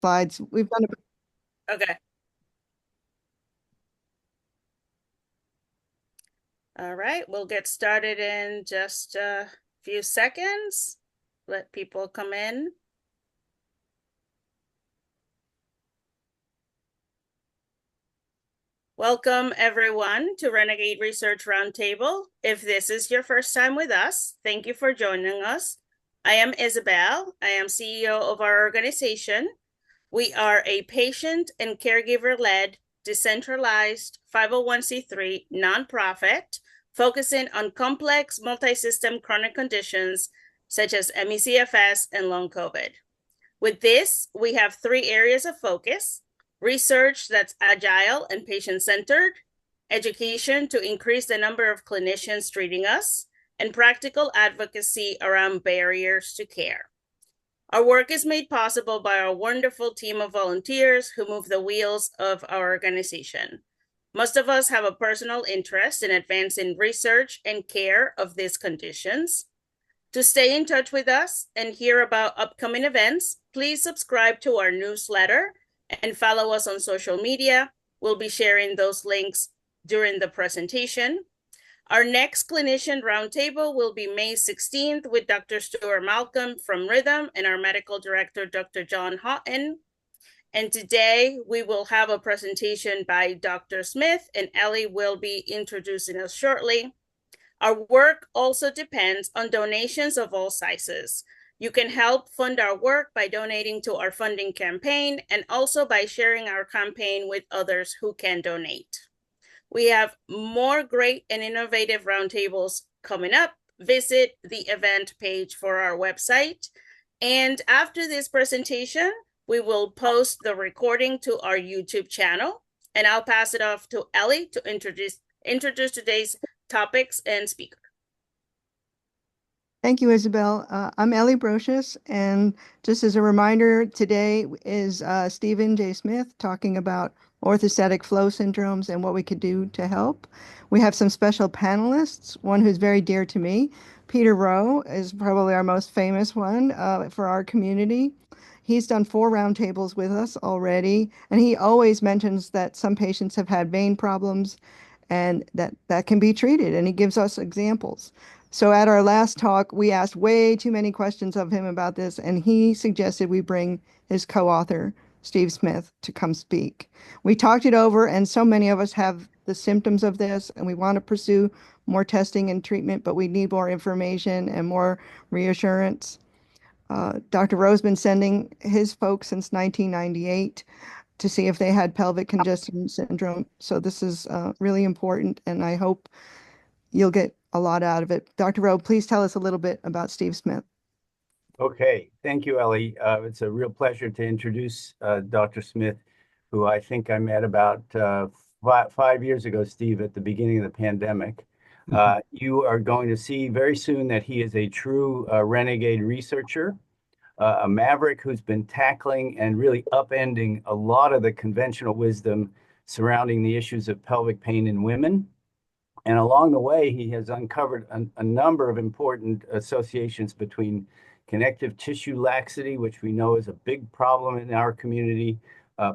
slides. We've done Okay. All right. We'll get started in just a few seconds. Let people come in. Welcome, everyone, to Renegade Research Roundtable. If this is your first time with us, thank you for joining us. I am Isabel. I am CEO of our organization. We are a patient and caregiver-led, decentralized 501c3 nonprofit focusing on complex multi-system chronic conditions such as MECFS and long COVID. With this, we have three areas of focus: research that's agile and patient-centered, education to increase the number of clinicians treating us, and practical advocacy around barriers to care. Our work is made possible by our wonderful team of volunteers who move the wheels of our organization. Most of us have a personal interest in advancing research and care of these conditions. To stay in touch with us and hear about upcoming events, please subscribe to our newsletter and follow us on social media. We'll be sharing those links during the presentation. Our next clinician roundtable will be May 16th with Dr. Stuart Malcolm from Rhythm and our medical director, Dr. John Houghton. And today we will have a presentation by Dr. Smith, and Elly will be introducing us shortly. Our work also depends on donations of all sizes. You can help fund our work by donating to our funding campaign and also by sharing our campaign with others who can donate. We have more great and innovative roundtables coming up. Visit the event page for our website. And after this presentation, we will post the recording to our YouTube channel. And I'll pass it off to Elly to introduce today's topics and speaker. Thank you, Isabel. I'm Elly Brosius, and just as a reminder, today is Stephen J. Smith talking about orthostatic flow syndromes and what we could do to help. We have some special panelists, one who's very dear to me. Peter Rowe is probably our most famous one for our community. He's done 4 roundtables with us already, and he always mentions that some patients have had vein problems and that can be treated, and he gives us examples. So at our last talk, we asked way too many questions of him about this, and he suggested we bring his co-author, Steve Smith, to come speak. We talked it over, and so many of us have the symptoms of this, and we want to pursue more testing and treatment, but we need more information and more reassurance. Dr. Rowe's been sending his folks since 1998 to see if they had pelvic congestion syndrome. So this is really important, and I hope you'll get a lot out of it. Dr. Rowe, please tell us a little bit about Steve Smith. Okay, thank you, Elly. It's a real pleasure to introduce Dr. Smith, who I think I met about 5 years ago, Steve, at the beginning of the pandemic. You are going to see very soon that he is a true renegade researcher, a maverick who's been tackling and really upending a lot of the conventional wisdom surrounding the issues of pelvic pain in women. And along the way, he has uncovered a number of important associations between connective tissue laxity, which we know is a big problem in our community,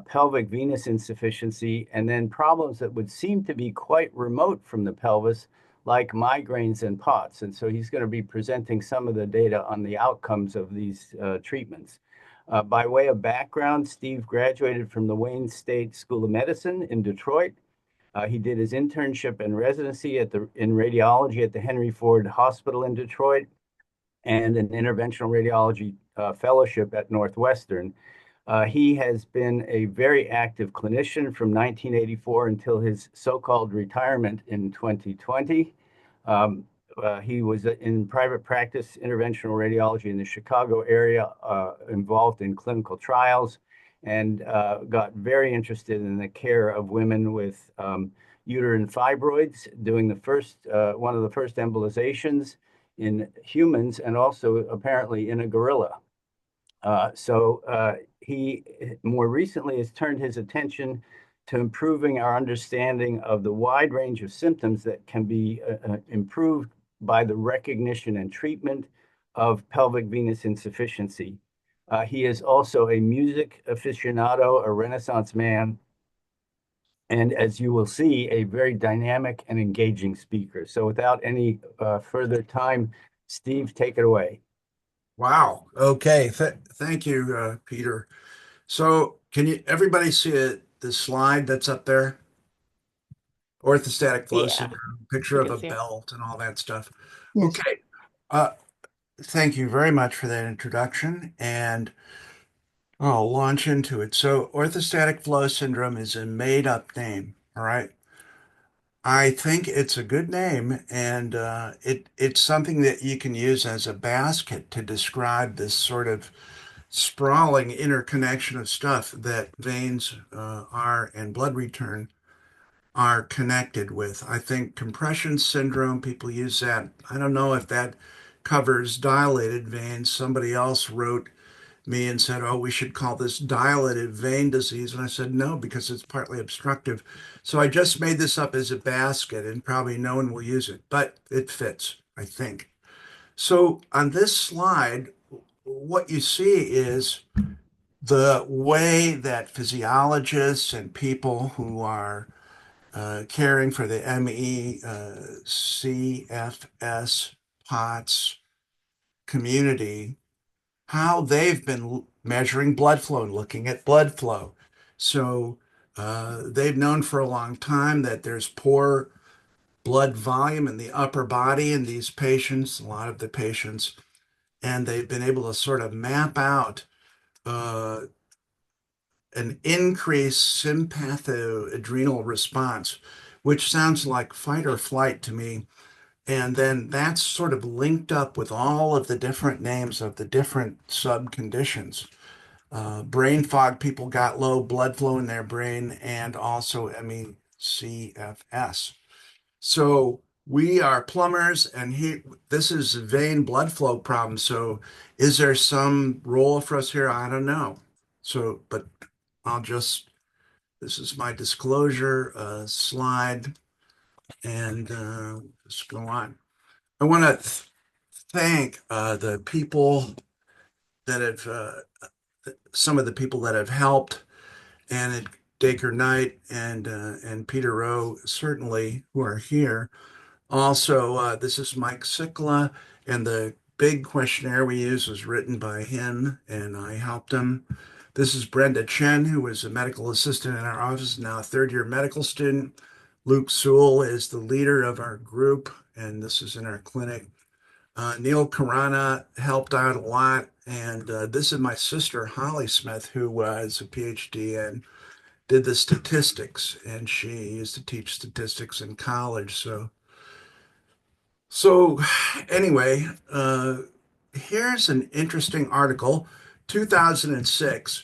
pelvic venous insufficiency, and then problems that would seem to be quite remote from the pelvis, like migraines and POTS. And so he's going to be presenting some of the data on the outcomes of these treatments. By way of background, Steve graduated from the Wayne State School of Medicine in Detroit. He did his internship and residency in radiology at the Henry Ford Hospital in Detroit and an interventional radiology fellowship at Northwestern. He has been a very active clinician from 1984 until his so-called retirement in 2020. He was in private practice interventional radiology in the Chicago area, involved in clinical trials, and got very interested in the care of women with uterine fibroids, doing one of the first embolizations in humans and also apparently in a gorilla. He more recently has turned his attention to improving our understanding of the wide range of symptoms that can be improved by the recognition and treatment of pelvic venous insufficiency. He is also a music aficionado, a Renaissance man, and as you will see, a very dynamic and engaging speaker. So without any further time, Steve, take it away. Wow. Okay. Thank you, Peter. So, can you everybody see the slide that's up there? Orthostatic flow Yeah, syndrome, picture you of can a see. belt and all that stuff. Yes. Okay. Uh, Thank you very much for that introduction, and I'll launch into it. So, orthostatic flow syndrome is a made-up name. All right. I think it's a good name, and it's something that you can use as a basket to describe this sort of sprawling interconnection of stuff that veins are and blood return are connected with. I think compression syndrome, people use that. I don't know if that covers dilated veins. Somebody else wrote me and said, oh, we should call this dilated vein disease. And I said, no, because it's partly obstructive. So I just made this up as a basket and probably no one will use it, but it fits, I think. So on this slide, what you see is the way that physiologists and people who are caring for the MECFS POTS community, how they've been measuring blood flow and looking at blood flow. So they've known for a long time that there's poor blood volume in the upper body in these patients, a lot of the patients, and they've been able to sort of map out uh, an increased sympathoadrenal response, which sounds like fight or flight to me. And then that's sort of linked up with all of the different names of the different subconditions. Brain fog, people got low blood flow in their brain, and also MECFS. So we are plumbers, and this is a vein blood flow problem. So is there some role for us here? I don't know. So, but I'll just, this is my disclosure slide, and just go on. I want to thank the people that have, some of the people that have helped, and Dacre Knight and Peter Rowe, certainly, who are here. Also, this is Mike Sikla, and the big questionnaire we use was written by him, and I helped him. This is Brenda Chen, who was a medical assistant in our office, now a third-year medical student. Luke Sewell is the leader of our group, and this is in our clinic. Neil Karana helped out a lot, and this is my sister, Holly Smith, who was a PhD and did the statistics, and she used to teach statistics in college. So anyway, here's an interesting article, 2006,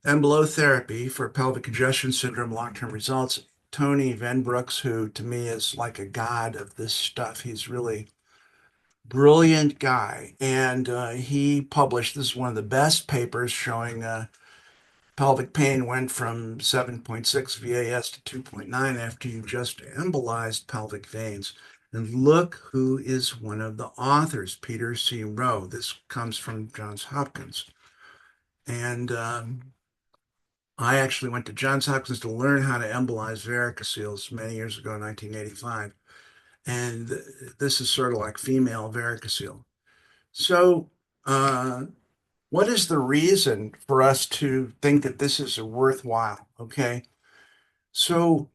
embolotherapy for pelvic congestion syndrome long-term results. Tony Venbrooks, who to me is like a god of this stuff, he's really brilliant guy, and he published, this is one of the best papers showing pelvic pain went from 7.6 VAS to 2.9 after you just embolized pelvic veins. And look who is one of the authors, Peter C. Rowe. This comes from Johns Hopkins. And I actually went to Johns Hopkins to learn how to embolize varicoceles many years ago in 1985. And this is sort of like female varicocele. So, what is the reason for us to think that this is a worthwhile? Okay. So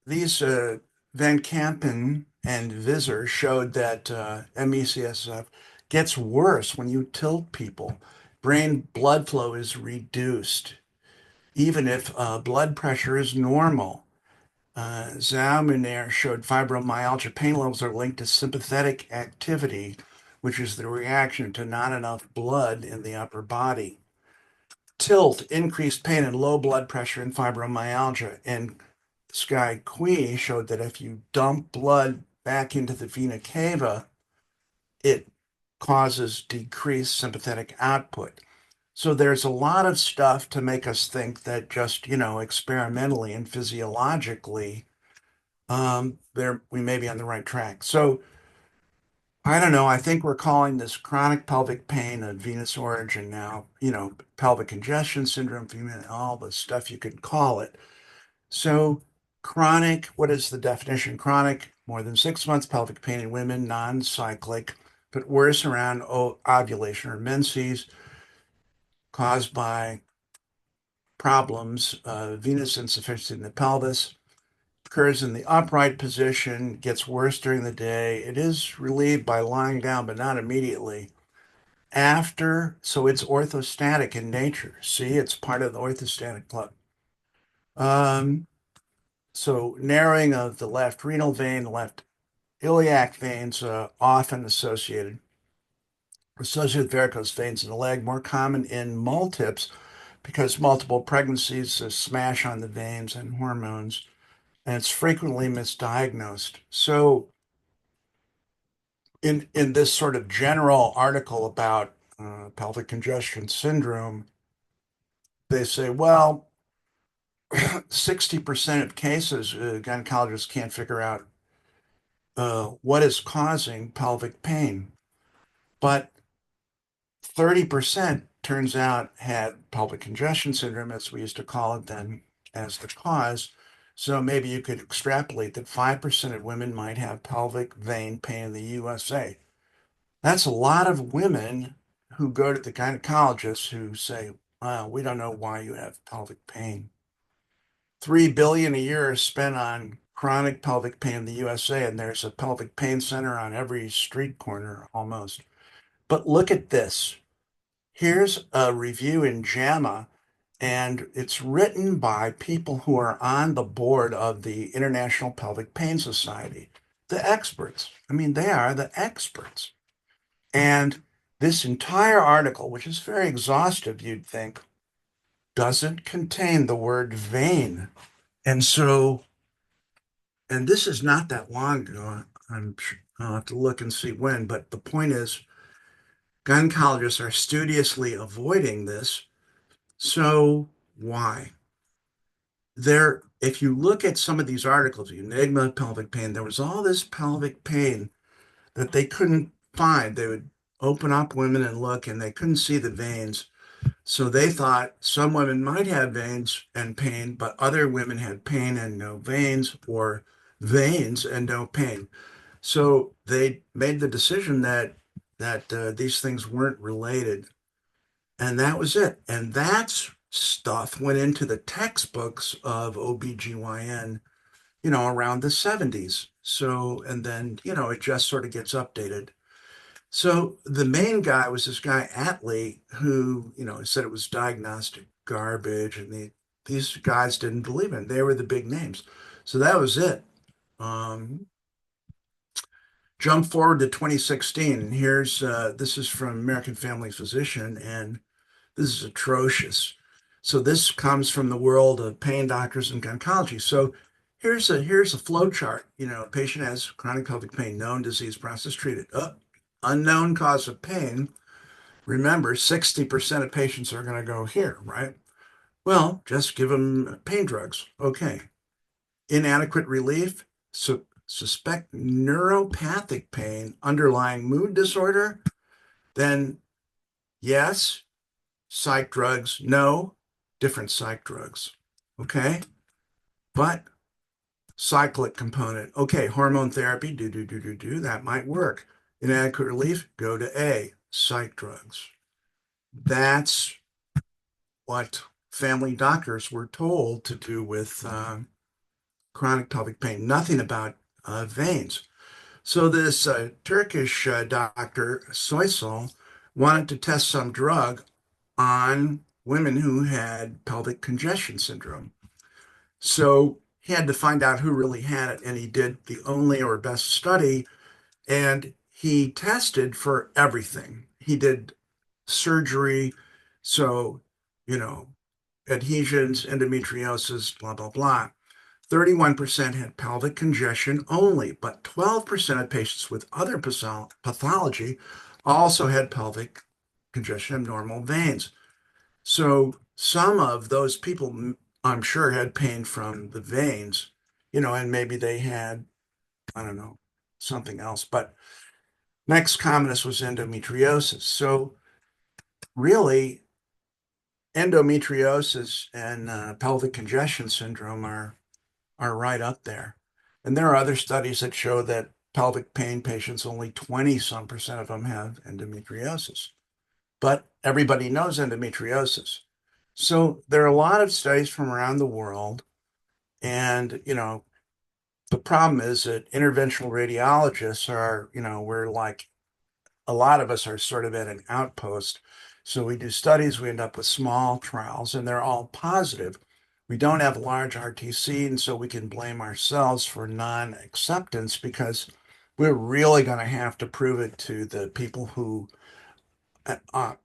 these Van Kampen and Visser showed that MECSF gets worse when you tilt people. Brain blood flow is reduced, even if blood pressure is normal. Zaumener showed fibromyalgia pain levels are linked to sympathetic activity, which is the reaction to not enough blood in the upper body. Tilt, increased pain and low blood pressure and fibromyalgia. And Sky Kui showed that if you dump blood back into the vena cava, it causes decreased sympathetic output. So there's a lot of stuff to make us think that just, experimentally and physiologically, there we may be on the right track. So I don't know. I think we're calling this chronic pelvic pain of venous origin now, pelvic congestion syndrome, all the stuff you could call it. So, chronic, what is the definition? Chronic, more than 6 months pelvic pain in women, non-cyclic, but worse around ovulation or menses, caused by problems, venous insufficiency in the pelvis, occurs in the upright position, gets worse during the day. It is relieved by lying down, but not immediately. So it's orthostatic in nature. See, it's part of the orthostatic club. Um, so narrowing of the left renal vein, the left iliac veins, often associated with varicose veins in the leg, more common in multips because multiple pregnancies smash on the veins and hormones, and it's frequently misdiagnosed. So in this sort of general article about pelvic congestion syndrome, they say, well, 60% of cases, gynecologists can't figure out what is causing pelvic pain. But 30% turns out had pelvic congestion syndrome, as we used to call it then, as the cause. So maybe you could extrapolate that 5% of women might have pelvic vein pain in the USA. That's a lot of women who go to the gynecologist who say, we don't know why you have pelvic pain. 3 billion a year is spent on chronic pelvic pain in the USA, and there's a pelvic pain center on every street corner almost. But look at this. Here's a review in JAMA, and it's written by people who are on the board of the International Pelvic Pain Society, the experts. I mean, they are the experts. And this entire article, which is very exhaustive, you'd think, doesn't contain the word vein. And so, and this is not that long ago. I'll have to look and see when, but the point is, gynecologists are studiously avoiding this. So why? If you look at some of these articles, Enigma pelvic pain, there was all this pelvic pain that they couldn't find. They would open up women and look, and they couldn't see the veins. So they thought some women might have veins and pain, but other women had pain and no veins, or veins and no pain. So they made the decision that these things weren't related, and that was it. And that stuff went into the textbooks of OBGYN, around the 70s. So, and then, it just sort of gets updated. So the main guy was this guy Attlee, who, said it was diagnostic garbage, and these guys didn't believe it. They were the big names. So that was it. Jump forward to 2016, and this is from American Family Physician, and this is atrocious. So this comes from the world of pain doctors and gynecology. So here's a flow chart. A patient has chronic pelvic pain, known disease process treated. Unknown cause of pain. Remember, 60% of patients are going to go here, right? Well, just give them pain drugs. Okay. Inadequate relief. So suspect neuropathic pain, underlying mood disorder. Then yes, psych drugs. No, different psych drugs. Okay. But cyclic component. Okay, hormone therapy, that might work. Inadequate relief, go to A, psych drugs. That's what family doctors were told to do with chronic pelvic pain. Nothing about veins. So this Turkish doctor, Soysal, wanted to test some drug on women who had pelvic congestion syndrome. So he had to find out who really had it, and he did the only or best study, and he tested for everything. He did surgery, so, adhesions, endometriosis, blah, blah, blah. 31% had pelvic congestion only, but 12% of patients with other pathology also had pelvic congestion, abnormal veins. So some of those people, I'm sure, had pain from the veins, and maybe they had, I don't know, something else. But Next commonest was endometriosis. So really, endometriosis and pelvic congestion syndrome are right up there. And there are other studies that show that pelvic pain patients, only 20-some% of them have endometriosis. But everybody knows endometriosis. So there are a lot of studies from around the world. And, the problem is that interventional radiologists are, we're like, a lot of us are sort of at an outpost. So we do studies, we end up with small trials, and they're all positive. We don't have large RTC, and so we can blame ourselves for non-acceptance because we're really going to have to prove it to the people who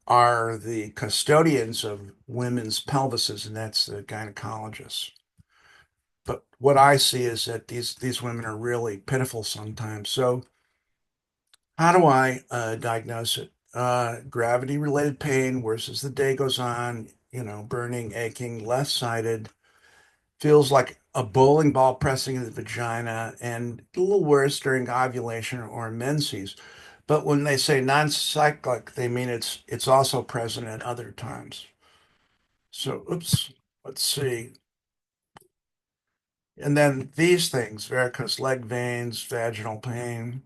are the custodians of women's pelvises, and that's the gynecologists. But what I see is that these women are really pitiful sometimes. So how do I diagnose it? Gravity-related pain, worse as the day goes on, burning, aching, left-sided, feels like a bowling ball pressing in the vagina, and a little worse during ovulation or menses. But when they say non-cyclic, they mean it's also present at other times. So, oops, let's see. And then these things, varicose leg veins, vaginal pain,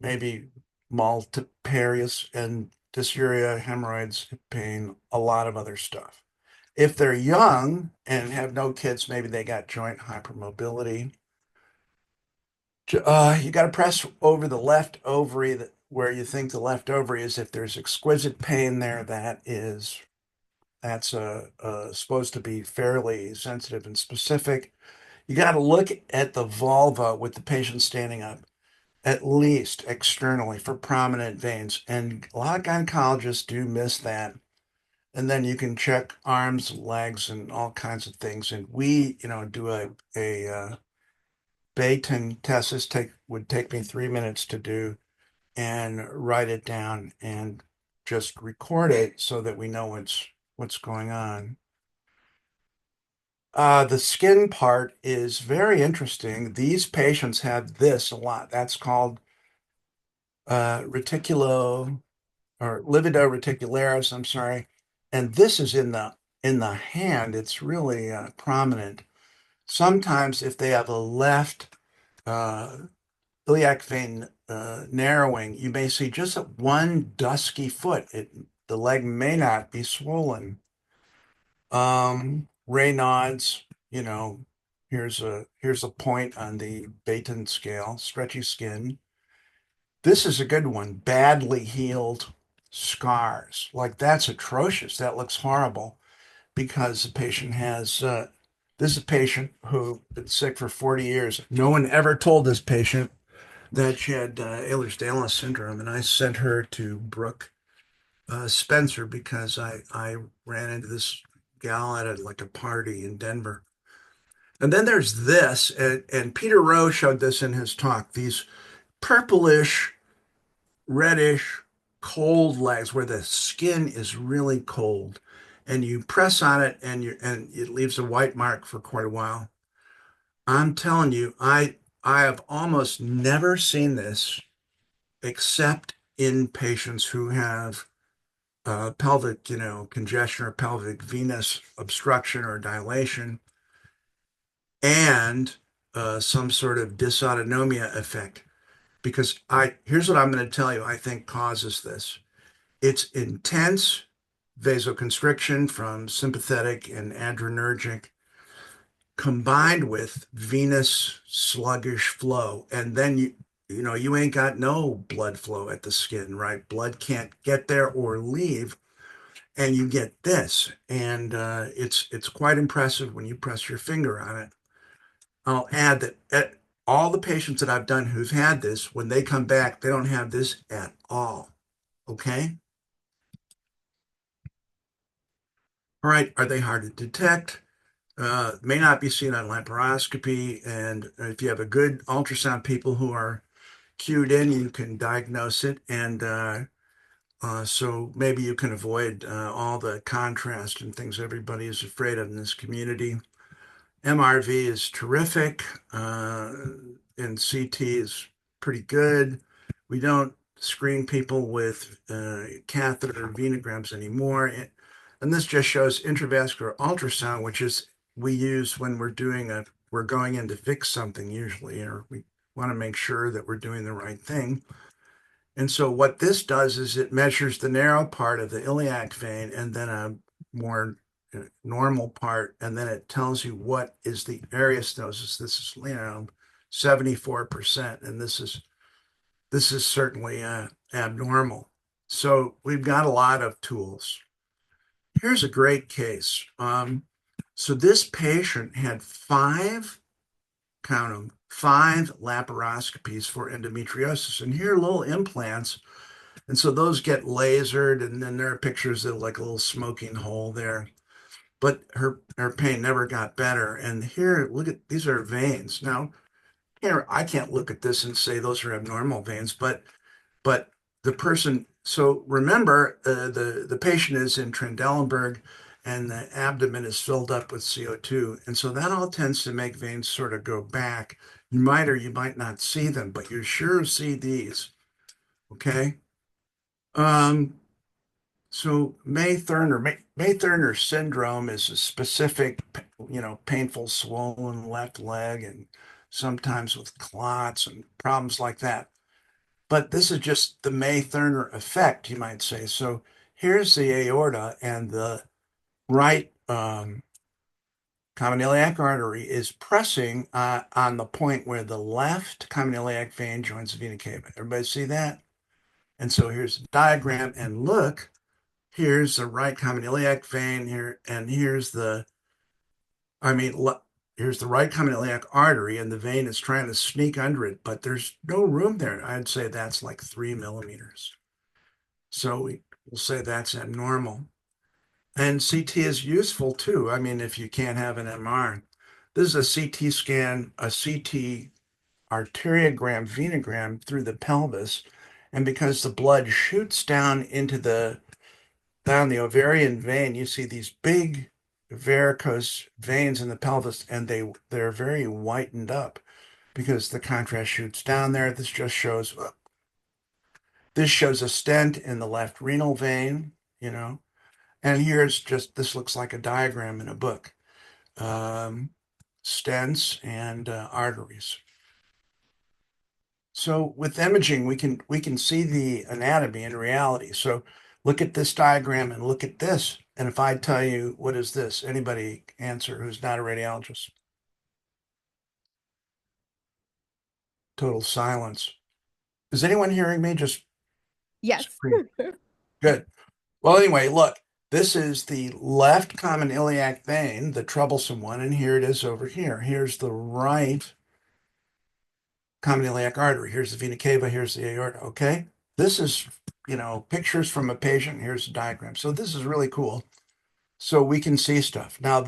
maybe multifarious and dysuria, hemorrhoids, pain, a lot of other stuff. If they're young and have no kids, maybe they got joint hypermobility. You got to press over the left ovary where you think the left ovary is. If there's exquisite pain there, that's supposed to be fairly sensitive and specific. You got to look at the vulva with the patient standing up, at least externally, for prominent veins. And a lot of gynecologists do miss that. And then you can check arms, legs, and all kinds of things. And we, do a Bayton test. This would take me 3 minutes to do, and write it down and just record it so that we know what's going on. The skin part is very interesting. These patients have this a lot. That's called reticulo or livido reticularis, I'm sorry. And this is in the hand. It's really prominent. Sometimes if they have a left uh, iliac vein narrowing, you may see just one dusky foot. The leg may not be swollen. Raynaud's, here's a point on the Bayton scale, stretchy skin. This is a good one. Badly healed scars. Like that's atrocious. That looks horrible because the patient has, this is a patient who been sick for 40 years. No one ever told this patient that she had Ehlers-Danlos syndrome, and I sent her to Brooke Spencer because I ran into this gal at like a party in Denver. And then there's this, and Peter Rowe showed this in his talk, these purplish, reddish, cold legs where the skin is really cold. And you press on it and it leaves a white mark for quite a while. I'm telling you, I have almost never seen this except in patients who have pelvic, congestion or pelvic venous obstruction or dilation, and some sort of dysautonomia effect. Because here's what I'm going to tell you, I think causes this. It's intense vasoconstriction from sympathetic and adrenergic combined with venous sluggish flow. And then you ain't got no blood flow at the skin, right? Blood can't get there or leave, and you get this. And it's quite impressive when you press your finger on it. I'll add that at all the patients that I've done who've had this, when they come back, they don't have this at all. Okay? All right, are they hard to detect? May not be seen on laparoscopy, and if you have a good ultrasound people who are cued in, you can diagnose it, and so maybe you can avoid all the contrast and things everybody is afraid of in this community. MRV is terrific, and CT is pretty good. We don't screen people with catheter venograms anymore. And this just shows intravascular ultrasound, which is we use when we're going in to fix something usually, or we want to make sure that we're doing the right thing. And so what this does is it measures the narrow part of the iliac vein and then a more normal part, and then it tells you what is the area stenosis. This is 74%, and this is certainly abnormal. So we've got a lot of tools. Here's a great case. So this patient had count them, 5 laparoscopies for endometriosis. And here are little implants. And so those get lasered, and then there are pictures of like a little smoking hole there. But her pain never got better. And here, look at these are veins. Now, here I can't look at this and say those are abnormal veins, but the person. So remember, the patient is in Trendelenburg, and the abdomen is filled up with CO2, and so that all tends to make veins sort of go back. You might or you might not see them, but you sure see these. Okay. So May-Thurner syndrome is a specific, painful, swollen left leg, and sometimes with clots and problems like that. But this is just the May-Thurner effect, you might say. So here's the aorta, and the right common iliac artery is pressing on the point where the left common iliac vein joins the vena cava. Everybody see that? And so here's the diagram, and look. Here's the right common iliac vein here, and here's the right common iliac artery, and the vein is trying to sneak under it, but there's no room there. I'd say that's like 3 millimeters. So we'll say that's abnormal. And CT is useful too. I mean, if you can't have an MR. This is a CT scan, a CT arteriogram, venogram through the pelvis. And because the blood shoots down the ovarian vein, you see these big varicose veins in the pelvis, and they're very whitened up because the contrast shoots down there. This shows a stent in the left renal vein, and this looks like a diagram in a book. Stents and arteries. So with imaging, we can see the anatomy in reality. So look at this diagram and look at this. And if I tell you, what is this? Anybody answer who's not a radiologist? Total silence. Is anyone hearing me? Just Yes. scream. Good. Well, anyway, look, this is the left common iliac vein, the troublesome one, and here it is over here. Here's the right common iliac artery. Here's the vena cava, here's the aorta, okay? This is, pictures from a patient. Here's the diagram. So this is really cool. So we can see stuff. Now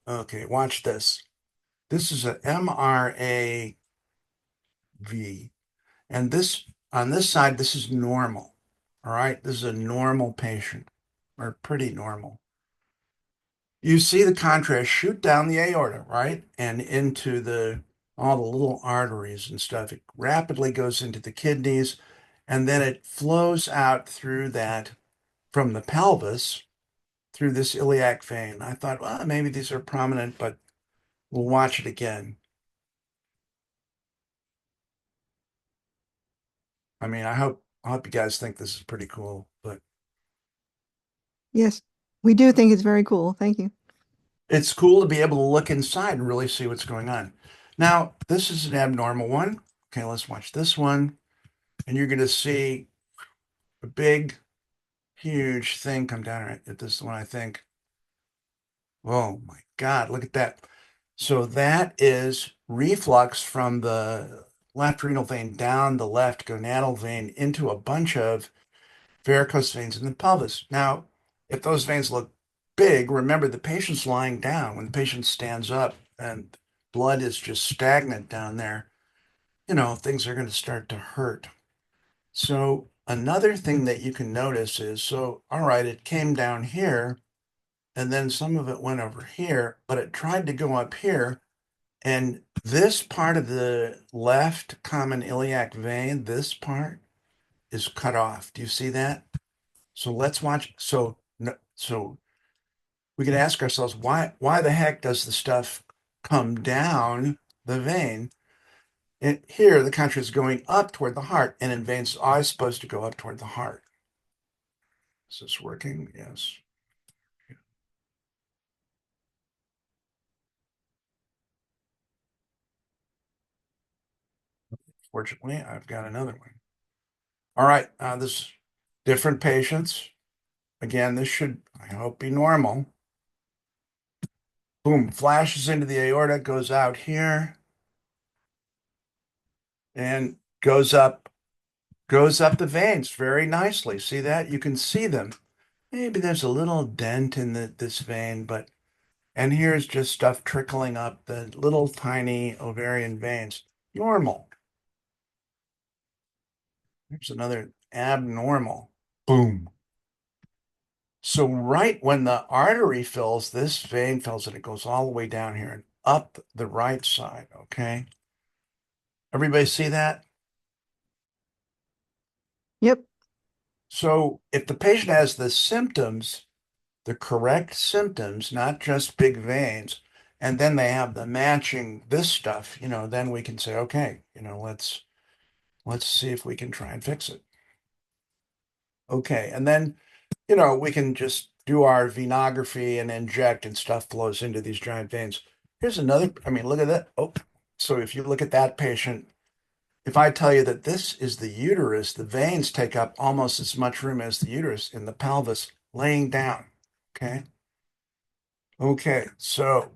okay, watch this. This is an MRAV. And on this side, this is normal. All right, this is a normal patient, or pretty normal. You see the contrast shoot down the aorta, right? And into all the little arteries and stuff. It rapidly goes into the kidneys, and then it flows out through that from the pelvis through this iliac vein. I thought, well, maybe these are prominent, but we'll watch it again. I mean, I hope you guys think this is pretty cool, but Yes, we do think it's very cool. Thank you. it's cool to be able to look inside and really see what's going on. Now, this is an abnormal one. Okay, let's watch this one. And you're going to see a big, huge thing come down right at this one, I think. Oh my God, look at that. So that is reflux from the left renal vein down the left gonadal vein into a bunch of varicose veins in the pelvis. Now, if those veins look big, remember the patient's lying down. When the patient stands up and blood is just stagnant down there, things are going to start to hurt. So another thing that you can notice is, all right, it came down here, and then some of it went over here, but it tried to go up here. And this part of the left common iliac vein, this part, is cut off. Do you see that? So let's watch. So we can ask ourselves, why the heck does the stuff come down the vein? And here, the contrary is going up toward the heart, and in veins, it's always supposed to go up toward the heart. Is this working? Yes. Fortunately, I've got another one. All right, this different patients. Again, this should, I hope, be normal. Boom, flashes into the aorta, goes out here, and goes up the veins very nicely. See that? You can see them. Maybe there's a little dent in this vein, and here's just stuff trickling up the little tiny ovarian veins. Normal. Here's another abnormal. Boom. So right when the artery fills, this vein fills and it goes all the way down here and up the right side, okay? Everybody see that? Yep. So if the patient has the symptoms, the correct symptoms, not just big veins, and then they have the matching this stuff, then we can say, okay, let's see if we can try and fix it. Okay, and then, we can just do our venography and inject and stuff flows into these giant veins. Here's another, look at that. Oh, so if you look at that patient, if I tell you that this is the uterus, the veins take up almost as much room as the uterus in the pelvis laying down. Okay. Okay. So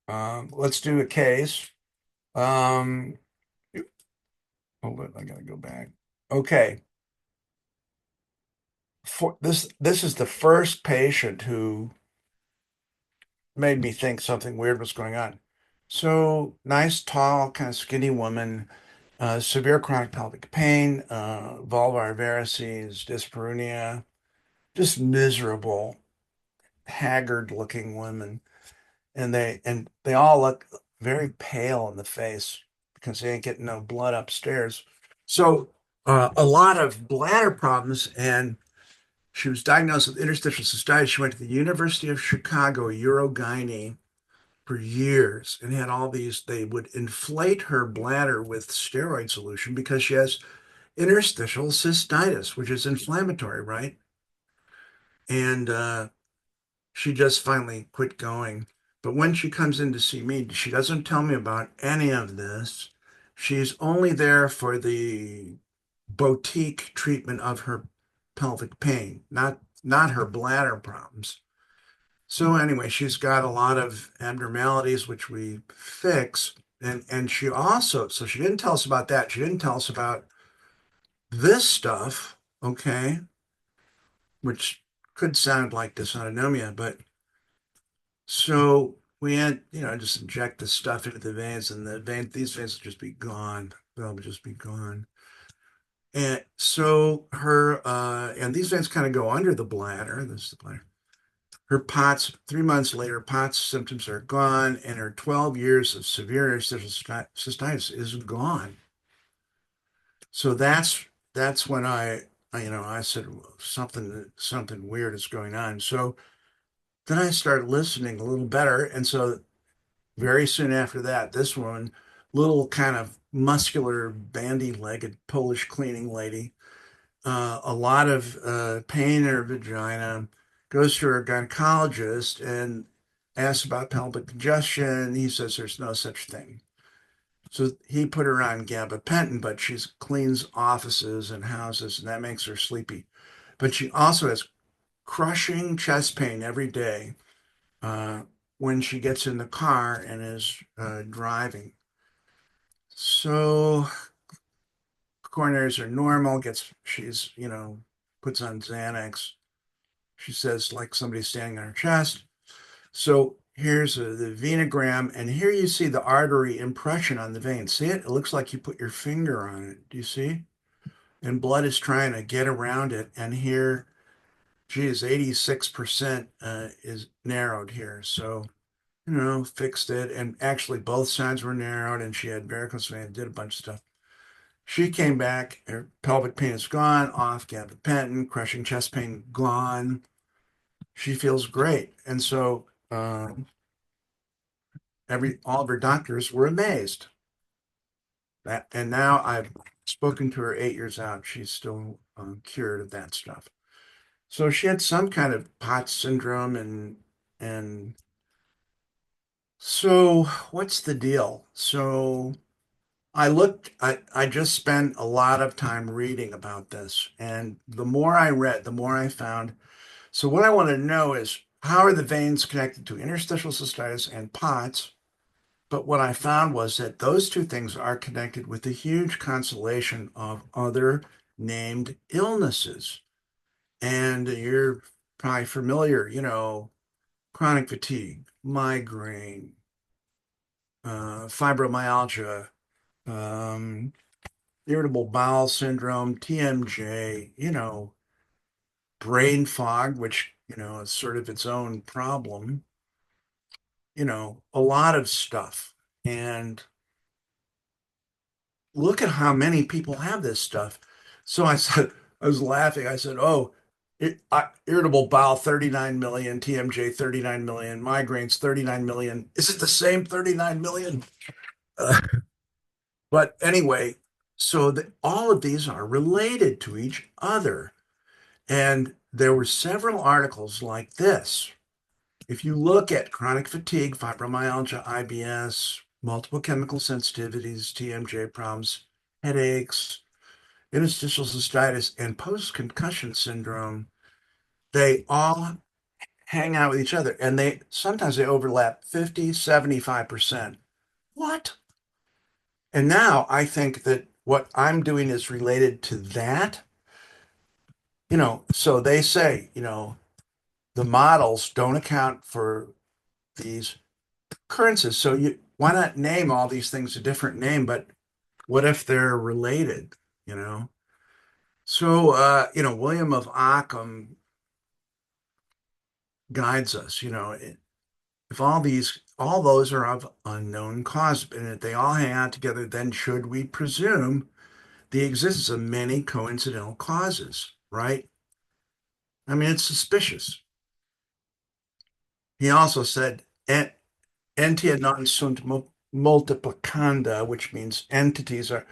let's do a case. Hold it. I gotta go back. Okay. This is the first patient who made me think something weird was going on. So nice, tall, kind of skinny woman, severe chronic pelvic pain, vulvar varices, dyspareunia, just miserable, haggard-looking women, and they all look very pale in the face because they ain't getting no blood upstairs. So a lot of bladder problems, and she was diagnosed with interstitial cystitis. She went to the University of Chicago urogyne for years and had all these. They would inflate her bladder with steroid solution because she has interstitial cystitis, which is inflammatory, right? And she just finally quit going. But when she comes in to see me, she doesn't tell me about any of this. She's only there for the boutique treatment of her pelvic pain, not her bladder problems. So anyway, she's got a lot of abnormalities which we fix. And she also, so she didn't tell us about that. She didn't tell us about this stuff, okay, which could sound like dysautonomia, but so we had, just inject the stuff into the veins, and these veins will just be gone. They'll just be gone. And so and these veins kind of go under the bladder. This is the bladder. Her POTS, 3 months later, POTS symptoms are gone, and her 12 years of severe interstitial cystitis is gone. So that's when I said something weird is going on. So then I started listening a little better, and so very soon after that, this woman, little kind of muscular, bandy-legged Polish cleaning lady, a lot of pain in her vagina, goes to her gynecologist and asks about pelvic congestion. He says there's no such thing. So he put her on gabapentin, but she cleans offices and houses, and that makes her sleepy. But she also has crushing chest pain every day when she gets in the car and is driving. So coronaries are normal, she's, puts on Xanax. She says like somebody's standing on her chest. So here's the venogram, and here you see the artery impression on the vein. See it? It looks like you put your finger on it. Do you see? And blood is trying to get around it. And here, geez, 86% is narrowed here. So, fixed it. And actually, both sides were narrowed, and she had varicose veins, did a bunch of stuff. She came back, her pelvic pain is gone, off gabapentin, crushing chest pain gone. She feels great. And so all of her doctors were amazed. And now I've spoken to her 8 years out. She's still cured of that stuff. So she had some kind of POTS syndrome, and so what's the deal? So I just spent a lot of time reading about this, and the more I read, the more I found. So what I want to know is, how are the veins connected to interstitial cystitis and POTS? But what I found was that those two things are connected with a huge constellation of other named illnesses. And you're probably familiar, chronic fatigue, migraine, fibromyalgia, um, irritable bowel syndrome, TMJ, brain fog, which, is sort of its own problem, a lot of stuff. And look at how many people have this stuff. So I said, I was laughing. I said, oh, irritable bowel, 39 million, TMJ, 39 million, migraines, 39 million. Is it the same 39 million? Uh, but anyway, so all of these are related to each other. And there were several articles like this. If you look at chronic fatigue, fibromyalgia, IBS, multiple chemical sensitivities, TMJ problems, headaches, interstitial cystitis, and post-concussion syndrome, they all hang out with each other, and sometimes they overlap 50, 75%. What? And now I think that what I'm doing is related to that. So they say, the models don't account for these occurrences. So why not name all these things a different name? But what if they're related? So William of Ockham guides us. If all those are of unknown cause, and if they all hang out together, then should we presume the existence of many coincidental causes, right? I mean, it's suspicious. He also said, entia non sunt multiplicanda, which means entities are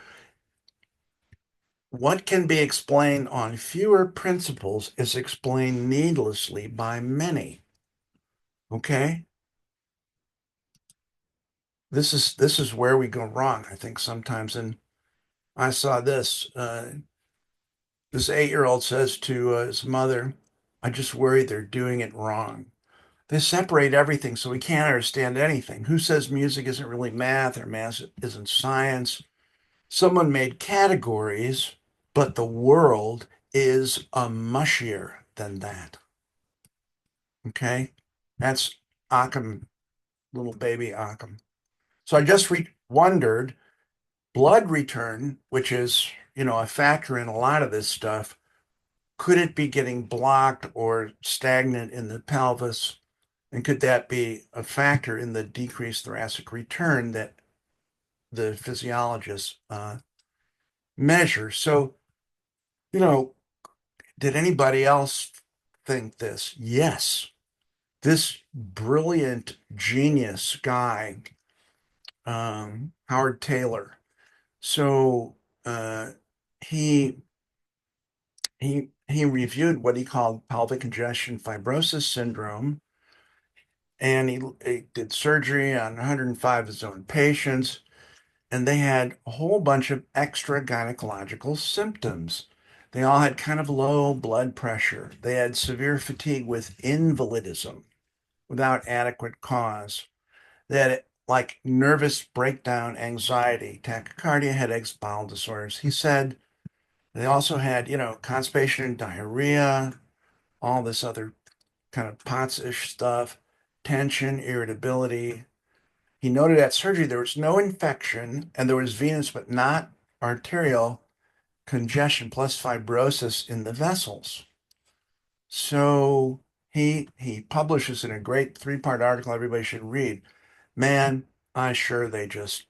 what can be explained on fewer principles is explained needlessly by many. Okay? This is where we go wrong, I think, sometimes. And I saw this. This 8-year-old says to his mother, I just worry they're doing it wrong. They separate everything so we can't understand anything. Who says music isn't really math or math isn't science? Someone made categories, but the world is a mushier than that. Okay? That's Occam, little baby Occam. So I just wondered, blood return, which is, a factor in a lot of this stuff, could it be getting blocked or stagnant in the pelvis? And could that be a factor in the decreased thoracic return that the physiologists measure? So, did anybody else think this? Yes. This brilliant genius guy, Howard Taylor. So he he reviewed what he called pelvic congestion fibrosis syndrome, and he did surgery on 105 of his own patients, and they had a whole bunch of extra gynecological symptoms. They all had kind of low blood pressure. They had severe fatigue with invalidism without adequate cause. They had like nervous breakdown, anxiety, tachycardia, headaches, bowel disorders. He said they also had, constipation and diarrhea, all this other kind of POTS-ish stuff, tension, irritability. He noted at surgery there was no infection and there was venous but not arterial congestion plus fibrosis in the vessels. So he publishes in a great 3-part article everybody should read. Man, I'm sure they just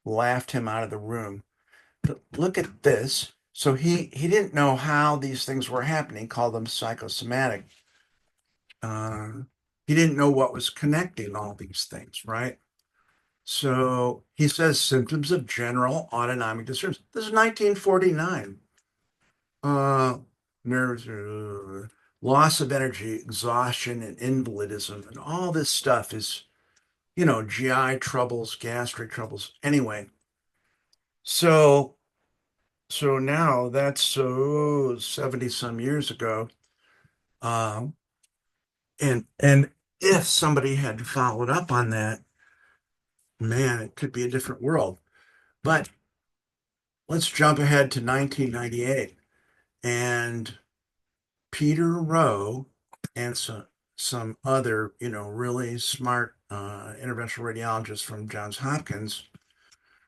laughed him out of the room. look at this. So he didn't know how these things were happening. He called them psychosomatic. Uh, he didn't know what was connecting all these things, right? So he says symptoms of general autonomic disturbance. This is 1949. Uh, nerves, loss of energy, exhaustion, and invalidism, and all this stuff is, GI troubles, gastric troubles. Anyway, so now that's 70 some years ago. Um, and if somebody had followed up on that, man, it could be a different world. But let's jump ahead to 1998 and Peter Rowe and some other, really smart interventional radiologists from Johns Hopkins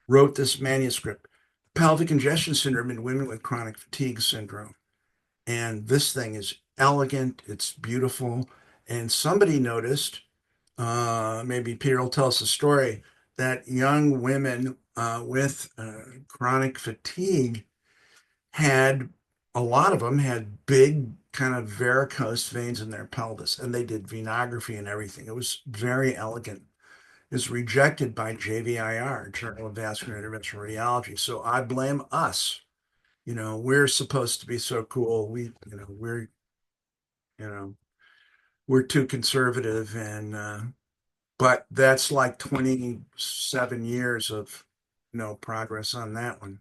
wrote this manuscript, Pelvic Congestion Syndrome in Women with Chronic Fatigue Syndrome. And this thing is elegant, it's beautiful. And somebody noticed, maybe Peter will tell us a story, that young women with chronic fatigue had, a lot of them had big kind of varicose veins in their pelvis, and they did venography and everything. It was very elegant. It was rejected by JVIR, Journal of Vascular Interventional Radiology. So I blame us. We're supposed to be so cool. You know, we're too conservative, and but that's like 27 years of no progress on that one.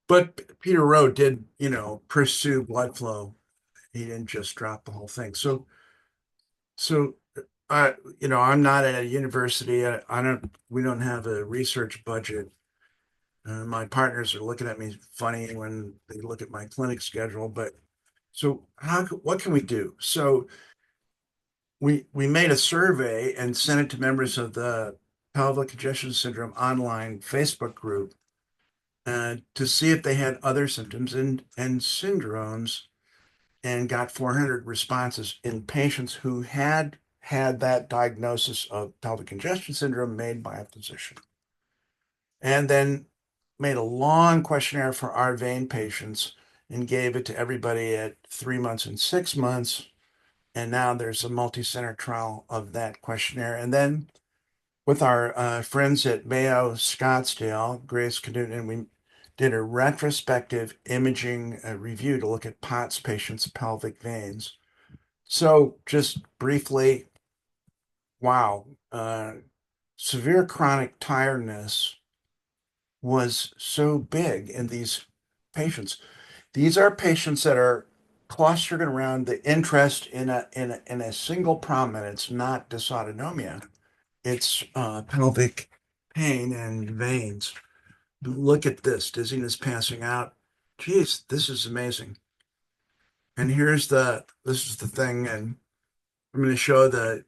But Peter Rowe did, pursue blood flow. He didn't just drop the whole thing. So, I'm not at a university. We don't have a research budget. My partners are looking at me funny when they look at my clinic schedule. But so what can we do? So we made a survey and sent it to members of the Pelvic Congestion Syndrome online Facebook group to see if they had other symptoms and syndromes, and got 400 responses in patients who had that diagnosis of pelvic congestion syndrome made by a physician. And then made a long questionnaire for our vein patients and gave it to everybody at 3 months and 6 months. And now there's a multi-center trial of that questionnaire. And then with our friends at Mayo Scottsdale, Grace Knudten, we did a retrospective imaging review to look at POTS patients' pelvic veins. So just briefly, wow, severe chronic tiredness was so big in these patients. These are patients that are clustered around the interest in a single problem, and it's not dysautonomia. It's pelvic pain and veins. Look at this, dizziness, passing out. Geez, this is amazing. And this is the thing, and I'm going to show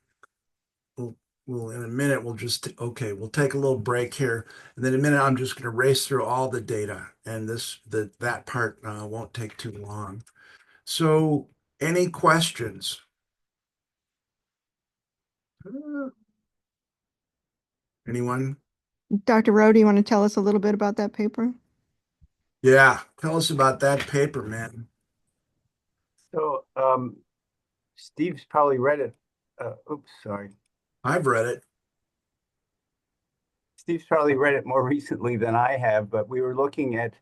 we'll in a minute, we'll take a little break here. And then in a minute, I'm just going to race through all the data, and that part won't take too long. So any questions? Anyone? Dr. Rowe, do you want to tell us a little bit about that paper? Yeah, tell us about that paper, man. So Steve's probably read it. Oops, sorry. I've read it. Steve's probably read it more recently than I have, but we were looking at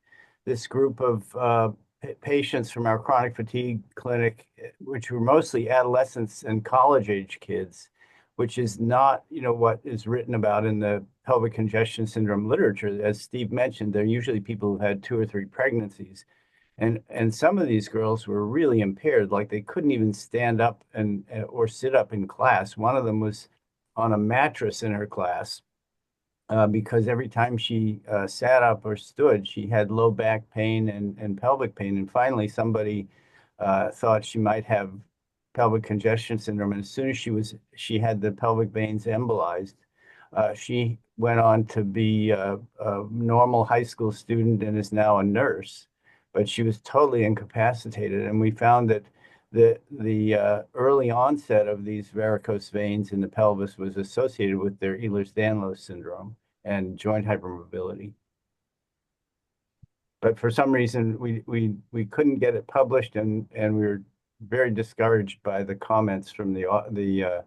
this group of patients from our chronic fatigue clinic, which were mostly adolescents and college-age kids, which is not, what is written about in the pelvic congestion syndrome literature. As Steve mentioned, they're usually people who've had 2 or 3 pregnancies. And some of these girls were really impaired, like they couldn't even stand up or sit up in class. One of them was on a mattress in her class because every time she sat up or stood, she had low back pain and pelvic pain. And finally, somebody thought she might have pelvic congestion syndrome. And as soon as she had the pelvic veins embolized, she went on to be a normal high school student and is now a nurse. But she was totally incapacitated. And we found that the early onset of these varicose veins in the pelvis was associated with their Ehlers-Danlos syndrome and joint hypermobility. but for some reason we couldn't get it published, and we were very discouraged by the comments from the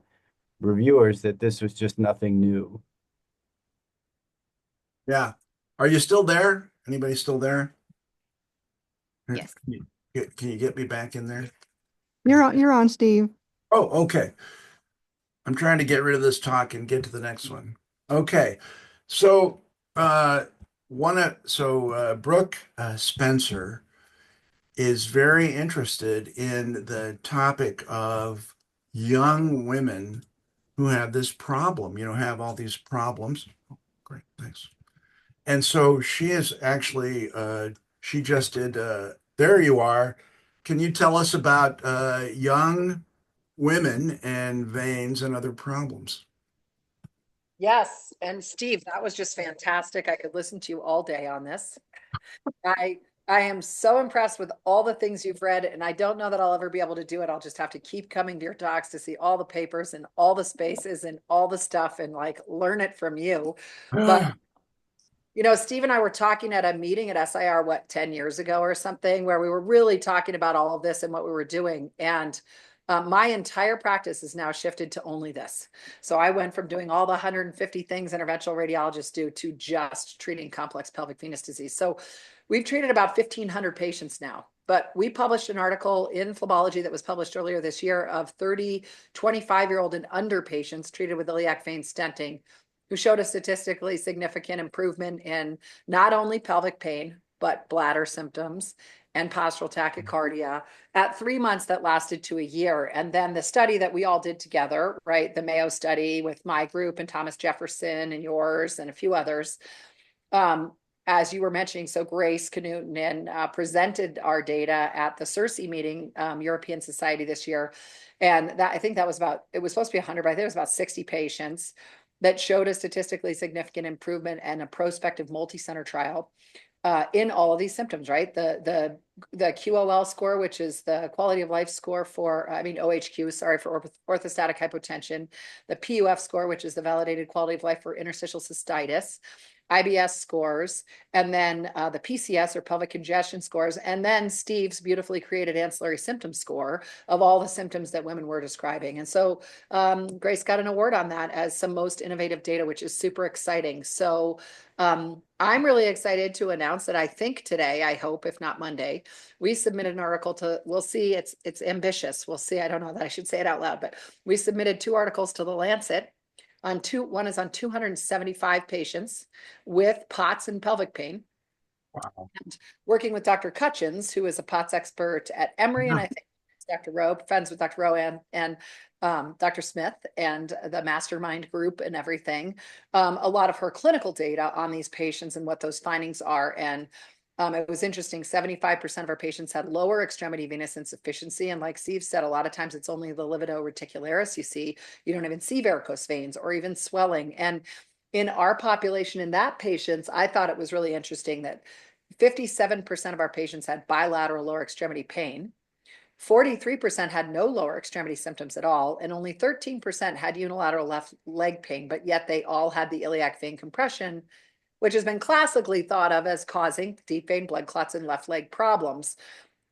reviewers that this was just nothing new. Yeah. Are you still there? Anybody still there? Yes. Can you get me back in there? You're on, Steve. Oh, okay. I'm trying to get rid of this talk and get to the next one. Okay. So, Brooke Spencer is very interested in the topic of young women who have this problem, have all these problems. Oh, great, thanks. And so she is actually, she just did, there you are. Can you tell us about young women and veins and other problems? Yes. And Steve, that was just fantastic. I could listen to you all day on this. I I am so impressed with all the things you've read, and I don't know that I'll ever be able to do it. I'll just have to keep coming to your talks to see all the papers and all the spaces and all the stuff and like learn it from you. But Steve and I were talking at a meeting at SIR, 10 years ago or something, where we were really talking about all of this and what we were doing. And my entire practice is now shifted to only this. So I went from doing all the 150 things interventional radiologists do to just treating complex pelvic venous disease. So we've treated about 1,500 patients now. But we published an article in Phlebology that was published earlier this year of 30 25-year-old and under patients treated with iliac vein stenting who showed a statistically significant improvement in not only pelvic pain, but bladder symptoms and postural tachycardia at 3 months that lasted to a year. And then the study that we all did together, right? The Mayo study with my group and Thomas Jefferson and yours and a few others. As you were mentioning, so Grace Knudsen presented our data at the CIRSE meeting, European Society this year. And that I think that was it was supposed to be 100, but I think it was about 60 patients that showed a statistically significant improvement and a prospective multi-center trial in all of these symptoms, right? The QOL score, which is the quality of life score for, OHQ, sorry, for orthostatic hypotension, the PUF score, which is the validated quality of life for interstitial cystitis, IBS scores, and then the PCS or pelvic congestion scores, and then Steve's beautifully created ancillary symptom score of all the symptoms that women were describing. And so Grace got an award on that as some most innovative data, which is super exciting. So I'm really excited to announce that I think today, I hope, if not Monday, we submitted an article we'll see, it's ambitious. We'll see. I don't know that I should say it out loud, but we submitted 2 articles to the Lancet. One is on 275 patients with POTS and pelvic pain. Wow. And working with Dr. Cutchins, who is a POTS expert at Emory, and I think Dr. Rowe, friends with Dr. Rowe and Dr. Smith and the mastermind group and everything. A lot of her clinical data on these patients and what those findings are. And it was interesting, 75% of our patients had lower extremity venous insufficiency. And like Steve said, a lot of times it's only the livedo reticularis you see. You don't even see varicose veins or even swelling. And in our population, in that patients, I thought it was really interesting that 57% of our patients had bilateral lower extremity pain. 43% had no lower extremity symptoms at all, and only 13% had unilateral left leg pain, but yet they all had the iliac vein compression, which has been classically thought of as causing deep vein blood clots and left leg problems,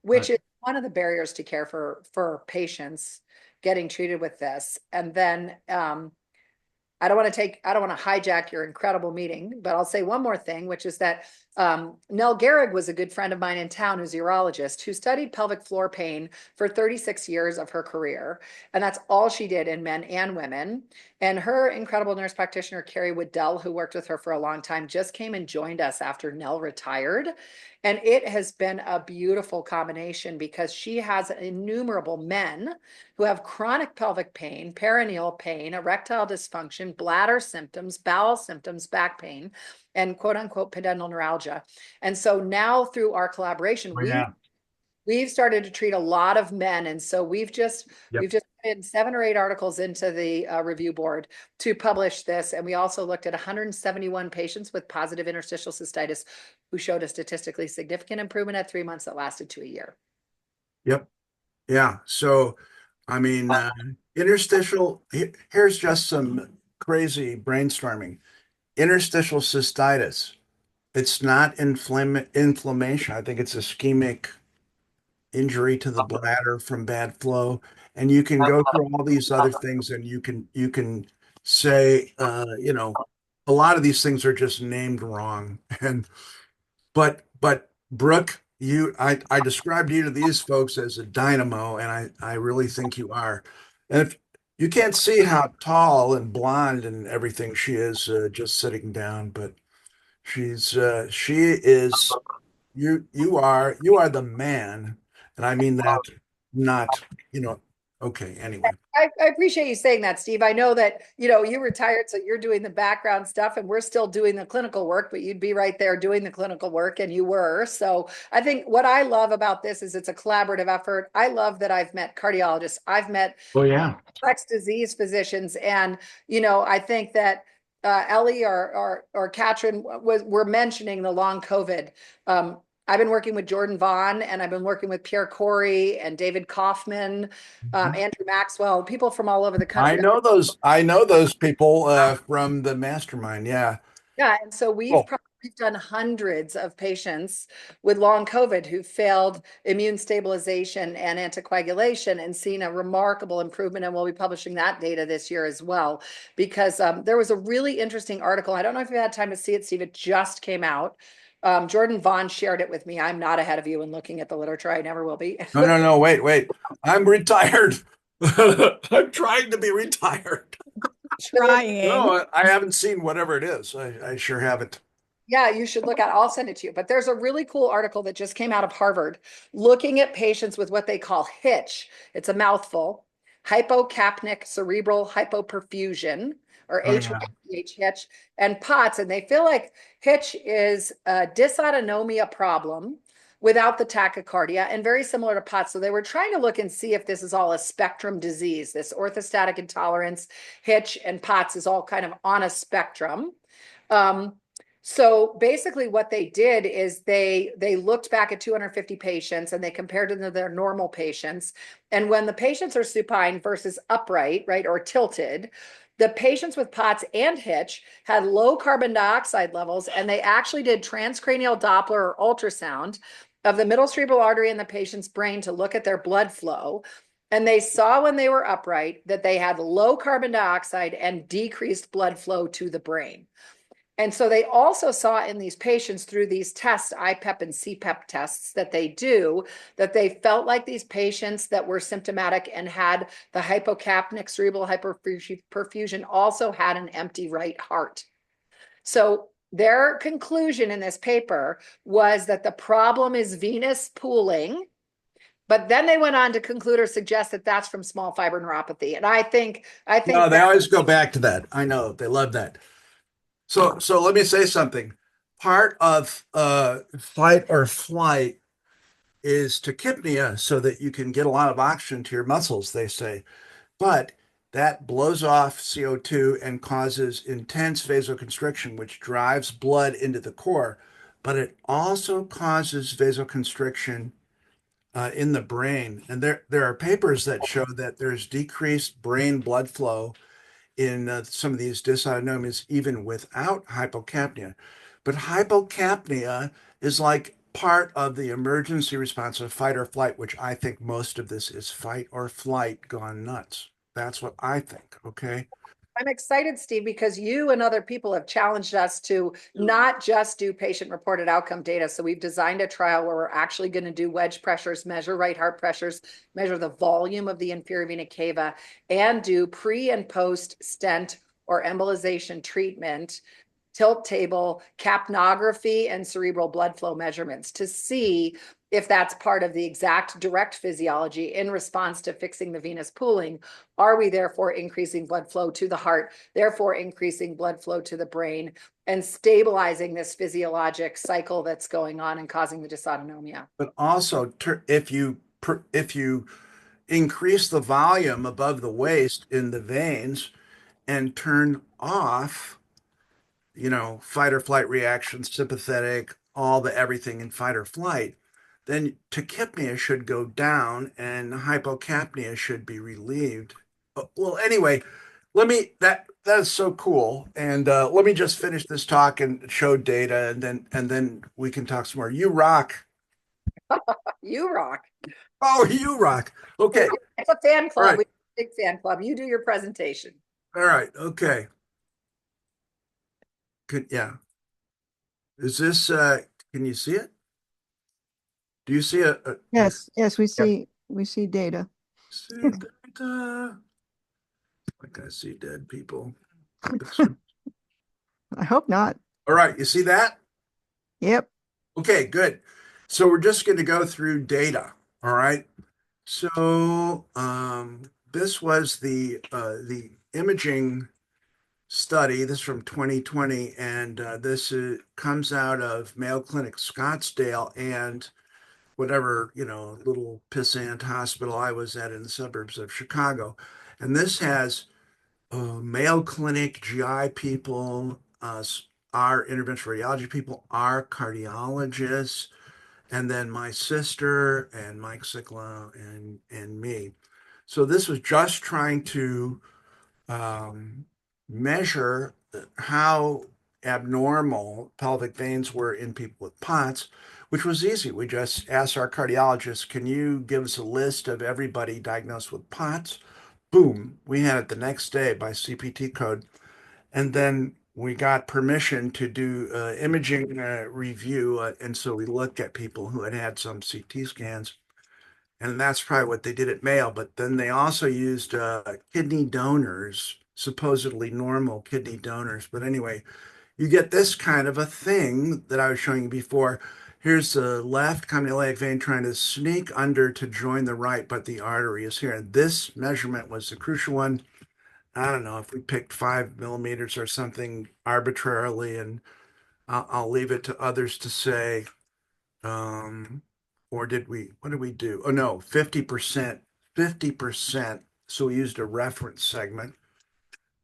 which is one of the barriers to care for patients getting treated with this. And then I don't want to hijack your incredible meeting, but I'll say one more thing, which is that Nell Gehrig was a good friend of mine in town who's a urologist who studied pelvic floor pain for 36 years of her career. And that's all she did in men and women. And her incredible nurse practitioner, Carrie Waddell, who worked with her for a long time, just came and joined us after Nell retired. And it has been a beautiful combination because she has innumerable men who have chronic pelvic pain, perineal pain, erectile dysfunction, bladder symptoms, bowel symptoms, back pain, and quote unquote pudendal neuralgia. And so now through our collaboration, we've started to treat a lot of men. And so we've just put in 7 or 8 articles into the review board to publish this. And we also looked at 171 patients with positive interstitial cystitis who showed a statistically significant improvement at 3 months that lasted to a year. Yep. Yeah. So, interstitial, here's just some crazy brainstorming. Interstitial cystitis. It's not inflammation. I think it's ischemic injury to the bladder from bad flow. And you can go through all these other things and you can say a lot of these things are just named wrong. And but Brooke, I described you to these folks as a dynamo, and I really think you are. And if you can't see how tall and blonde and everything she is just sitting down, but she is you are the man, and I mean that not, okay, anyway. I appreciate you saying that, Steve. I know that, you retired, so you're doing the background stuff and we're still doing the clinical work, but you'd be right there doing the clinical work, and you were. So I think what I love about this is it's a collaborative effort. I love that I've met cardiologists. I've met Oh yeah. complex disease physicians. And, I think that Elly or Katrin were mentioning the long COVID. I've been working with Jordan Vaughn, and I've been working with Pierre Corey and David Kaufman, Andrew Maxwell, people from all over the I country. know those people from the mastermind. Yeah. Yeah, and so we've Cool. probably done hundreds of patients with long COVID who failed immune stabilization and anticoagulation and seen a remarkable improvement. And we'll be publishing that data this year as well, because there was a really interesting article. I don't know if you had time to see it, Steve. It just came out. Jordan Vaughn shared it with me. I'm not ahead of you in looking at the literature. I never will be. No, wait. I'm retired. I'm trying to be retired. Trying. No, I haven't seen whatever it is. I sure haven't. Yeah, you should look at it. I'll send it to you. But there's a really cool article that just came out of Harvard looking at patients with what they call HITCH. It's a mouthful, hypocapnic cerebral hypoperfusion, or Oh yeah. HITCH, and POTS. And they feel like HITCH is a dysautonomia problem without the tachycardia, and very similar to POTS. So they were trying to look and see if this is all a spectrum disease. This orthostatic intolerance, HITCH, and POTS is all kind of on a spectrum. So basically what they did is they looked back at 250 patients and they compared them to their normal patients. And when the patients are supine versus upright, right, or tilted, the patients with POTS and HITCH had low carbon dioxide levels, and they actually did transcranial Doppler or ultrasound of the middle cerebral artery in the patient's brain to look at their blood flow. And they saw when they were upright that they had low carbon dioxide and decreased blood flow to the brain. And so they also saw in these patients through these tests, IPEP and CPEP tests that they do, that they felt like these patients that were symptomatic and had the hypocapnic cerebral hyperperfusion also had an empty right heart. So their conclusion in this paper was that the problem is venous pooling. But then they went on to conclude or suggest that that's from small fiber neuropathy. And I think No, they that always go back to that. I know they love that. So let me say something. Part of fight or flight is tachypnea, so that you can get a lot of oxygen to your muscles, they say. But that blows off CO2 and causes intense vasoconstriction, which drives blood into the core. But it also causes vasoconstriction in the brain. And there are papers that show that there's decreased brain blood flow in some of these dysautonomias, even without hypocapnia. But hypocapnia is like part of the emergency response of fight or flight, which I think most of this is fight or flight gone nuts. That's what I think. Okay. I'm excited, Steve, because you and other people have challenged us to not just do patient-reported outcome data. So we've designed a trial where we're actually going to do wedge pressures, measure right heart pressures, measure the volume of the inferior vena cava, and do pre and post stent or embolization treatment, tilt table, capnography, and cerebral blood flow measurements to see if that's part of the exact direct physiology in response to fixing the venous pooling. Are we therefore increasing blood flow to the heart, therefore increasing blood flow to the brain, and stabilizing this physiologic cycle that's going on and causing the dysautonomia? But also, if you increase the volume above the waist in the veins and turn off, fight or flight reactions, sympathetic, all the everything in fight or flight, then tachypnea should go down and hypocapnia should be relieved. Well, anyway, that is so cool. And let me just finish this talk and show data, and then we can talk some more. You rock. You rock. Oh, you rock. Okay. It's a fan All club. right. We big fan club. You do your presentation. All right. Okay. Yeah. Is this can you see it? Do you see a Yes, yes, yeah. we see data. See data? Like I see dead people. I hope not. All right, you see that? Yep. Okay, good. So we're just going to go through data. All right. So this was the imaging study. This is from 2020, and this comes out of Mayo Clinic Scottsdale and whatever, little pissant hospital I was at in the suburbs of Chicago. And this has Mayo Clinic GI people, our interventional radiology people, our cardiologists, and then my sister and Mike Sikla and me. So this was just trying to um, measure how abnormal pelvic veins were in people with POTS, which was easy. We just asked our cardiologist, can you give us a list of everybody diagnosed with POTS? Boom, we had it the next day by CPT code. And then we got permission to do imaging review. And so we looked at people who had had some CT scans. And that's probably what they did at Mayo. But then they also used kidney donors, supposedly normal kidney donors. But anyway, you get this kind of a thing that I was showing you before. Here's the left common vein trying to sneak under to join the right, but the artery is here. And this measurement was the crucial one. I don't know if we picked 5 millimeters or something arbitrarily, and I'll leave it to others to say. Or what did we do? Oh no, 50%, 50%. So we used a reference segment.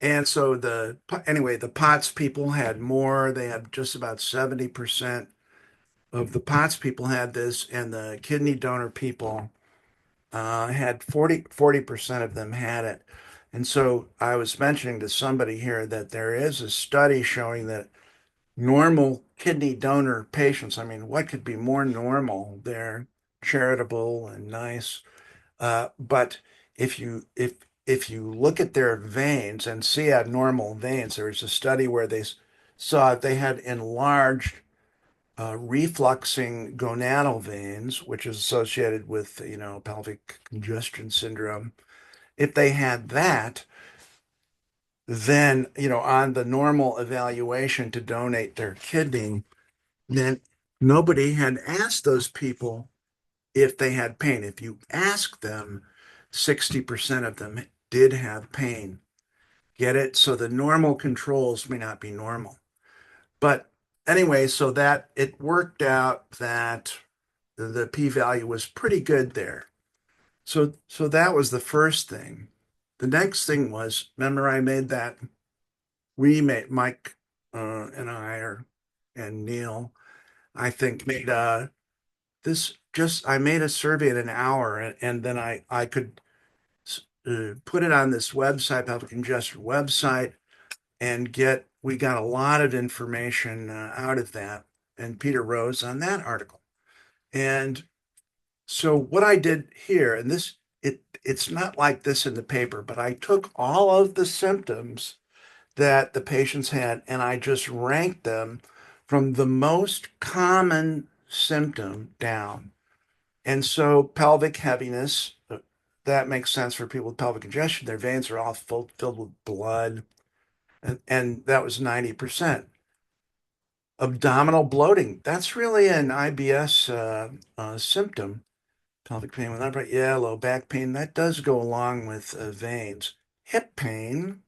And so anyway, the POTS people had more. They had just about 70% of the POTS people had this, and the kidney donor people had 40% of them had it. And so I was mentioning to somebody here that there is a study showing that normal kidney donor patients, I mean, what could be more normal? They're charitable and nice. But if you look at their veins and see abnormal veins, there's a study where they saw they had enlarged refluxing gonadal veins, which is associated with, pelvic congestion syndrome. If they had that, then, on the normal evaluation to donate their kidney, then nobody had asked those people if they had pain. If you ask them, 60% of them did have pain. Get it? So the normal controls may not be normal. But anyway, so that it worked out that the p-value was pretty good there. So that was the first thing. The next thing was, remember I made that we made Mike and and Neil, I think made I made a survey in an hour, and then I could put it on this website, Pelvic Congestion website, and we got a lot of information out of that, and Peter Rose on that article. And so what I did here, and it's not like this in the paper, but I took all of the symptoms that the patients had and I just ranked them from the most common symptom down. And so pelvic heaviness, that makes sense for people with pelvic congestion. Their veins are all filled with blood, and that was 90%. Abdominal bloating, that's really an IBS symptom. Pelvic pain with upright, yeah, low back pain, that does go along with veins. Hip pain,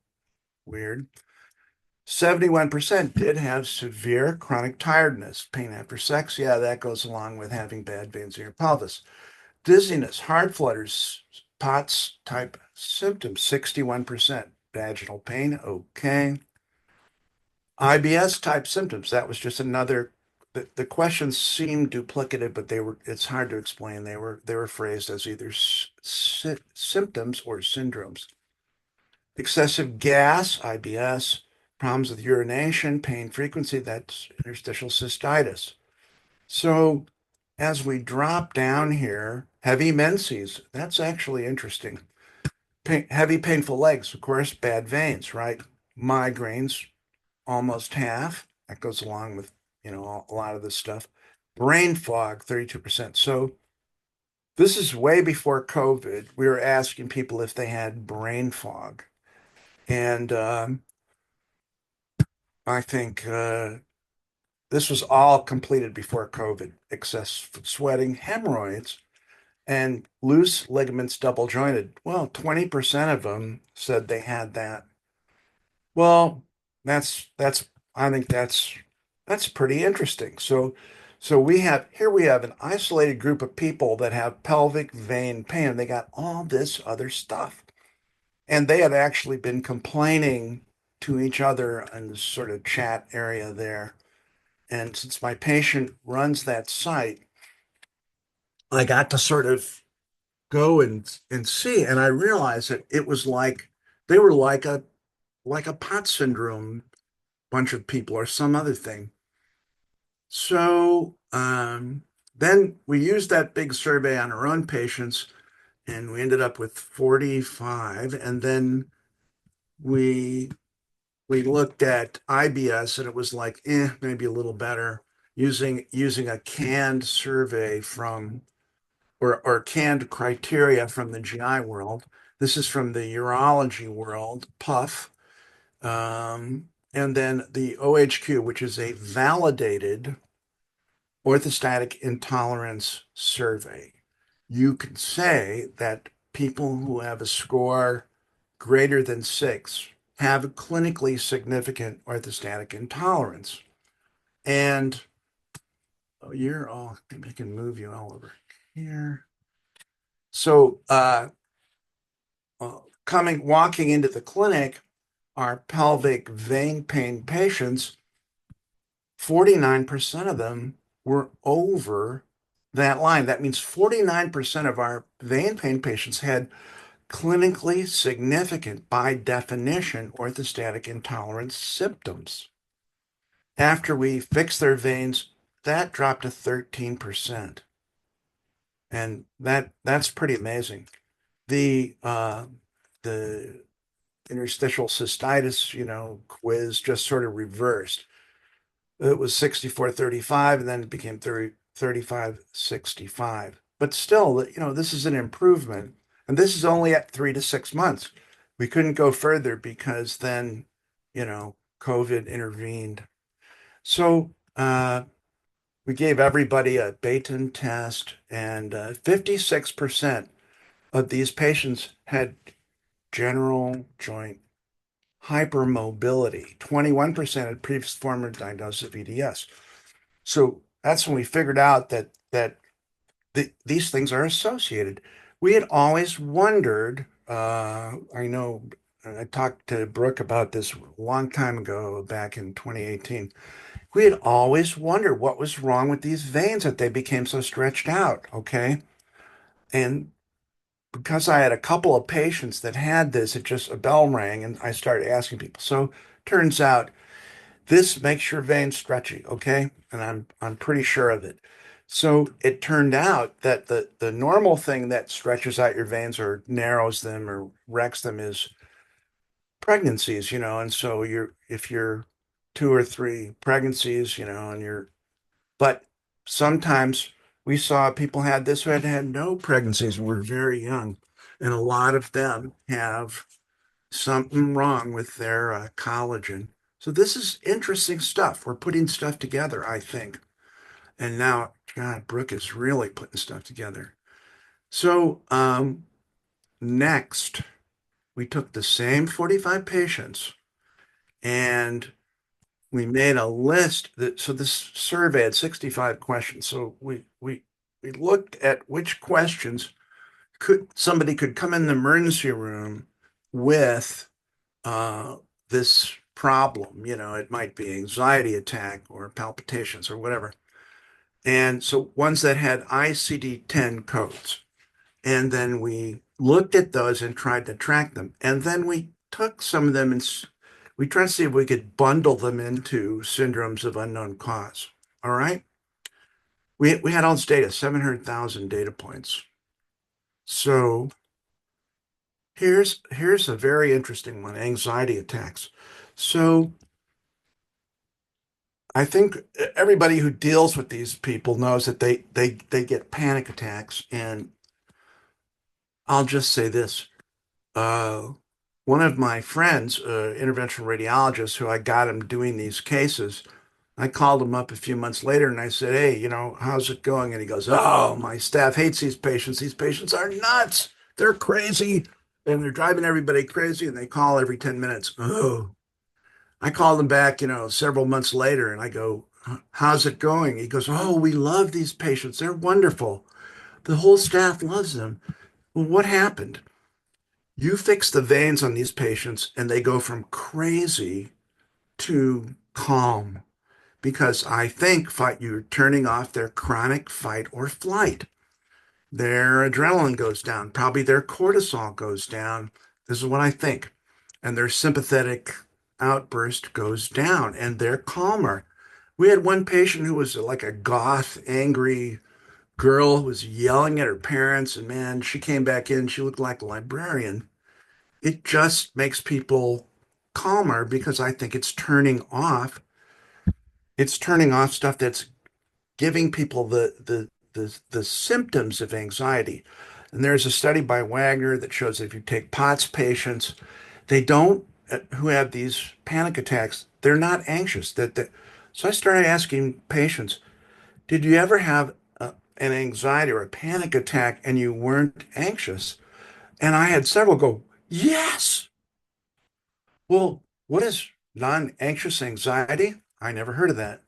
weird. 71% did have severe chronic tiredness. Pain after sex, yeah, that goes along with having bad veins in your pelvis. Dizziness, heart flutters, POTS type symptoms, 61%. Vaginal pain, okay. IBS type symptoms, that was just another. The questions seemed duplicative, but it's hard to explain. They were phrased as either symptoms or syndromes. Excessive gas, IBS, problems with urination, pain frequency, that's interstitial cystitis. So as we drop down here, heavy menses, that's actually interesting. Heavy painful legs, of course, bad veins, right? Migraines, almost half. That goes along with, a lot of this stuff. Brain fog, 32%. So this is way before COVID. We were asking people if they had brain fog. And I think this was all completed before COVID. Excess sweating, hemorrhoids, and loose ligaments double jointed. Well, 20% of them said they had that. Well, that's I think that's pretty interesting. So we have an isolated group of people that have pelvic vein pain. They got all this other stuff. And they had actually been complaining to each other in this sort of chat area there. And since my patient runs that site, I got to sort of go and see, and I realized that it was like they were like a pot syndrome bunch of people or some other thing. So then we used that big survey on our own patients, and we ended up with 45. And then we we looked at IBS, and it was like, maybe a little better using a canned survey from or canned criteria from the GI world. This is from the urology world, PUF. And then the OHQ, which is a validated orthostatic intolerance survey. You can say that people who have a score greater than 6 have a clinically significant orthostatic intolerance. And maybe I can move you all over here. So walking into the clinic, our pelvic vein pain patients, 49% of them were over that line. That means 49% of our vein pain patients had clinically significant, by definition, orthostatic intolerance symptoms. After we fixed their veins, that dropped to 13%. And that's pretty amazing. The interstitial cystitis, quiz just sort of reversed. It was 64-35, and then it became 35-65. But still, this is an improvement. And this is only at 3 to 6 months. We couldn't go further because then, COVID intervened. So we gave everybody a Baton test, and 56% of these patients had general joint hypermobility. 21% had previous former diagnosis of EDS. So that's when we figured out that these things are associated. We had always wondered, I know I talked to Brooke about this a long time ago, back in 2018. We had always wondered what was wrong with these veins that they became so stretched out, okay? And because I had a couple of patients that had this, a bell rang, and I started asking people. So turns out this makes your veins stretchy, okay? And I'm pretty sure of it. So it turned out that the normal thing that stretches out your veins or narrows them or wrecks them is pregnancies, and so if you're 2 or 3 pregnancies, but sometimes we saw people had this who had no pregnancies and were very young, and a lot of them have something wrong with their collagen. So this is interesting stuff. We're putting stuff together, I think. And now, God, Brooke is really putting stuff together. So next, we took the same 45 patients and we made a list so this survey had 65 questions. So we looked at which questions somebody could come in the emergency room with this problem. It might be anxiety attack or palpitations or whatever. And so ones that had ICD-10 codes. And then we looked at those and tried to track them. And then we took some of them and we tried to see if we could bundle them into syndromes of unknown cause. All right. We had all this data, 700,000 data points. So here's a very interesting one, anxiety attacks. So I think everybody who deals with these people knows that they get panic attacks. And I'll just say this. One of my friends, interventional radiologist, who I got him doing these cases, I called him up a few months later and I said, "Hey, how's it going?" And he goes, "Oh, my staff hates these patients. These patients are nuts. They're crazy and they're driving everybody crazy and they call every 10 minutes." Oh, I called him back, several months later and I go, "How's it going?" He goes, "Oh, we love these patients. They're wonderful. The whole staff loves them." Well, what happened? You fix the veins on these patients and they go from crazy to calm because I think you're turning off their chronic fight or flight. Their adrenaline goes down, probably their cortisol goes down. This is what I think. And their sympathetic outburst goes down and they're calmer. We had one patient who was like a goth, angry girl who was yelling at her parents. And man, she came back in, she looked like a librarian. It just makes people calmer because I think it's turning off stuff that's giving people the symptoms of anxiety. And there's a study by Wagner that shows that if you take POTS patients, they don't who have these panic attacks, they're not anxious. So I started asking patients, did you ever have an anxiety or a panic attack and you weren't anxious? And I had several go, yes. Well, what is non-anxious anxiety? I never heard of that.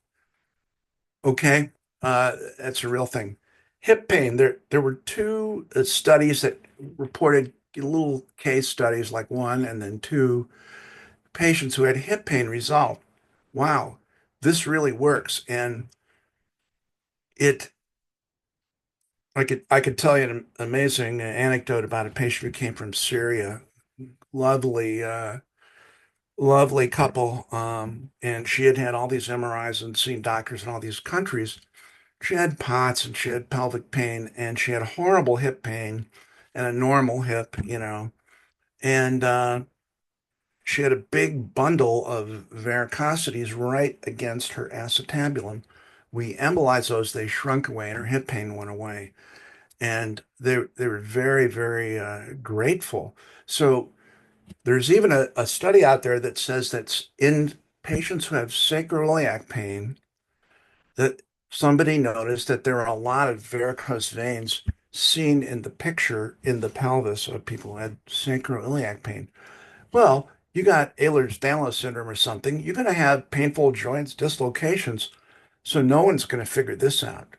Okay, that's a real thing. Hip pain. There were two studies that reported little case studies, like one and then two patients who had hip pain resolved. Wow, this really works. And it, I could tell you an amazing anecdote about a patient who came from Syria. Lovely, lovely couple. And she had had all these MRIs and seen doctors in all these countries. She had POTS and she had pelvic pain and she had horrible hip pain and a normal hip. And she had a big bundle of varicosities right against her acetabulum. We embolized those, they shrunk away, and her hip pain went away. And they were very, very grateful. So there's even a study out there that says that in patients who have sacroiliac pain, that somebody noticed that there are a lot of varicose veins seen in the picture in the pelvis of people who had sacroiliac pain. Well, you got Ehlers-Danlos syndrome or something, you're going to have painful joints, dislocations. So no one's going to figure this out,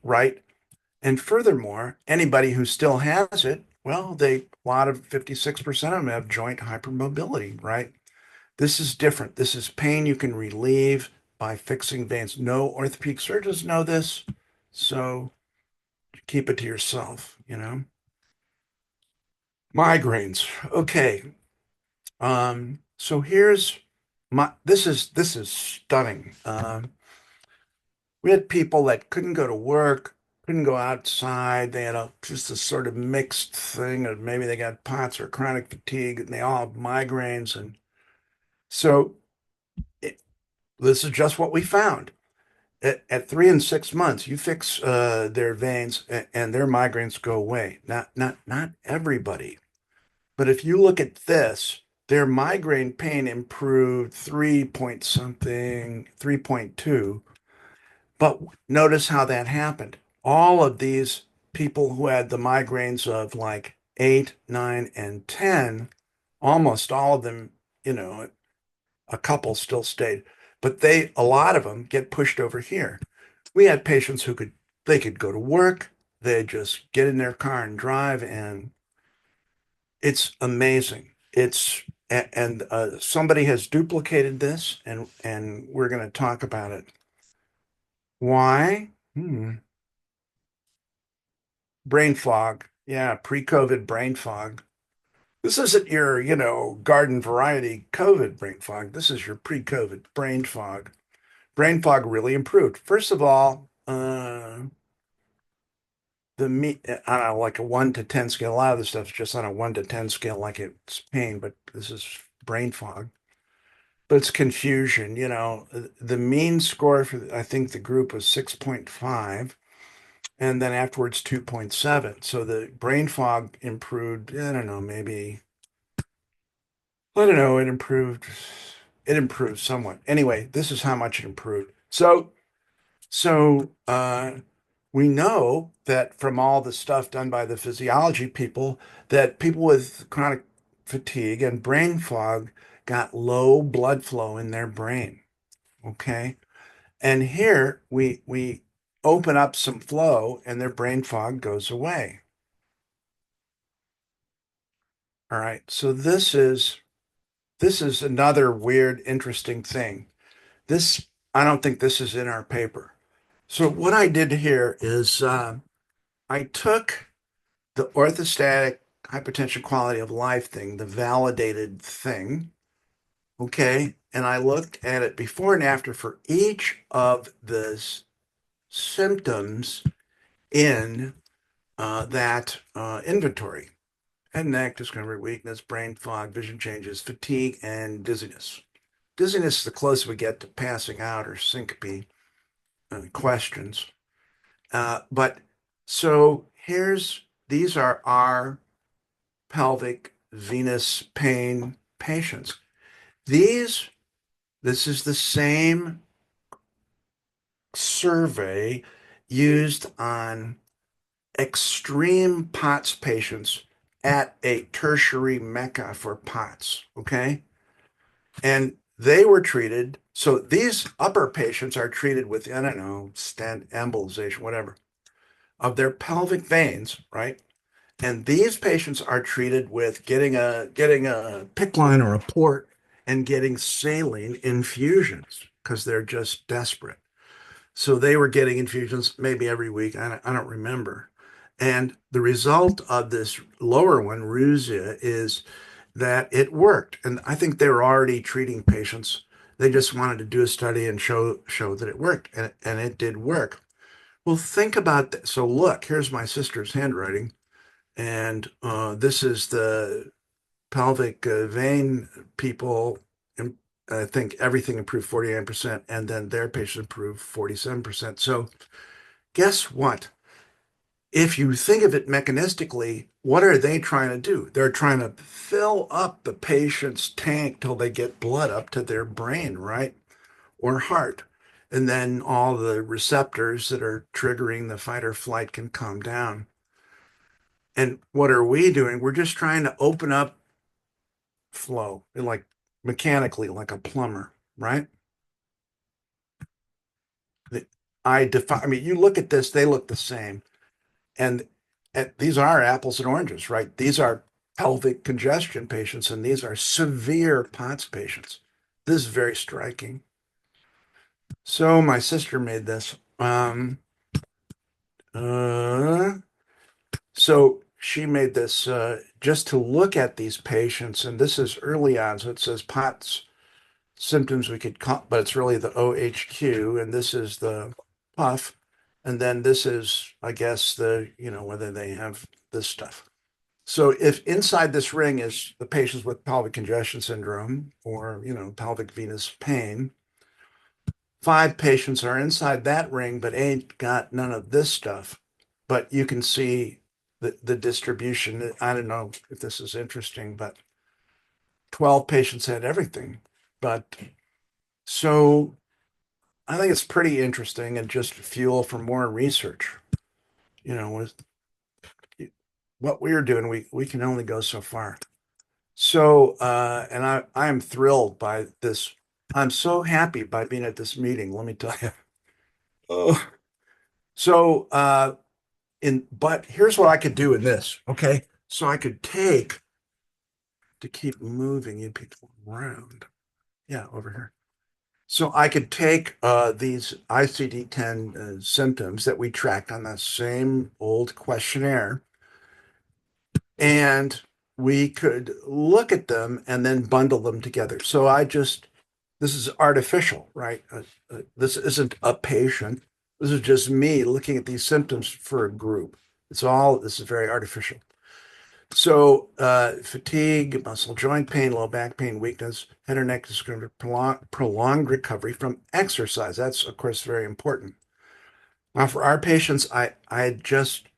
right? And furthermore, anybody who still has it, well, a lot of 56% of them have joint hypermobility, right? This is different. This is pain you can relieve by fixing veins. No orthopedic surgeons know this, so keep it to yourself. Migraines. Okay. So here's this is stunning. We had people that couldn't go to work, couldn't go outside. They had just a sort of mixed thing of maybe they got POTS or chronic fatigue, and they all have migraines. And so this is just what we found. At 3 and 6 months, you fix their veins and their migraines go away. Not everybody, but if you look at this, their migraine pain improved 3 point something, 3.2. But notice how that happened. All of these people who had the migraines of like 8, 9, and 10, almost all of them, a couple still stayed, but a lot of them get pushed over here. We had patients who they could go to work, they just get in their car and drive, and it's amazing. And somebody has duplicated this, and we're going to talk about it. Why? Brain fog. Yeah, pre-COVID brain fog. This isn't your, garden variety COVID brain fog. This is your pre-COVID brain fog. Brain fog really improved. First of all, I don't know, like a 1 to 10 scale. A lot of this stuff's just on a 1 to 10 scale, like it's pain, but this is brain fog. But it's confusion. The mean score for, I think the group was 6.5, and then afterwards 2.7. So the brain fog improved, I don't know, maybe, I don't know, it improved somewhat. Anyway, this is how much it improved. So we know that from all the stuff done by the physiology people, that people with chronic fatigue and brain fog got low blood flow in their brain. Okay. And here we open up some flow and their brain fog goes away. All right. So this is another weird, interesting thing. This, I don't think this is in our paper. So what I did here is I took the orthostatic hypertension quality of life thing, the validated thing, okay, and I looked at it before and after for each of the symptoms in that inventory: head and neck, discomfort, weakness, brain fog, vision changes, fatigue, and dizziness. Dizziness is the closest we get to passing out or syncope questions. But so these are our pelvic venous pain patients. This is the same survey used on extreme POTS patients at a tertiary MECA for POTS, okay? And they were treated, so these upper patients are treated with, I don't know, stent embolization, whatever, of their pelvic veins, right? And these patients are treated with getting a PICC line or a port and getting saline infusions because they're just desperate. So they were getting infusions maybe every week. I don't remember. And the result of this lower one, Rusia, is that it worked. And I think they were already treating patients. They just wanted to do a study and show that it worked, and it did work. Well, think about that. So look, here's my sister's handwriting, and this is the pelvic vein people. I think everything improved 49%, and then their patients improved 47%. So guess what? If you think of it mechanistically, what are they trying to do? They're trying to fill up the patient's tank till they get blood up to their brain, right? Or heart. And then all the receptors that are triggering the fight or flight can calm down. And what are we doing? We're just trying to open up flow, like mechanically, like a plumber, right? I mean, you look at this, they look the same. And these are apples and oranges, right? These are pelvic congestion patients, and these are severe POTS patients. This is very striking. So my sister made this. So she made this just to look at these patients, and this is early on. So it says POTS symptoms we could call, but it's really the OHQ, and this is the puff, and then this is, I guess, whether they have this stuff. So if inside this ring is the patients with pelvic congestion syndrome or, pelvic venous pain, 5 patients are inside that ring, but ain't got none of this stuff. But you can see the distribution. I don't know if this is interesting, but 12 patients had everything. But so I think it's pretty interesting and just fuel for more research. With what we're doing, we can only go so far. So, and I am thrilled by this. I'm so happy by being at this meeting, let me tell you. Oh, so, but here's what I could do in this, okay? So I could take, to keep moving, you people around. Yeah, over here. So I could take these ICD-10 symptoms that we tracked on that same old questionnaire, and we could look at them and then bundle them together. So this is artificial, right? This isn't a patient. This is just me looking at these symptoms for a group. This is very artificial. So fatigue, muscle joint pain, low back pain, weakness, head or neck discomfort, prolonged recovery from exercise. That's, of course, very important. Now, for our patients, I had just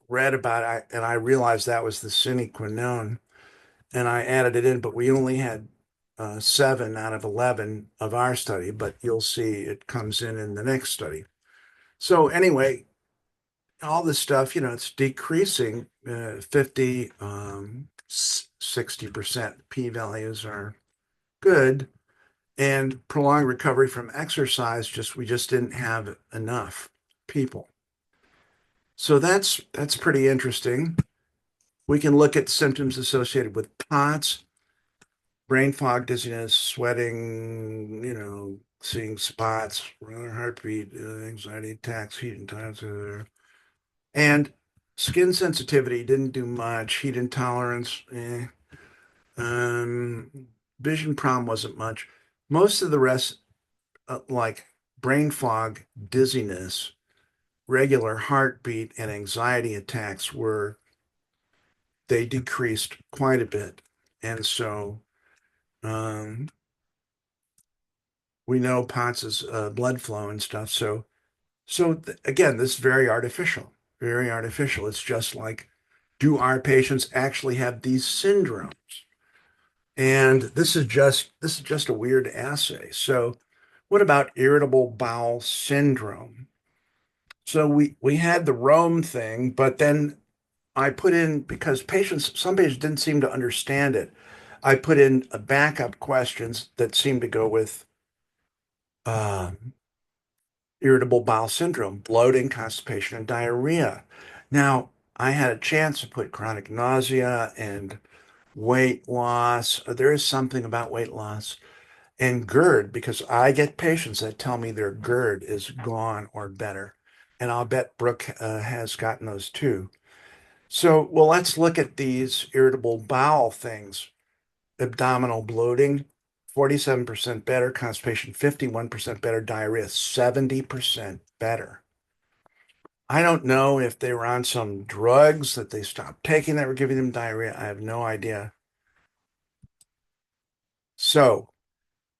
read about it, and I realized that was the sine qua non, and I added it in, but we only had 7 out of 11 of our study, but you'll see it comes in the next study. So anyway, all this stuff, it's decreasing 50, 60%. P-values are good. And prolonged recovery from exercise, we just didn't have enough people. So that's pretty interesting. We can look at symptoms associated with POTS, brain fog, dizziness, sweating, seeing spots, heartbeat, anxiety attacks, heat intolerance, and skin sensitivity didn't do much. Heat intolerance, vision problem wasn't much. Most of the rest, like brain fog, dizziness, regular heartbeat, and anxiety attacks they decreased quite a bit. And so we know POTS is blood flow and stuff. So again, this is very artificial, very artificial. It's just like, do our patients actually have these syndromes? And this is just a weird assay. So what about irritable bowel syndrome? So we had the Rome thing, but then I put in, because some patients didn't seem to understand it. I put in a backup questions that seemed to go with irritable bowel syndrome, bloating, constipation, and diarrhea. Now, I had a chance to put chronic nausea and weight loss. There is something about weight loss and GERD, because I get patients that tell me their GERD is gone or better. And I'll bet Brooke has gotten those too. So, well, let's look at these irritable bowel things. Abdominal bloating, 47% better. Constipation, 51% better. Diarrhea, 70% better. I don't know if they were on some drugs that they stopped taking that were giving them diarrhea. I have no idea. So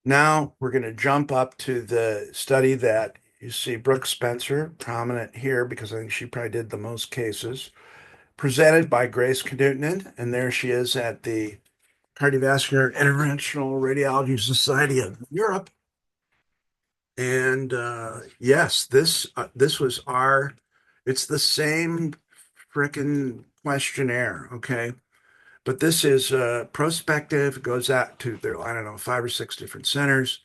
now we're going to jump up to the study that you see Brooke Spencer, prominent here because I think she probably did the most cases, presented by Grace Knutson. And there she is at the Cardiovascular Interventional Radiology Society of Europe. And yes, this was it's the same frickin' questionnaire, okay? But this is prospective, goes out to I don't know, 5 or 6 different centers.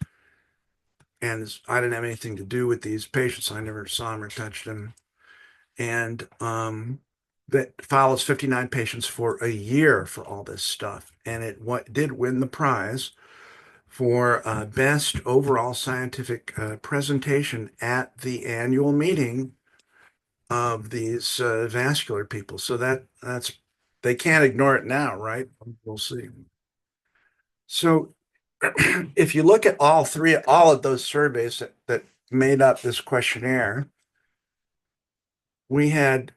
And I didn't have anything to do with these patients. I never saw them or touched them. And that follows 59 patients for a year for all this stuff. And it did win the prize for best overall scientific presentation at the annual meeting of these vascular people. So they can't ignore it now, right? We'll see. So if you look at all of those surveys that made up this questionnaire, we had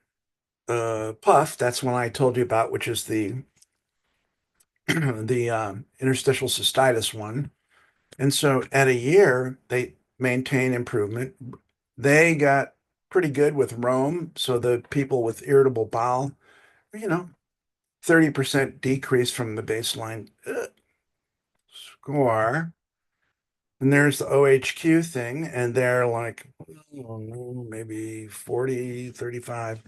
PUFF, that's one I told you about, which is the interstitial cystitis one. And so at a year, they maintain improvement. They got pretty good with Rome. So the people with irritable bowel, 30% decrease from the baseline score. And there's the OHQ thing, and they're like, maybe 40, 35.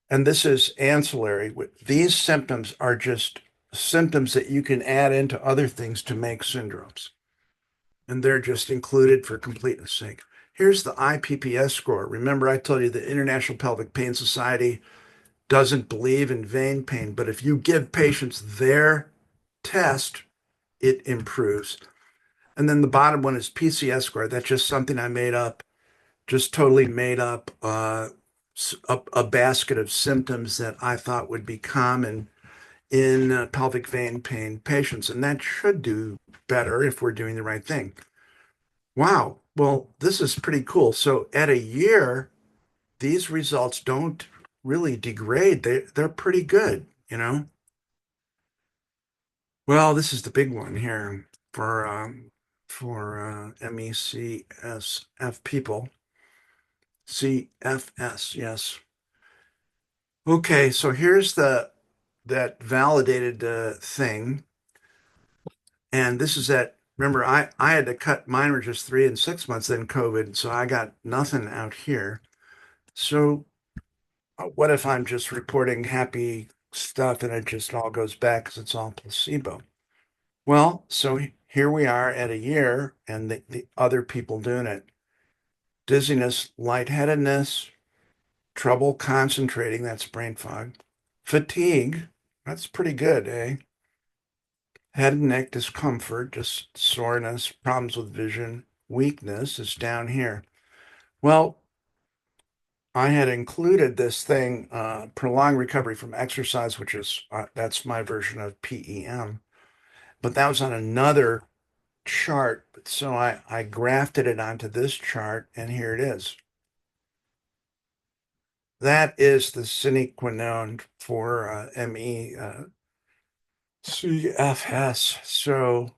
And this is ancillary. These symptoms are just symptoms that you can add into other things to make syndromes. And they're just included for completeness sake. Here's the IPPS score. Remember, I told you the International Pelvic Pain Society doesn't believe in vein pain, but if you give patients their test, it improves. And then the bottom one is PCS score. That's just something I made up, just totally made up a basket of symptoms that I thought would be common in pelvic vein pain patients, and that should do better if we're doing the right thing. Wow. Well, this is pretty cool. So at a year, these results don't really degrade. They're pretty good, you know? Well, this is the big one here for MECSF people. CFS, yes. Okay, so here's that validated thing. And this is that, remember, I had to cut, mine were just 3 and 6 months, then COVID, so I got nothing out here. So what if I'm just reporting happy stuff and it just all goes back because it's all placebo? Well, so here we are at a year and the other people doing it. Dizziness, lightheadedness, trouble concentrating, that's brain fog. Fatigue, that's pretty good, eh? Head and neck discomfort, just soreness, problems with vision, weakness is down here. Well, I had included this thing, prolonged recovery from exercise, which is, that's my version of PEM, but that was on another chart. So I grafted it onto this chart, and here it is. That is the sine qua non for MECFS. So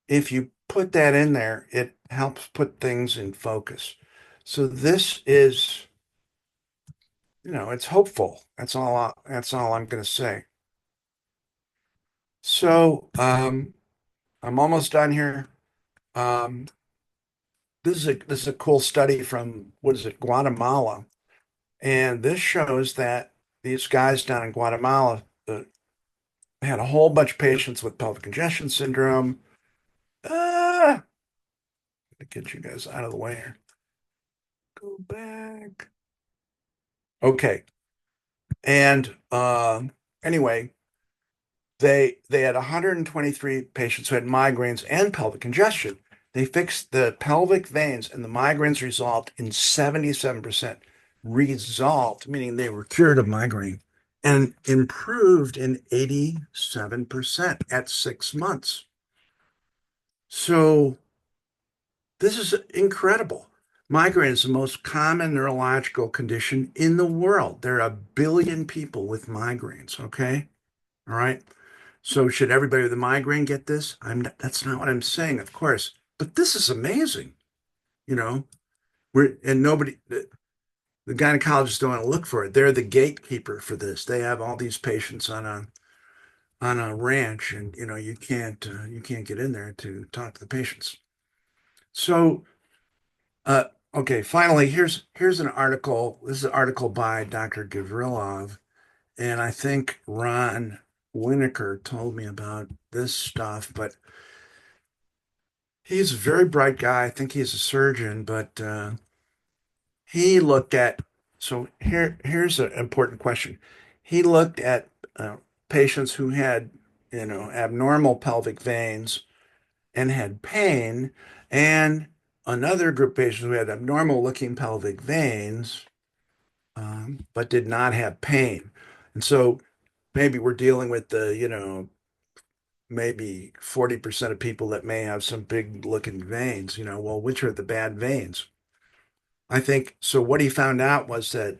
if you put that in there, it helps put things in focus. So this is, it's hopeful. That's all I'm going to say. So I'm almost done here. This is a cool study from, what is it, Guatemala. And this shows that these guys down in Guatemala had a whole bunch of patients with pelvic congestion syndrome. To get you guys out of the way here. Go back. Okay. And anyway, they had 123 patients who had migraines and pelvic congestion. They fixed the pelvic veins and the migraines resolved in 77%. Resolved, meaning they were cured of migraine, and improved in 87% at 6 months. So this is incredible. Migraine is the most common neurological condition in the world. There are 1 billion people with migraines, okay? All right. So should everybody with a migraine get this? That's not what I'm saying, of course. But this is amazing. You know, the gynecologists don't want to look for it. They're the gatekeeper for this. They have all these patients on a ranch, and you can't get in there to talk to the patients. So okay, finally, here's an article. This is an article by Dr. Gavrilov, and I think Ron Winokur told me about this stuff, but he's a very bright guy. I think he's a surgeon, but he looked at, so here's an important question. He looked at patients who had, abnormal pelvic veins and had pain, and another group of patients who had abnormal looking pelvic veins, but did not have pain. And so maybe we're dealing with maybe 40% of people that may have some big looking veins, well, which are the bad veins? I think so. What he found out was that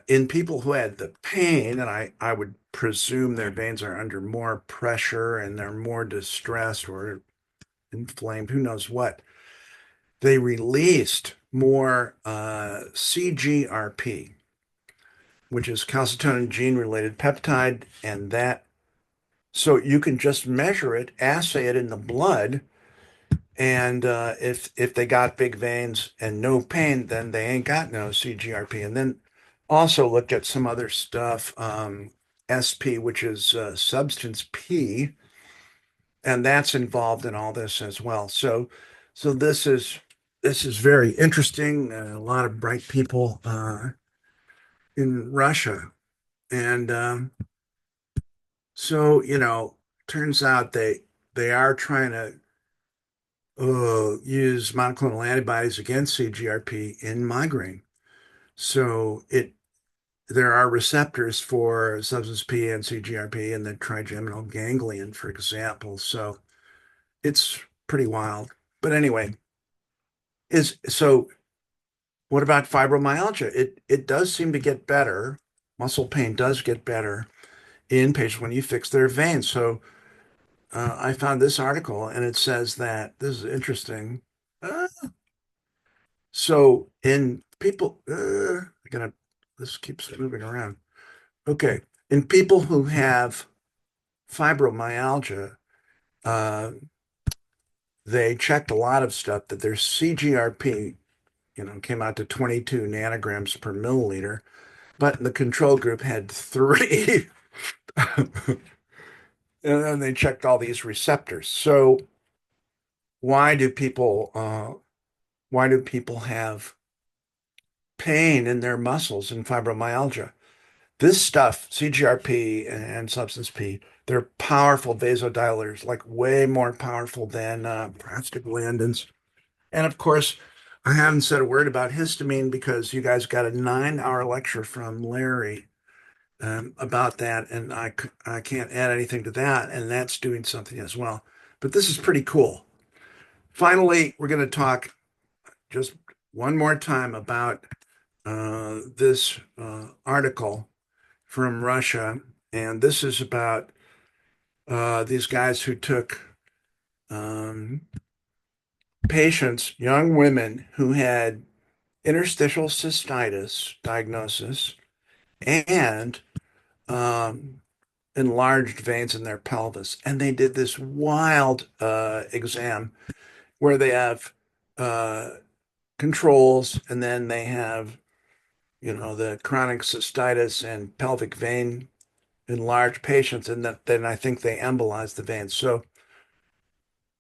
in people who had the pain, and I would presume their veins are under more pressure and they're more distressed or inflamed, who knows what, they released more CGRP, which is calcitonin gene related peptide, and that, so you can just measure it, assay it in the blood, and if they got big veins and no pain, then they ain't got no CGRP. And then also looked at some other stuff, SP, which is substance P, and that's involved in all this as well. So this is very interesting. A lot of bright people in Russia, and so turns out they are trying to use monoclonal antibodies against CGRP in migraine. So there are receptors for substance P and CGRP in the trigeminal ganglion, for example. So it's pretty wild. But anyway, what about fibromyalgia? It does seem to get better. Muscle pain does get better in patients when you fix their veins. So I found this article and it says that this is interesting. Uh, so in people, this keeps moving around. Okay, in people who have fibromyalgia, uh, they checked a lot of stuff that their CGRP, came out to 22 nanograms per milliliter, but the control group had 3. And then they checked all these receptors. So why do people have pain in their muscles in fibromyalgia? This stuff, CGRP and substance P, they're powerful vasodilators, like way more powerful than prostaglandins. And of course, I haven't said a word about histamine because you guys got a 9-hour lecture from Larry about that, and I can't add anything to that, and that's doing something as well. But this is pretty cool. Finally, we're going to talk just one more time about this article from Russia, and this is about these guys who took um, patients, young women who had interstitial cystitis diagnosis and enlarged veins in their pelvis. And they did this wild exam where they have uh, controls and then they have, the chronic cystitis and pelvic vein enlarged patients. And then I think they embolized the veins. So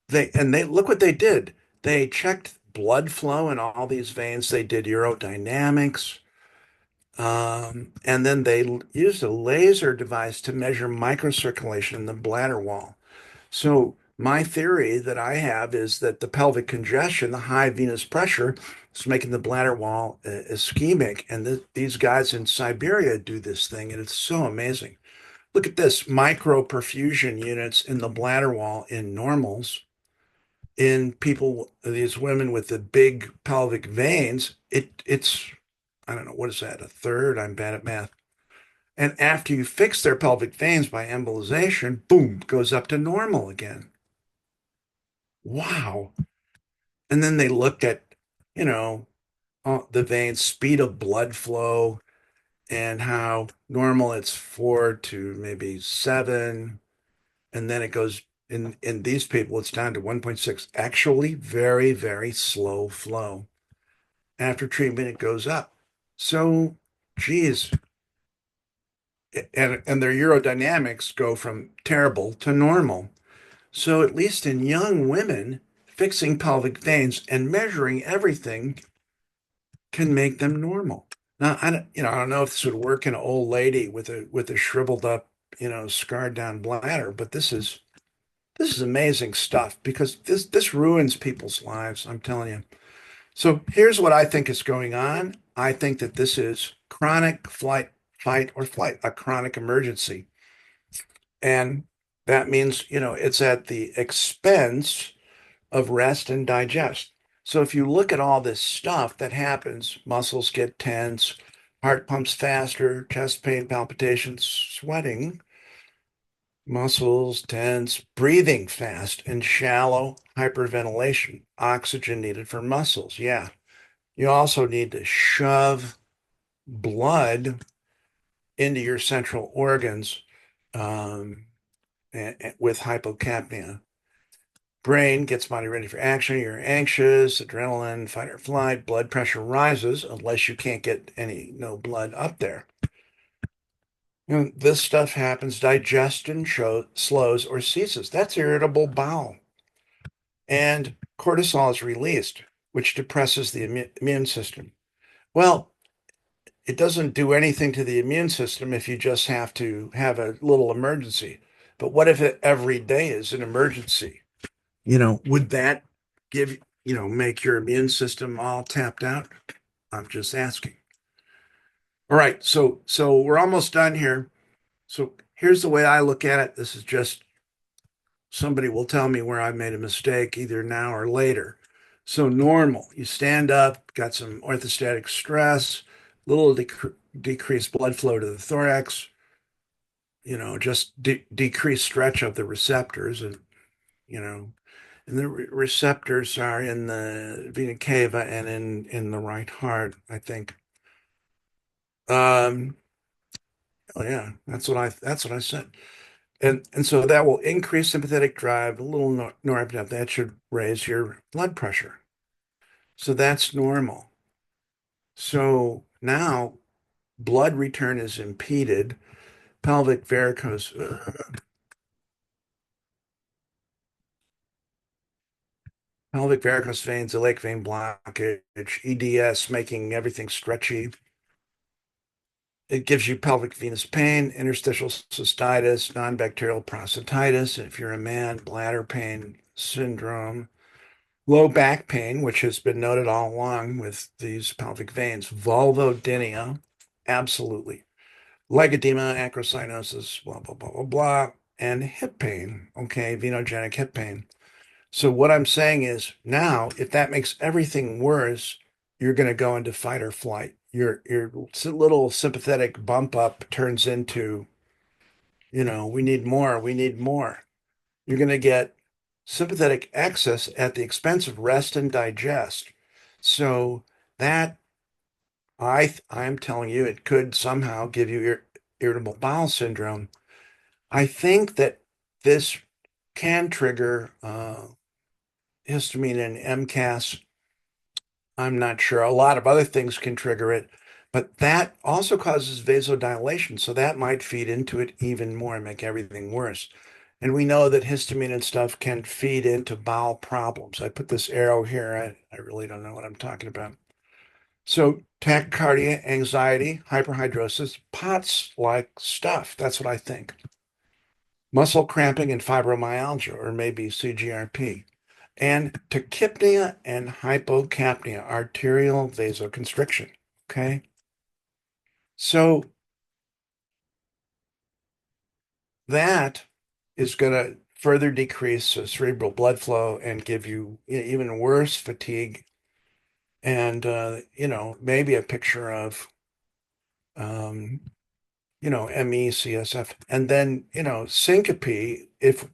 they look what they did. They checked blood flow in all these veins. They did urodynamics. And then they used a laser device to measure microcirculation in the bladder wall. So my theory that I have is that the pelvic congestion, the high venous pressure, is making the bladder wall ischemic. And these guys in Siberia do this thing, and it's so amazing. Look at this, microperfusion units in the bladder wall in normals. In people, these women with the big pelvic veins, it's I don't know, what is that, a third? I'm bad at math. And after you fix their pelvic veins by embolization, boom, goes up to normal again. Wow. And then they looked at, you know, the veins, speed of blood flow, and how normal it's 4 to maybe 7. And then it goes in these people, it's down to 1.6. Actually, very, very slow flow. After treatment, it goes up. So, geez, and their urodynamics go from terrible to normal. So at least in young women, fixing pelvic veins and measuring everything can make them normal. Now, I don't know if this would work in an old lady with a shriveled up, scarred down bladder, but this is amazing stuff because this ruins people's lives, I'm telling you. So here's what I think is going on. I think that this is chronic fight or flight, a chronic emergency. And that means, it's at the expense of rest and digest. So if you look at all this stuff that happens, muscles get tense, heart pumps faster, chest pain, palpitations, sweating, muscles tense, breathing fast and shallow, hyperventilation, oxygen needed for muscles. Yeah. You also need to shove blood into your central organs um, with hypocapnia. Brain gets body ready for action. You're anxious, adrenaline, fight or flight, blood pressure rises unless you can't get no blood up there. This stuff happens, digestion slows or ceases. That's irritable bowel. And cortisol is released, which depresses the immune system. Well, it doesn't do anything to the immune system if you just have to have a little emergency. But what if every day is an emergency? Would that make your immune system all tapped out? I'm just asking. All right, so we're almost done here. So here's the way I look at it. This is just somebody will tell me where I made a mistake either now or later. So normal, you stand up, got some orthostatic stress, little decreased blood flow to the thorax, just decreased stretch of the receptors, and you know, and the receptors are in the vena cava and in the right heart, I think. Um, oh yeah, that's what I said. And so that will increase sympathetic drive, a little norepinephrine. That should raise your blood pressure. So that's normal. So now blood return is impeded. Pelvic varicose, pelvic varicose veins, iliac vein blockage, EDS making everything stretchy. It gives you pelvic venous pain, interstitial cystitis, non-bacterial prostatitis. If you're a man, bladder pain syndrome, low back pain, which has been noted all along with these pelvic veins, vulvodynia, absolutely. Leg edema, acrocyanosis, blah, blah, blah, blah, blah, and hip pain, okay, venogenic hip pain. So what I'm saying is now, if that makes everything worse, you're going to go into fight or flight. Your little sympathetic bump up turns into, we need more, we need more. You're going to get sympathetic excess at the expense of rest and digest. So that I'm telling you, it could somehow give you irritable bowel syndrome. I think that this can trigger histamine and MCAS. I'm not sure. A lot of other things can trigger it, but that also causes vasodilation. So that might feed into it even more and make everything worse. And we know that histamine and stuff can feed into bowel problems. I put this arrow here. I really don't know what I'm talking about. So tachycardia, anxiety, hyperhidrosis, POTS-like stuff. That's what I think. Muscle cramping and fibromyalgia, or maybe CGRP. And tachypnea and hypocapnia, arterial vasoconstriction. Okay. So that is going to further decrease cerebral blood flow and give you even worse fatigue and, maybe a picture of, MECSF. And then, syncope, if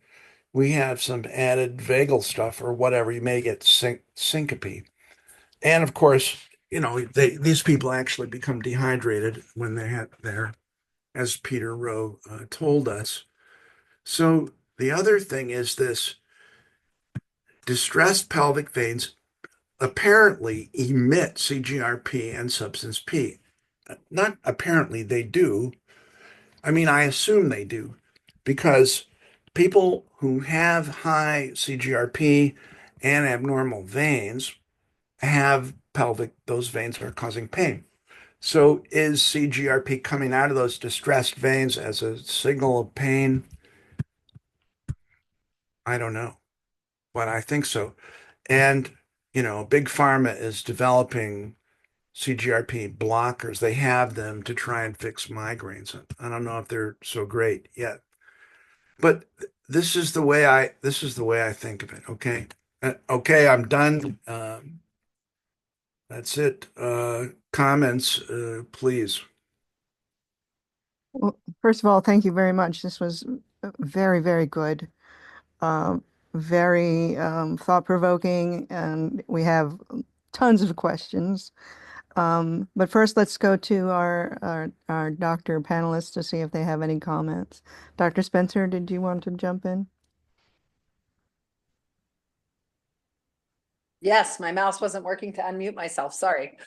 we have some added vagal stuff or whatever, you may get syncope. And of course, these people actually become dehydrated when they have their, as Peter Rowe told us. So the other thing is this distressed pelvic veins apparently emit CGRP and substance P. Not apparently, they do. I mean, I assume they do because people who have high CGRP and abnormal veins have those veins are causing pain. So is CGRP coming out of those distressed veins as a signal of pain? I don't know, but I think so. And, Big Pharma is developing CGRP blockers. They have them to try and fix migraines. I don't know if they're so great yet, but this is the way I think of it. Okay. Okay, I'm done. That's it. Comments, please. Well, first of all, thank you very much. This was very, very good. Um, very thought-provoking, and we have tons of questions. But first, let's go to our doctor panelists to see if they have any comments. Dr. Spencer, did you want to jump in? Yes, my mouse wasn't working to unmute myself. Sorry.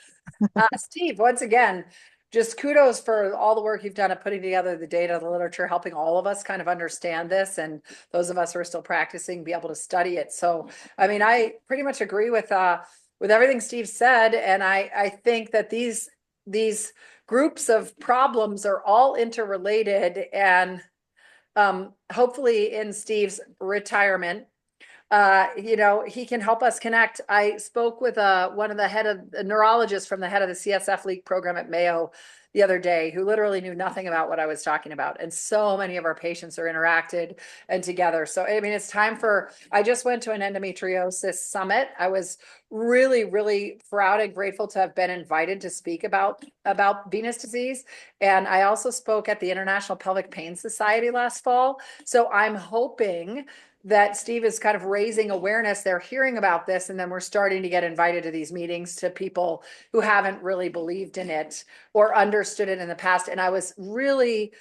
Steve, once again, just kudos for all the work you've done at putting together the data, the literature, helping all of us kind of understand this, and those of us who are still practicing be able to study it. So, I mean, I pretty much agree with everything Steve said, and I think that these groups of problems are all interrelated, and hopefully in Steve's retirement, he can help us connect. I spoke with one of the neurologists from the head of the CSF leak program at Mayo the other day who literally knew nothing about what I was talking about. And so many of our patients are interacted and together. So, I mean, it's time for, I just went to an endometriosis summit. I was really, really proud and grateful to have been invited to speak about venous disease. And I also spoke at the International Pelvic Pain Society last fall. So I'm hoping that Steve is kind of raising awareness. They're hearing about this, and then we're starting to get invited to these meetings to people who haven't really believed in it or understood it in the past. And I was really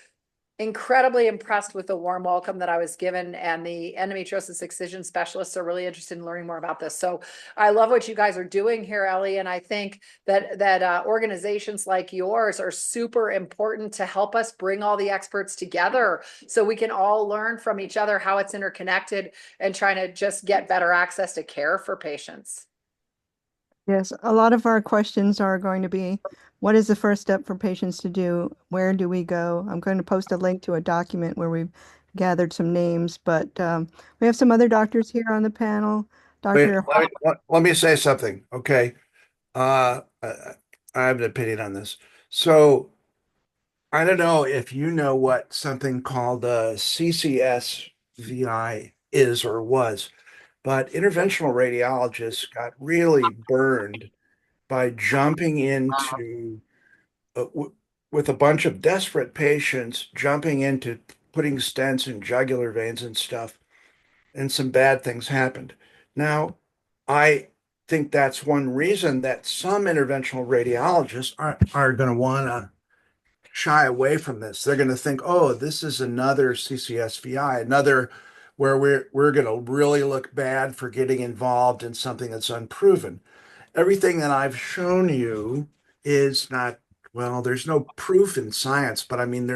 incredibly impressed with the warm welcome that I was given, and the endometriosis excision specialists are really interested in learning more about this. So I love what you guys are doing here, Elly, and I think that organizations like yours are super important to help us bring all the experts together so we can all learn from each other how it's interconnected and trying to just get better access to care for patients. Yes, a lot of our questions are going to be, what is the first step for patients to do? Where do we go? I'm going to post a link to a document where we've gathered some names, but we have some other doctors here on the panel. Wait, Dr. let me say something, okay? I have an opinion on this. So I don't know if you know what something called CCSVI is or was, but interventional radiologists got really burned by jumping into with a bunch of desperate patients, jumping into putting stents in jugular veins and stuff, and some bad things happened. Now, I think that's one reason that some interventional radiologists are going to want to shy away from this. They're going to think, oh, this is another CCSVI, another where we're going to really look bad for getting involved in something that's unproven. Everything that I've shown you is not, well, there's no proof in science, but I mean,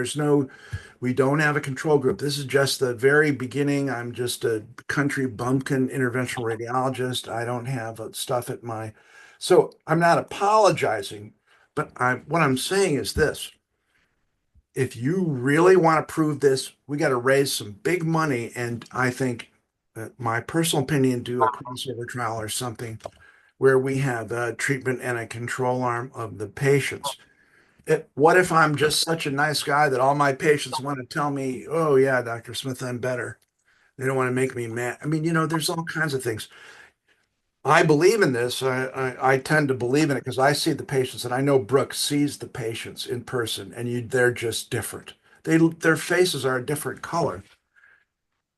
we don't have a control group. This is just the very beginning. I'm just a country bumpkin interventional radiologist. I don't have stuff at my, so I'm not apologizing, but what I'm saying is this. If you really want to prove this, we got to raise some big money. And I think, my personal opinion, do a crossover trial or something where we have a treatment and a control arm of the patients. What if I'm just such a nice guy that all my patients want to tell me, oh, yeah, Dr. Smith, I'm better. They don't want to make me mad. I mean, there's all kinds of things. I believe in this. I tend to believe in it because I see the patients, and I know Brooke sees the patients in person, and they're just different. Their faces are a different color.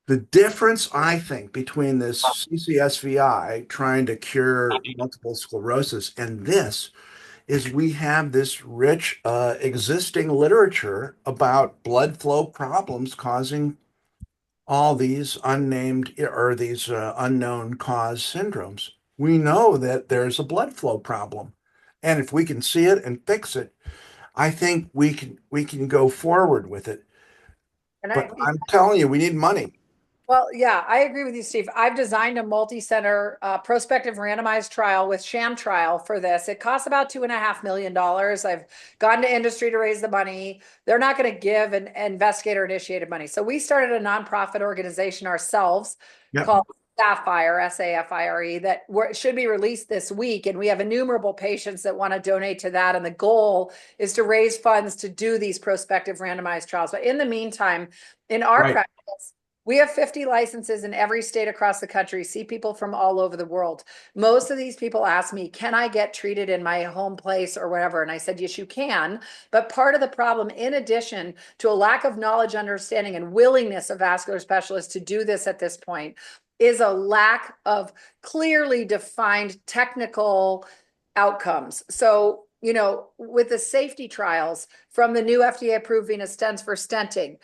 The difference, I think, between this CCSVI trying to cure multiple sclerosis and this is we have this rich existing literature about blood flow problems causing all these unnamed or these unknown cause syndromes. We know that there's a blood flow problem. And if we can see it and fix it, I think we can go forward with it. And But I'm telling you, we need money. Well, yeah, I agree with you, Steve. I've designed a multi-center prospective randomized trial with sham trial for this. It costs about $2.5 million. I've gone to industry to raise the money. They're not going to give an investigator-initiated money. So we started a nonprofit organization ourselves called Sapphire, SAFIRE, that should be released this week. And we have innumerable patients that want to donate to that. And the goal is to raise funds to do these prospective randomized trials. But in the meantime, in our practice, we have 50 licenses in every state across the country, see people from all over the world. Most of these people ask me, can I get treated in my home place or whatever? And I said, yes, you can. But part of the problem, in addition to a lack of knowledge, understanding, and willingness of vascular specialists to do this at this point, is a lack of clearly defined technical outcomes. So, with the safety trials from the new FDA approved venous stents for stenting,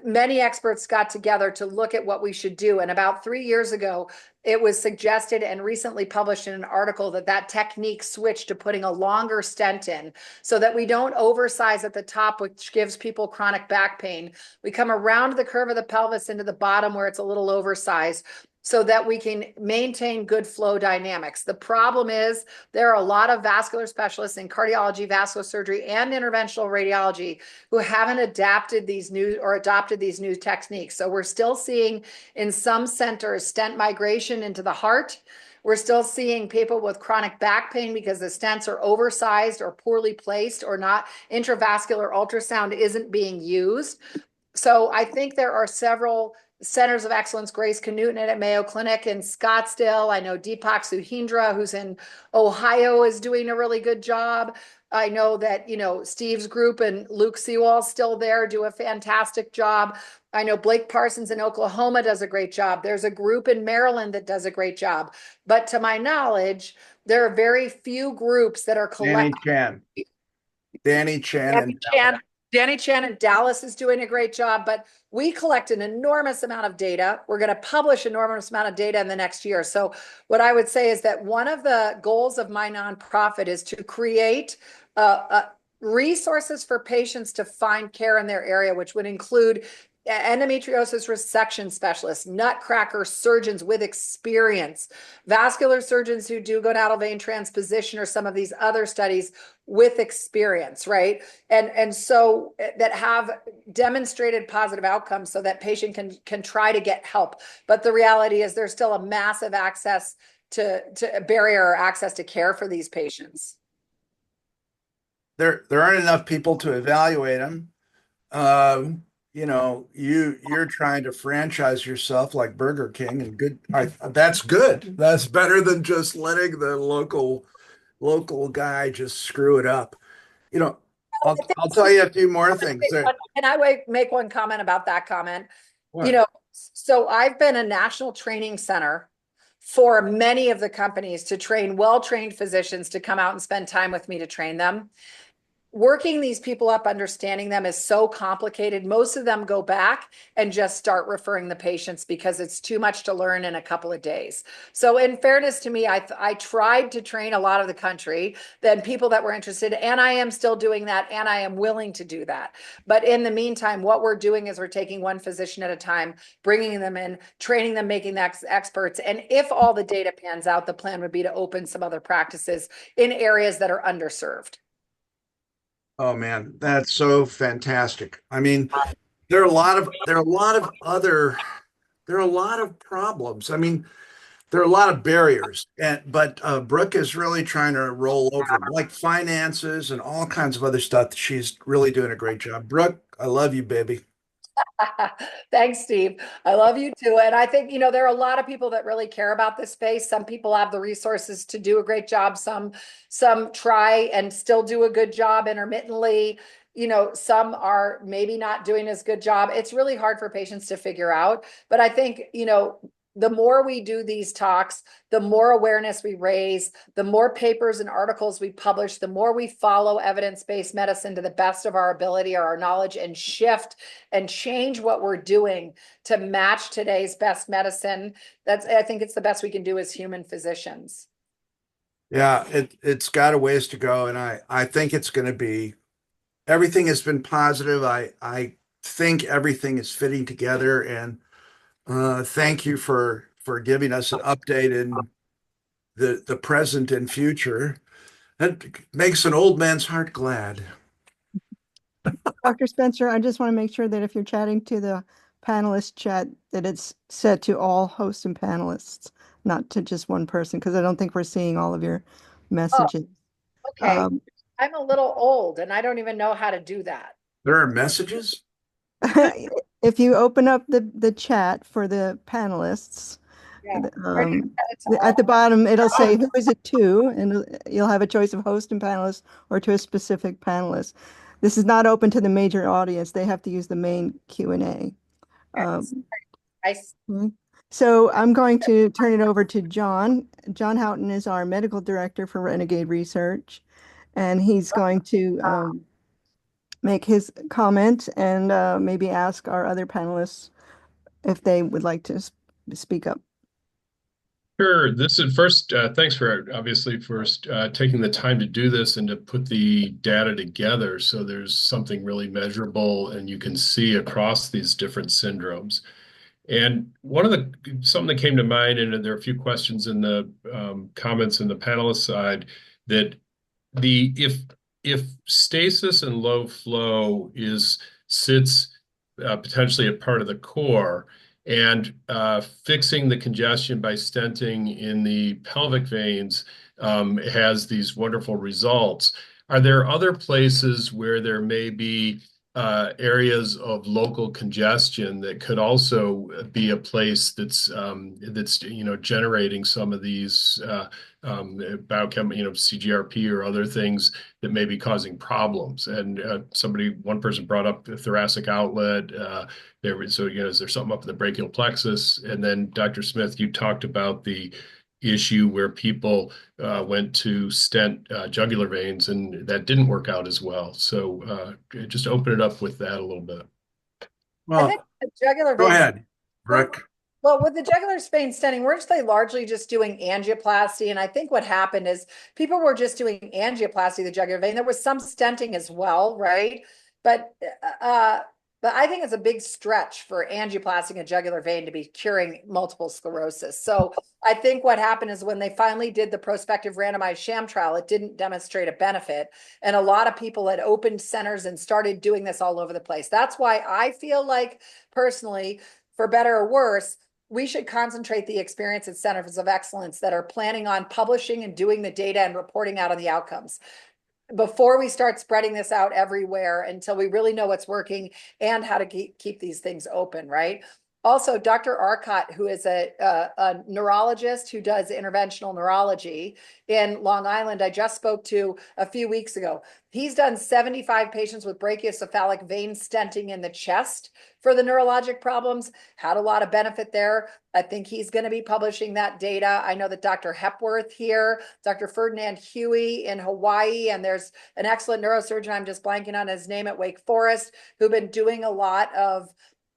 many experts got together to look at what we should do. And about 3 years ago, it was suggested and recently published in an article that technique switched to putting a longer stent in so that we don't oversize at the top, which gives people chronic back pain. We come around the curve of the pelvis into the bottom where it's a little oversized, so that we can maintain good flow dynamics. The problem is there are a lot of vascular specialists in cardiology, vascular surgery, and interventional radiology who haven't adopted these new techniques. So we're still seeing in some centers stent migration into the heart We're still seeing people with chronic back pain because the stents are oversized or poorly placed or not. Intravascular ultrasound isn't being used. So I think there are several centers of excellence. Grace Knutson at Mayo Clinic in Scottsdale. I know Deepak Suhindra, who's in Ohio, is doing a really good job. I know that, Steve's group and Luke Sewell's still there, do a fantastic job. I know Blake Parsons in Oklahoma does a great job. There's a group in Maryland that does a great job. But to my knowledge, there are very few groups that are Danny collecting. Chan. Danny Chan and Danny Chan in Dallas is doing a great job, but we collect an enormous amount of data. We're going to publish an enormous amount of data in the next year. So what I would say is that one of the goals of my nonprofit is to create resources for patients to find care in their area, which would include endometriosis resection specialists, nutcracker surgeons with experience, vascular surgeons who do gonadal vein transposition or some of these other studies with experience, right? And so that have demonstrated positive outcomes so that patient can try to get help. But the reality is there's still a massive access to a barrier or access to care for these patients. There aren't enough people to evaluate them. You're trying to franchise yourself like Burger King, and that's good. That's better than just letting the local guy just screw it up. I'll tell you a few more things. Can I make one comment about that comment? What? So I've been a national training center for many of the companies to train well-trained physicians to come out and spend time with me to train them. Working these people up, understanding them is so complicated. Most of them go back and just start referring the patients because it's too much to learn in a couple of days. So in fairness to me, I tried to train a lot of the country, then people that were interested, and I am still doing that, and I am willing to do that. But in the meantime, what we're doing is we're taking one physician at a time, bringing them in, training them, making them experts. And if all the data pans out, the plan would be to open some other practices in areas that are underserved. Oh man, that's so fantastic. I mean, there are a lot of problems. I mean, there are a lot of barriers, but Brooke is really trying to roll over them, like finances and all kinds of other stuff. She's really doing a great job. Brooke, I love you, baby. Thanks, Steve. I love you too. And I think, there are a lot of people that really care about this space. Some people have the resources to do a great job. Some try and still do a good job intermittently. Some are maybe not doing as good job. It's really hard for patients to figure out. But I think, the more we do these talks, the more awareness we raise, the more papers and articles we publish, the more we follow evidence-based medicine to the best of our ability or our knowledge and shift and change what we're doing to match today's best medicine. I think it's the best we can do as human physicians. Yeah, it's got a ways to go, and I think it's going to be. Everything has been positive. I think everything is fitting together, and thank you for giving us an update in the present and future. That makes an old man's heart glad. Dr. Spencer, I just want to make sure that if you're chatting to the panelist chat, that it's set to all hosts and panelists, not to just one person, because I don't think we're seeing all of your messages. Oh, okay. I'm a little old and I don't even know how to do that. There are messages? If you open up the chat for the panelists, at the bottom, it'll say, who is it to? And you'll have a choice of host and panelist or to a specific panelist. This is not open to the major audience. They have to use the main Q&A. So I'm going to turn it over to John. John Houghton is our medical director for Renegade Research, and he's going to make his comment and maybe ask our other panelists if they would like to speak up. Sure. This is first, thanks for obviously first taking the time to do this and to put the data together so there's something really measurable and you can see across these different syndromes. And something that came to mind, and there are a few questions in the comments in the panelist side, that if stasis and low flow sits potentially a part of the core, And fixing the congestion by stenting in the pelvic veins has these wonderful results. Are there other places where there may be areas of local congestion that could also be a place that's generating some of these biochemical, CGRP or other things that may be causing problems? And one person brought up the thoracic outlet. Is there something up in the brachial plexus? And then Dr. Smith, you talked about the issue where people went to stent jugular veins, and that didn't work out as well. So just open it up with that a little bit. I think Well, the jugular go vein. ahead, Brooke. Well, with the jugular vein stenting, weren't they largely just doing angioplasty? And I think what happened is people were just doing angioplasty of the jugular vein. There was some stenting as well, right? But I think it's a big stretch for angioplasty a jugular vein to be curing multiple sclerosis. So I think what happened is when they finally did the prospective randomized sham trial, it didn't demonstrate a benefit. And a lot of people had opened centers and started doing this all over the place. That's why I feel like personally, for better or worse, we should concentrate the experience at centers of excellence that are planning on publishing and doing the data and reporting out on the outcomes before we start spreading this out everywhere until we really know what's working and how to keep these things open, right? Also, Dr. Arcott, who is a neurologist who does interventional neurology in Long Island, I just spoke to a few weeks ago. He's done 75 patients with brachiocephalic vein stenting in the chest for the neurologic problems, had a lot of benefit there. I think he's going to be publishing that data. I know that Dr. Hepworth here, Dr. Ferdinand Huey in Hawaii, and there's an excellent neurosurgeon, I'm just blanking on his name, at Wake Forest, who've been doing a lot of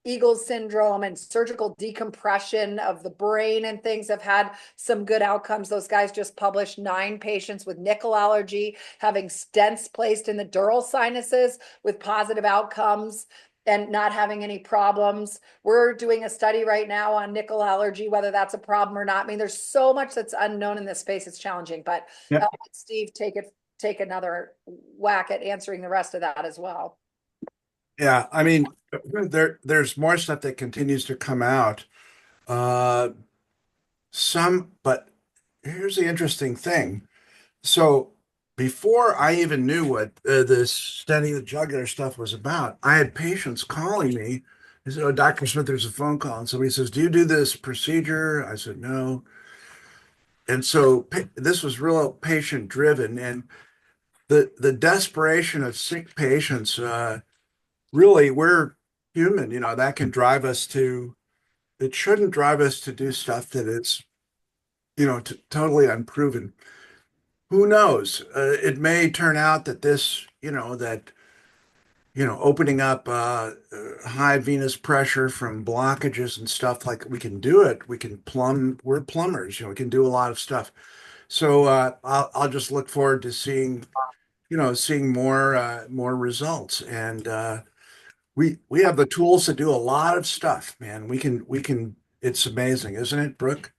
Eagles syndrome and surgical decompression of the brain and things, have had some good outcomes. Those guys just published 9 patients with nickel allergy having stents placed in the dural sinuses with positive outcomes and not having any problems. We're doing a study right now on nickel allergy, whether that's a problem or not. I mean, there's so much that's unknown in this space. It's challenging, but Yep. I'll let Steve take another whack at answering the rest of that as well. Yeah, I mean, there's more stuff that continues to come out. But here's the interesting thing. So before I even knew what this stenting the jugular stuff was about, I had patients calling me. They said, "Oh, Dr. Smith, there's a phone call." And somebody says, "Do you do this procedure?" I said, "No." And so this was real patient driven, and the desperation of sick patients, really, we're human, that can drive us to, it shouldn't drive us to do stuff that is, totally unproven. Who knows? It may turn out that this, opening up high venous pressure from blockages and stuff, like, we can do it. We're plumbers, we can do a lot of stuff. So I'll just look forward to seeing more results. And we have the tools to do a lot of stuff, man. It's amazing, isn't it, Brooke?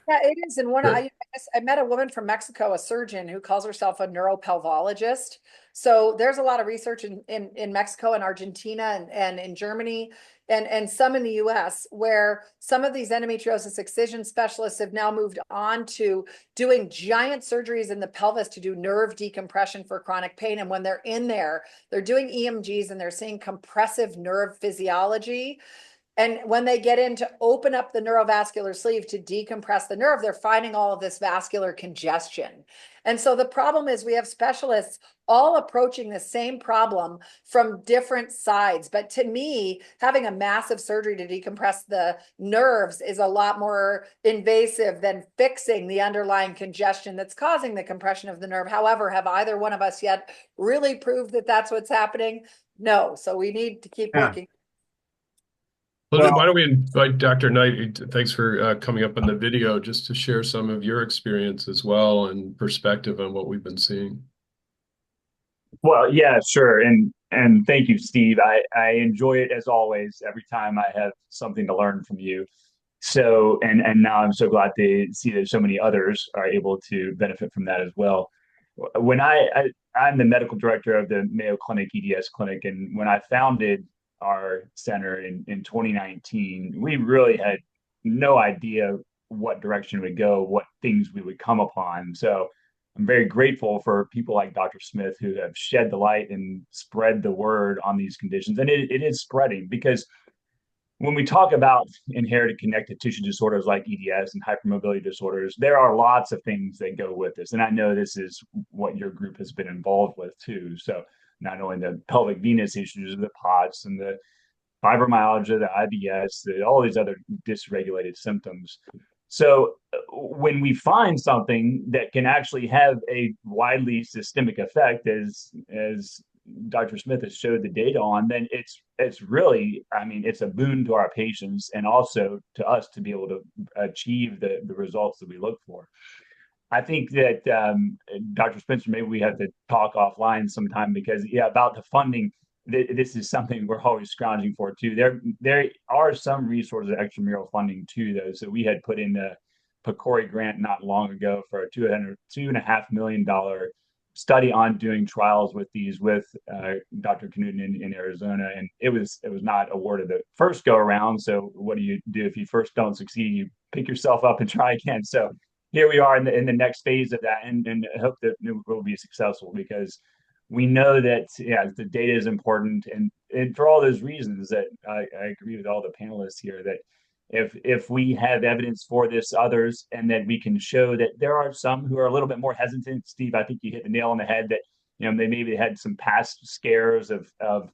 Yeah, it is. And Sure. I met a woman from Mexico, a surgeon who calls herself a neuropelvologist. So there's a lot of research in Mexico and Argentina and in Germany and some in the US, where some of these endometriosis excision specialists have now moved on to doing giant surgeries in the pelvis to do nerve decompression for chronic pain. And when they're in there, they're doing EMGs and they're seeing compressive nerve physiology. And when they get in to open up the neurovascular sleeve to decompress the nerve, they're finding all of this vascular congestion. And so the problem is we have specialists all approaching the same problem from different sides. But to me, having a massive surgery to decompress the nerves is a lot more invasive than fixing the underlying congestion that's causing the compression of the nerve. However, have either one of us yet really proved that that's what's happening? No. So we need to keep working. Why don't we invite Dr. Knight? Thanks for coming up on the video, just to share some of your experience as well and perspective on what we've been seeing. Well, yeah, sure. And thank you, Steve. I enjoy it as always, every time I have something to learn from you. So, and now I'm so glad to see that so many others are able to benefit from that as well. When I'm the medical director of the Mayo Clinic EDS clinic, and when I founded our center in 2019, we really had no idea what direction we would go, what things we would come upon. So I'm very grateful for people like Dr. Smith who have shed the light and spread the word on these conditions. And it is spreading, because when we talk about inherited connective tissue disorders like EDS and hypermobility disorders, there are lots of things that go with this. And I know this is what your group has been involved with too. So not only the pelvic venous issues, the POTS and the fibromyalgia, the IBS, all these other dysregulated symptoms. So when we find something that can actually have a widely systemic effect, as Dr. Smith has showed the data on, then it's really, I mean, it's a boon to our patients and also to us to be able to achieve the results that we look for. I think that Dr. Spencer, maybe we have to talk offline sometime, because about the funding, this is something we're always scrounging for too. There are some resources of extramural funding too, though. So we had put in the PCORI grant not long ago for a $2.5 million study on doing trials with these with Dr. Knudsen in Arizona, and it was not awarded the first go around. So what do you do if you first don't succeed? You pick yourself up and try again. So here we are in the next phase of that, and I hope that it will be successful, because we know that the data is important, and for all those reasons that I agree with all the panelists here, that if we have evidence for this, others, and that we can show that there are some who are a little bit more hesitant. Steve, I think you hit the nail on the head, that they maybe had some past scares of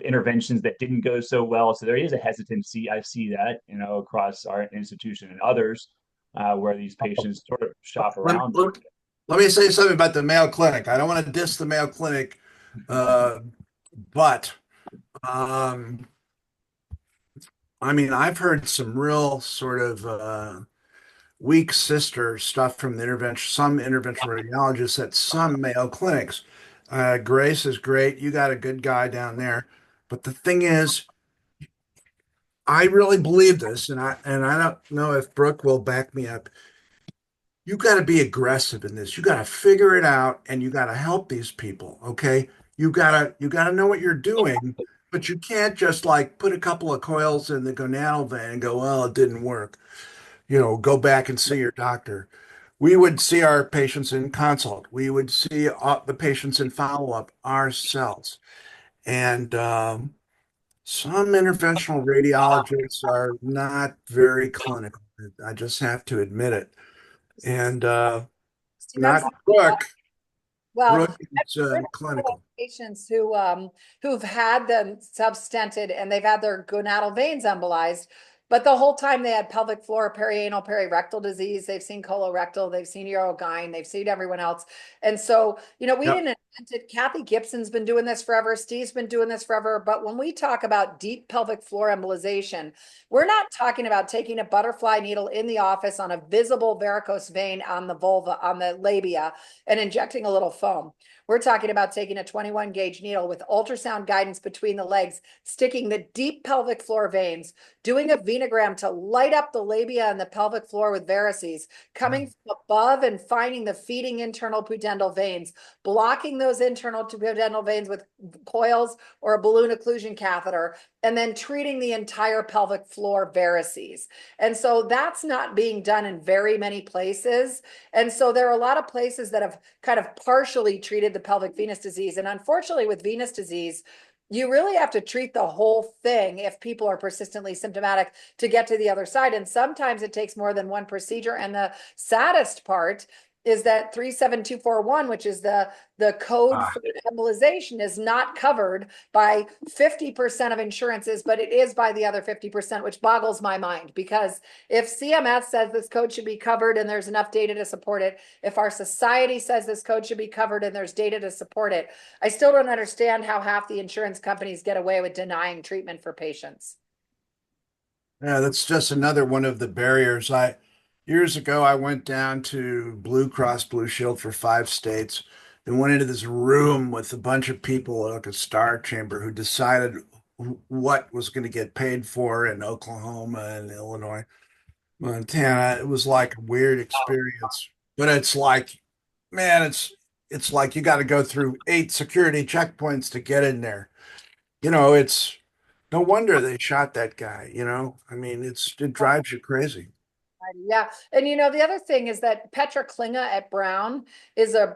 interventions that didn't go so well. So there is a hesitancy. I see that across our institution and others, where these patients sort of shop around. Let me say something about the Mayo Clinic. I don't want to diss the Mayo Clinic, but I mean, I've heard some real sort of weak sister stuff from some interventional radiologists at some Mayo clinics. Grace is great. You got a good guy down there. But the thing is, I really believe this, and I don't know if Brooke will back me up. You got to be aggressive in this. You got to figure it out, and you got to help these people. Okay, you gotta know what you're doing, but you can't just like put a couple of coils in the gonadal vein and go, well, it didn't work. Go back and see your doctor. We would see our patients in consult. We would see the patients in follow-up ourselves. And some interventional radiologists are not very clinical. I just have to admit it. And Steve, not Brooke. well, Brooke is clinical. Patients who've had them substented and they've had their gonadal veins embolized, but the whole time they had pelvic floor, perianal, perirectal disease. They've seen colorectal, they've seen urogyne, they've seen everyone else. And so, we didn't invent it. Kathy Gibson's been doing this forever. Steve's been doing this forever. But when we talk about deep pelvic floor embolization, we're not talking about taking a butterfly needle in the office on a visible varicose vein on the vulva, on the labia, and injecting a little foam. We're talking about taking a 21 gauge needle with ultrasound guidance between the legs, sticking the deep pelvic floor veins, doing a venogram to light up the labia and the pelvic floor with varices, coming from above and finding the feeding internal pudendal veins, blocking those internal pudendal veins with coils or a balloon occlusion catheter, and then treating the entire pelvic floor varices. And so that's not being done in very many places. And so there are a lot of places that have kind of partially treated the pelvic venous disease. And unfortunately, with venous disease, you really have to treat the whole thing if people are persistently symptomatic to get to the other side. And sometimes it takes more than one procedure. And the saddest part is that 37241, which is the code for embolization, is not covered by 50% of insurances, but it is by the other 50%, which boggles my mind. Because if CMS says this code should be covered and there's enough data to support it, if our society says this code should be covered and there's data to support it, I still don't understand how half the insurance companies get away with denying treatment for patients. Yeah, that's just another one of the barriers. Years ago, I went down to Blue Cross Blue Shield for 5 states and went into this room with a bunch of people like a star chamber who decided what was going to get paid for in Oklahoma and Illinois, Montana. It was like a weird experience, but it's like, man, it's like you got to go through 8 security checkpoints to get in there. It's No wonder they shot that guy, I mean, it drives you crazy. Yeah. And the other thing is that Petra Klinge at Brown is a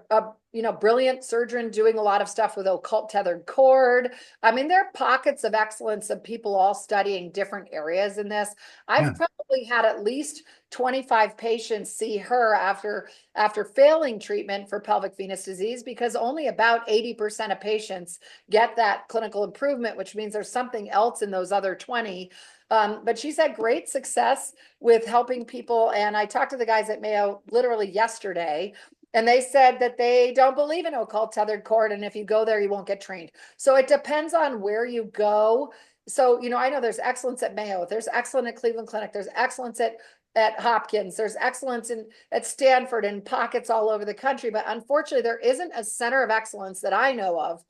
brilliant surgeon doing a lot of stuff with occult tethered cord. I mean, there are pockets of excellence of people all studying different areas in this. I've probably had at least 25 patients see her after failing treatment for pelvic venous disease, because only about 80% of patients get that clinical improvement, which means there's something else in those other 20. But she's had great success with helping people. And I talked to the guys at Mayo literally yesterday, and they said that they don't believe in occult tethered cord. And if you go there, you won't get trained. So it depends on where you go. So, I know there's excellence at Mayo, there's excellence at Cleveland Clinic, there's excellence at Hopkins, there's excellence at Stanford, and pockets all over the country. But unfortunately, there isn't a center of excellence that I know of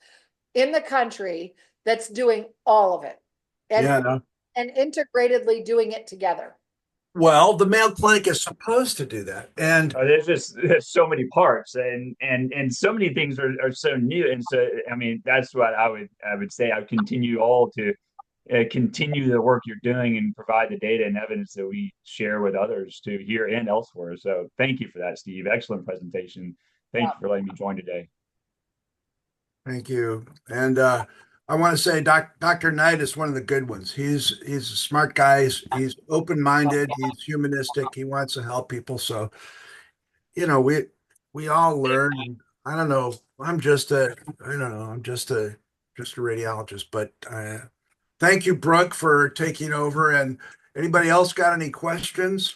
in the country that's doing all of it. And and integratedly doing it together. Well, the Mayo Clinic is supposed to do that. And there's so many parts, and so many things are so new. And so, I mean, that's what I would say. I would continue all to continue the work you're doing and provide the data and evidence that we share with others to here and elsewhere. So thank you for that, Steve. Excellent presentation. Thank you for letting me join today. Thank you. And I want to say Dr. Knight is one of the good ones. He's a smart guy. He's open-minded. He's humanistic. He wants to help people. So, we all learn. And I don't know. I don't know. I'm just a radiologist. But thank you, Brooke, for taking over. And anybody else got any questions?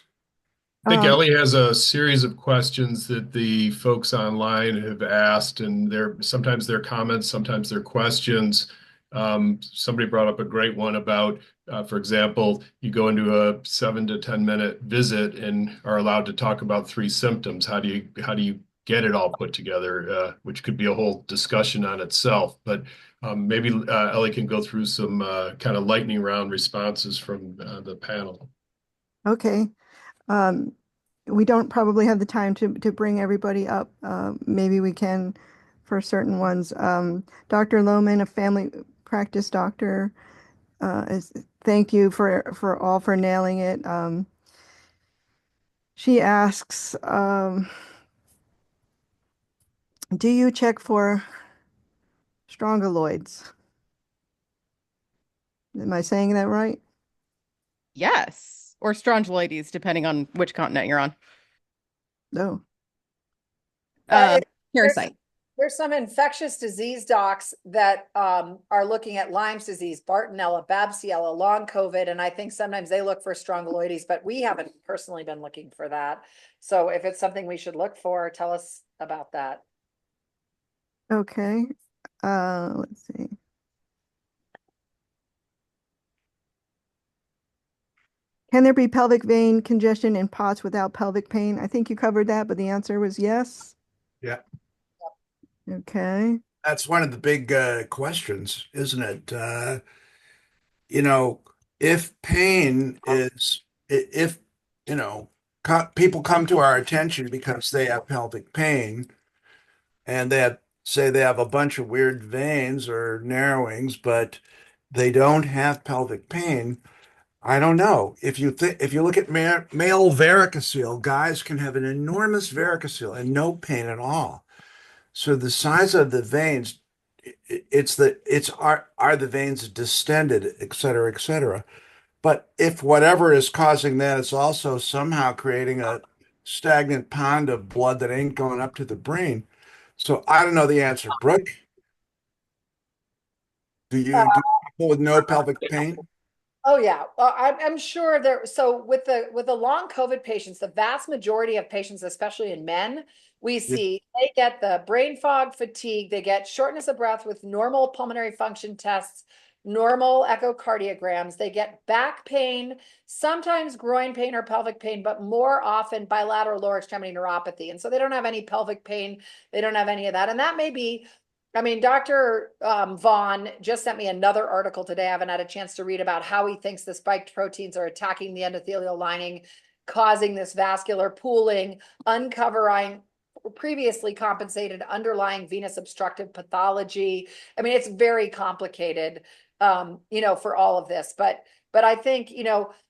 I think Elly has a series of questions that the folks online have asked, and sometimes they're comments, sometimes they're questions. Somebody brought up a great one about, for example, you go into a 7 to 10 minute visit and are allowed to talk about 3 symptoms. How do you get it all put together, which could be a whole discussion on itself. But maybe Elly can go through some kind of lightning round responses from the panel. Okay. We don't probably have the time to bring everybody up. Maybe we can for certain ones. Dr. Lohman, a family practice doctor, thank you for nailing it. She asks, do you check for strongyloids? Am I saying that right? Yes, or strongyloides, depending on which continent you're on. No. Parasite. There's some infectious disease docs that are looking at Lyme's disease, Bartonella, Babsiella, long COVID, and I think sometimes they look for strongyloides, but we haven't personally been looking for that. So if it's something we should look for, tell us about that. Okay. Let's see. Can there be pelvic vein congestion in POTS without pelvic pain? I think you covered that, but the answer was yes. Yeah. Okay. That's one of the big questions, isn't it? If pain is, if, people come to our attention because they have pelvic pain and say they have a bunch of weird veins or narrowings, but they don't have pelvic pain. I don't know. If you look at male varicocele, guys can have an enormous varicocele and no pain at all. So the size of the veins, are the veins distended, et cetera, et cetera. But if whatever is causing that is also somehow creating a stagnant pond of blood that ain't going up to the brain. So I don't know the answer. Brooke, do people with no pelvic pain? Oh yeah, I'm sure there. So with the long COVID patients, the vast majority of patients, especially in men, we see they get the brain fog, fatigue, they get shortness of breath with normal pulmonary function tests, normal echocardiograms, they get back pain, sometimes groin pain or pelvic pain, but more often bilateral lower extremity neuropathy. And so they don't have any pelvic pain, they don't have any of that. And that may be, I mean, Dr. Vaughn just sent me another article today. I haven't had a chance to read about how he thinks the spiked proteins are attacking the endothelial lining, causing this vascular pooling, uncovering previously compensated underlying venous obstructive pathology. I mean, it's very complicated. for all of this. But I think,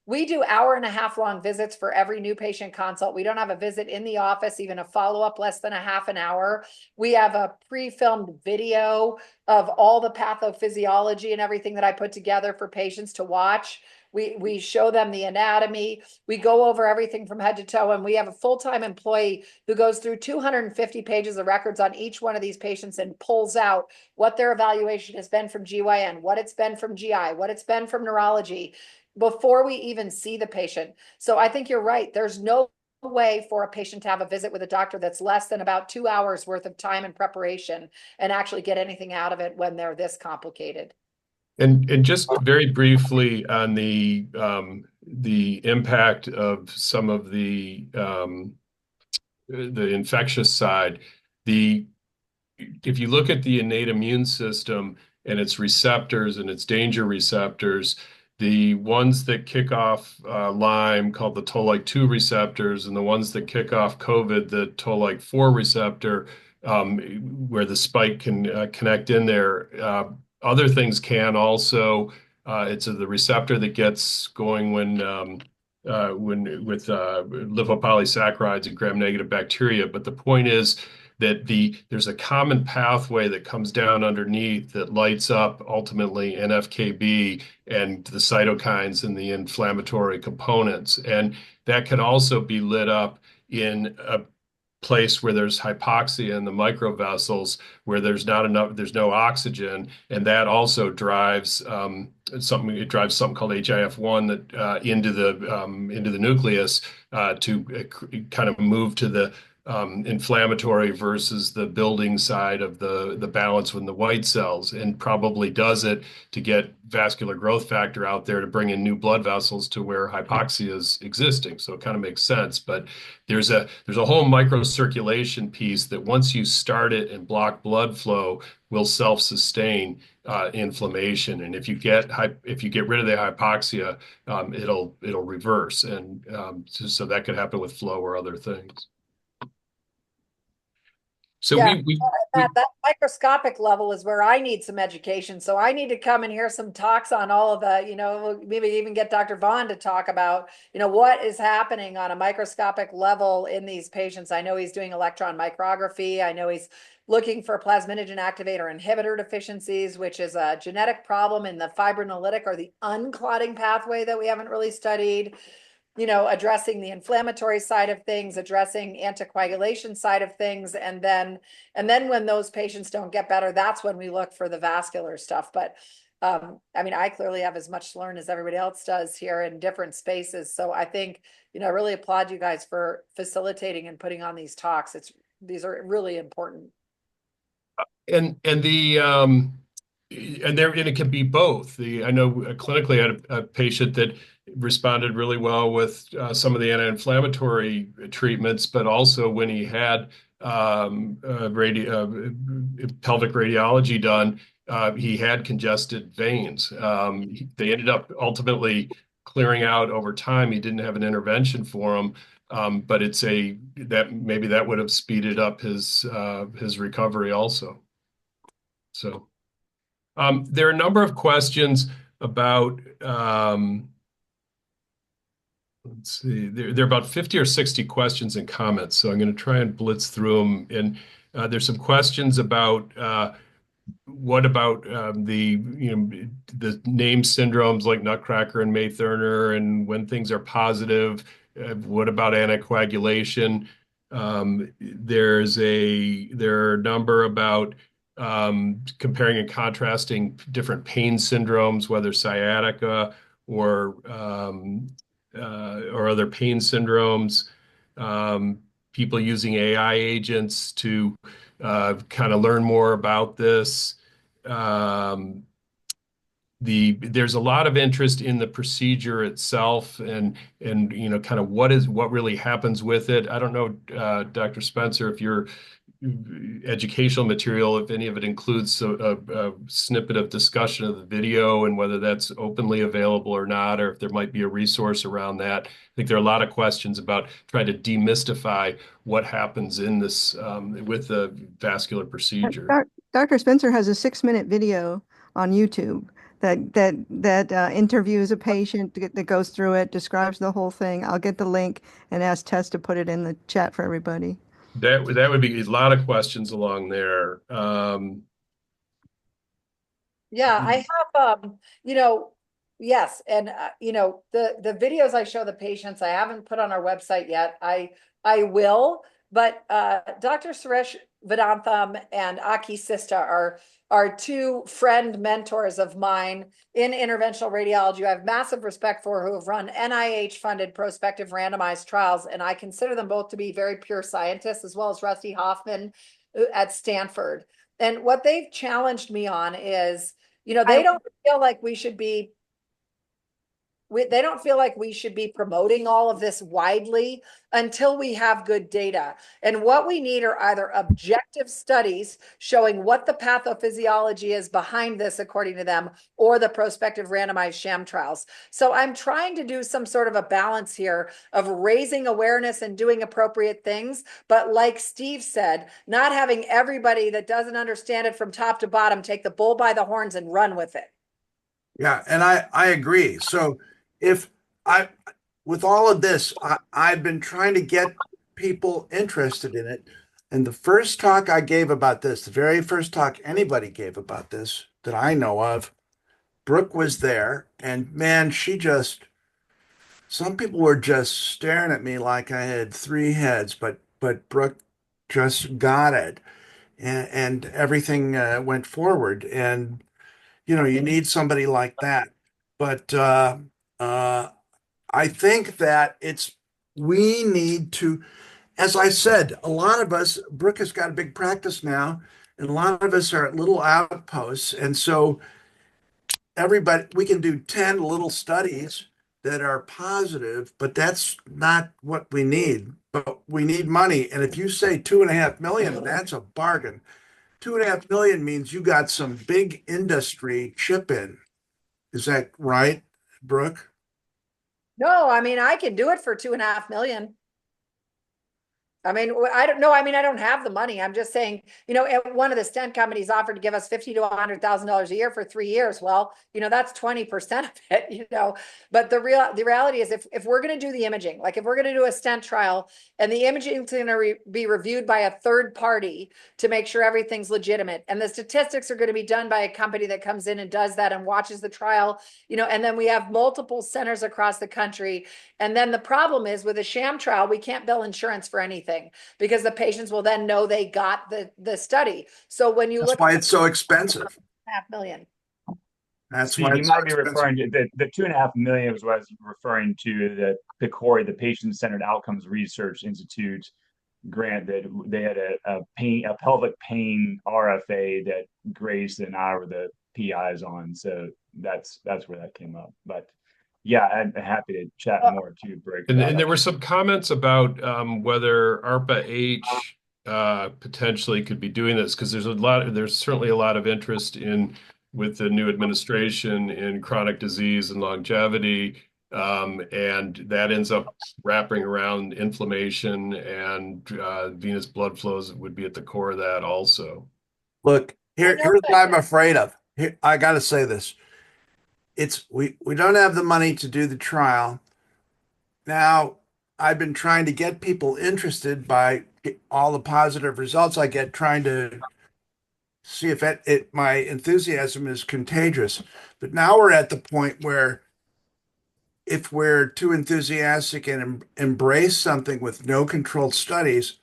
we do 1.5 hour long visits for every new patient consult. We don't have a visit in the office, even a follow-up less than a half an hour. We have a pre-filmed video of all the pathophysiology and everything that I put together for patients to watch. We show them the anatomy. We go over everything from head to toe, and we have a full-time employee who goes through 250 pages of records on each one of these patients and pulls out what their evaluation has been from GYN, what it's been from GI, what it's been from neurology, before we even see the patient. So I think you're right. There's no way for a patient to have a visit with a doctor that's less than about 2 hours worth of time and preparation and actually get anything out of it when they're this complicated. And just very briefly on the impact of some of the infectious side, if you look at the innate immune system and its receptors and its danger receptors, the ones that kick off Lyme, called the Toll-like 2 receptors, and the ones that kick off COVID, the Toll-like 4 receptor, where the spike can connect in there. Other things can also. It's the receptor that gets going when with lipopolysaccharides and gram-negative bacteria. But the point is that there's a common pathway that comes down underneath that lights up ultimately NF-κB and the cytokines and the inflammatory components. And that can also be lit up in a place where there's hypoxia in the microvessels, where there's no oxygen, and that also drives something. It drives something called HIF-1 that into the nucleus to kind of move to the inflammatory versus the building side of the balance with the white cells, and probably does it to get vascular growth factor out there to bring in new blood vessels to where hypoxia is existing. So it kind of makes sense. But there's a whole microcirculation piece that once you start it and block blood flow will self-sustain inflammation. And if you get rid of the hypoxia, it'll reverse. And so that could happen with flow or other things. So yeah, that microscopic level is where I need some education. So I need to come and hear some talks on all of the, maybe even get Dr. Vaughn to talk about, what is happening on a microscopic level in these patients. I know he's doing electron micrography. I know he's looking for plasminogen activator inhibitor deficiencies, which is a genetic problem in the fibrinolytic or the unclotting pathway that we haven't really studied. Addressing the inflammatory side of things, addressing anticoagulation side of things. And then when those patients don't get better, that's when we look for the vascular stuff. But I clearly have as much to learn as everybody else does here in different spaces. So I think, I really applaud you guys for facilitating and putting on these talks. These are really important. And it can be both. I know clinically I had a patient that responded really well with some of the anti-inflammatory treatments, but also when he had pelvic radiology done, he had congested veins. They ended up ultimately clearing out over time. He didn't have an intervention for him, but maybe that would have speeded up his recovery also. So. There are a number of questions about, let's see, there are about 50 or 60 questions and comments, so I'm going to try and blitz through them. And there's some questions about what about the name syndromes like Nutcracker and May-Thurner, and when things are positive, what about anticoagulation? There are a number about comparing and contrasting different pain syndromes, whether sciatica or other pain syndromes. People using AI agents to kind of learn more about this. There's a lot of interest in the procedure itself and kind of what really happens with it. I don't know, Dr. Spencer, if your educational material, if any of it includes a snippet of discussion of the video and whether that's openly available or not, or if there might be a resource around that. I think there are a lot of questions about trying to demystify what happens in this with the vascular procedure. Dr. Spencer has a 6-minute video on YouTube that interviews a patient that goes through it, describes the whole thing. I'll get the link and ask Tess to put it in the chat for everybody. That would be a lot of questions along there. Yeah, I have, yes. And, the videos I show the patients, I haven't put on our website yet. I will, but Dr. Suresh Vedantham and Aki Sista are two friend mentors of mine in interventional radiology. I have massive respect for, who have run NIH-funded prospective randomized trials, and I consider them both to be very pure scientists, as well as Rusty Hoffman at Stanford. And what they've challenged me on is, they don't feel like we should be they don't feel like we should be promoting all of this widely until we have good data. And what we need are either objective studies showing what the pathophysiology is behind this, according to them, or the prospective randomized sham trials. So I'm trying to do some sort of a balance here of raising awareness and doing appropriate things. But like Steve said, not having everybody that doesn't understand it from top to bottom take the bull by the horns and run with it. Yeah, and I agree. So with all of this, I've been trying to get people interested in it. And the first talk I gave about this, the very first talk anybody gave about this that I know of, Brooke was there, and man, some people were just staring at me like I had three heads, but Brooke just got it, and everything went forward. And you need somebody like that. But I think that we need to, as I said, a lot of us, Brooke has got a big practice now, and a lot of us are at little outposts. And so we can do 10 little studies that are positive, but that's not what we need. But we need money. And if you say 2.5 million, that's a bargain. 2.5 million means you got some big industry chip in. Is that right, Brooke? No, I mean, I can do it for 2.5 million. I mean, I don't know. I mean, I don't have the money. I'm just saying, one of the stent companies offered to give us $50,000 to $100,000 a year for 3 years. Well, that's 20% of it, But the reality is, if we're going to do the imaging, like if we're going to do a stent trial, and the imaging is going to be reviewed by a third party to make sure everything's legitimate, and the statistics are going to be done by a company that comes in and does that and watches the trial, and then we have multiple centers across the country. And then the problem is, with a sham trial, we can't bill insurance for anything, because the patients will then know they got the study. So when you That's why it's so expensive. 2.5 million. That's Steve, why you it's might so be expensive. referring to the 2.5 million was what I was referring to, the PCORI, the Patient-Centered Outcomes Research Institute grant, that they had a pelvic pain RFA that Grace and I were the PIs on. So that's where that came up. But yeah, I'm happy to chat more too, Brooke. And there were some comments about whether ARPA-H potentially could be doing this, because there's certainly a lot of interest with the new administration in chronic disease and longevity, and that ends up wrapping around inflammation, and venous blood flows would be at the core of that also. Look, here's what I'm afraid of. I got to say this. We don't have the money to do the trial. Now, I've been trying to get people interested by all the positive results I get, trying to see if my enthusiasm is contagious. But now we're at the point where, if we're too enthusiastic and embrace something with no controlled studies,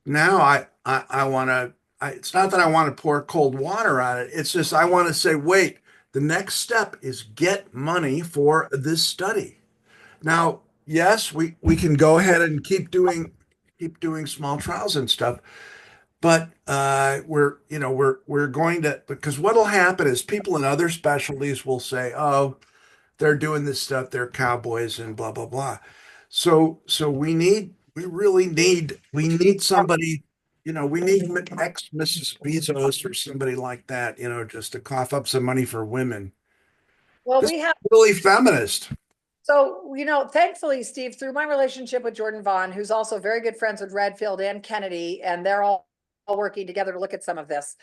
now I want to. It's not that I want to pour cold water on it. It's just I want to say, wait, the next step is get money for this study. Now, yes, we can go ahead and keep doing small trials and stuff, but we're going to, because what'll happen is people in other specialties will say, oh, they're doing this stuff, they're cowboys and blah blah blah. So we need somebody, we need Mrs. Bezos or somebody like that, just to cough up some money for women. Well, This we have is really feminist. So, thankfully, Steve, through my relationship with Jordan Vaughn, who's also very good friends with Redfield and Kennedy, and they're all working together to look at some of this,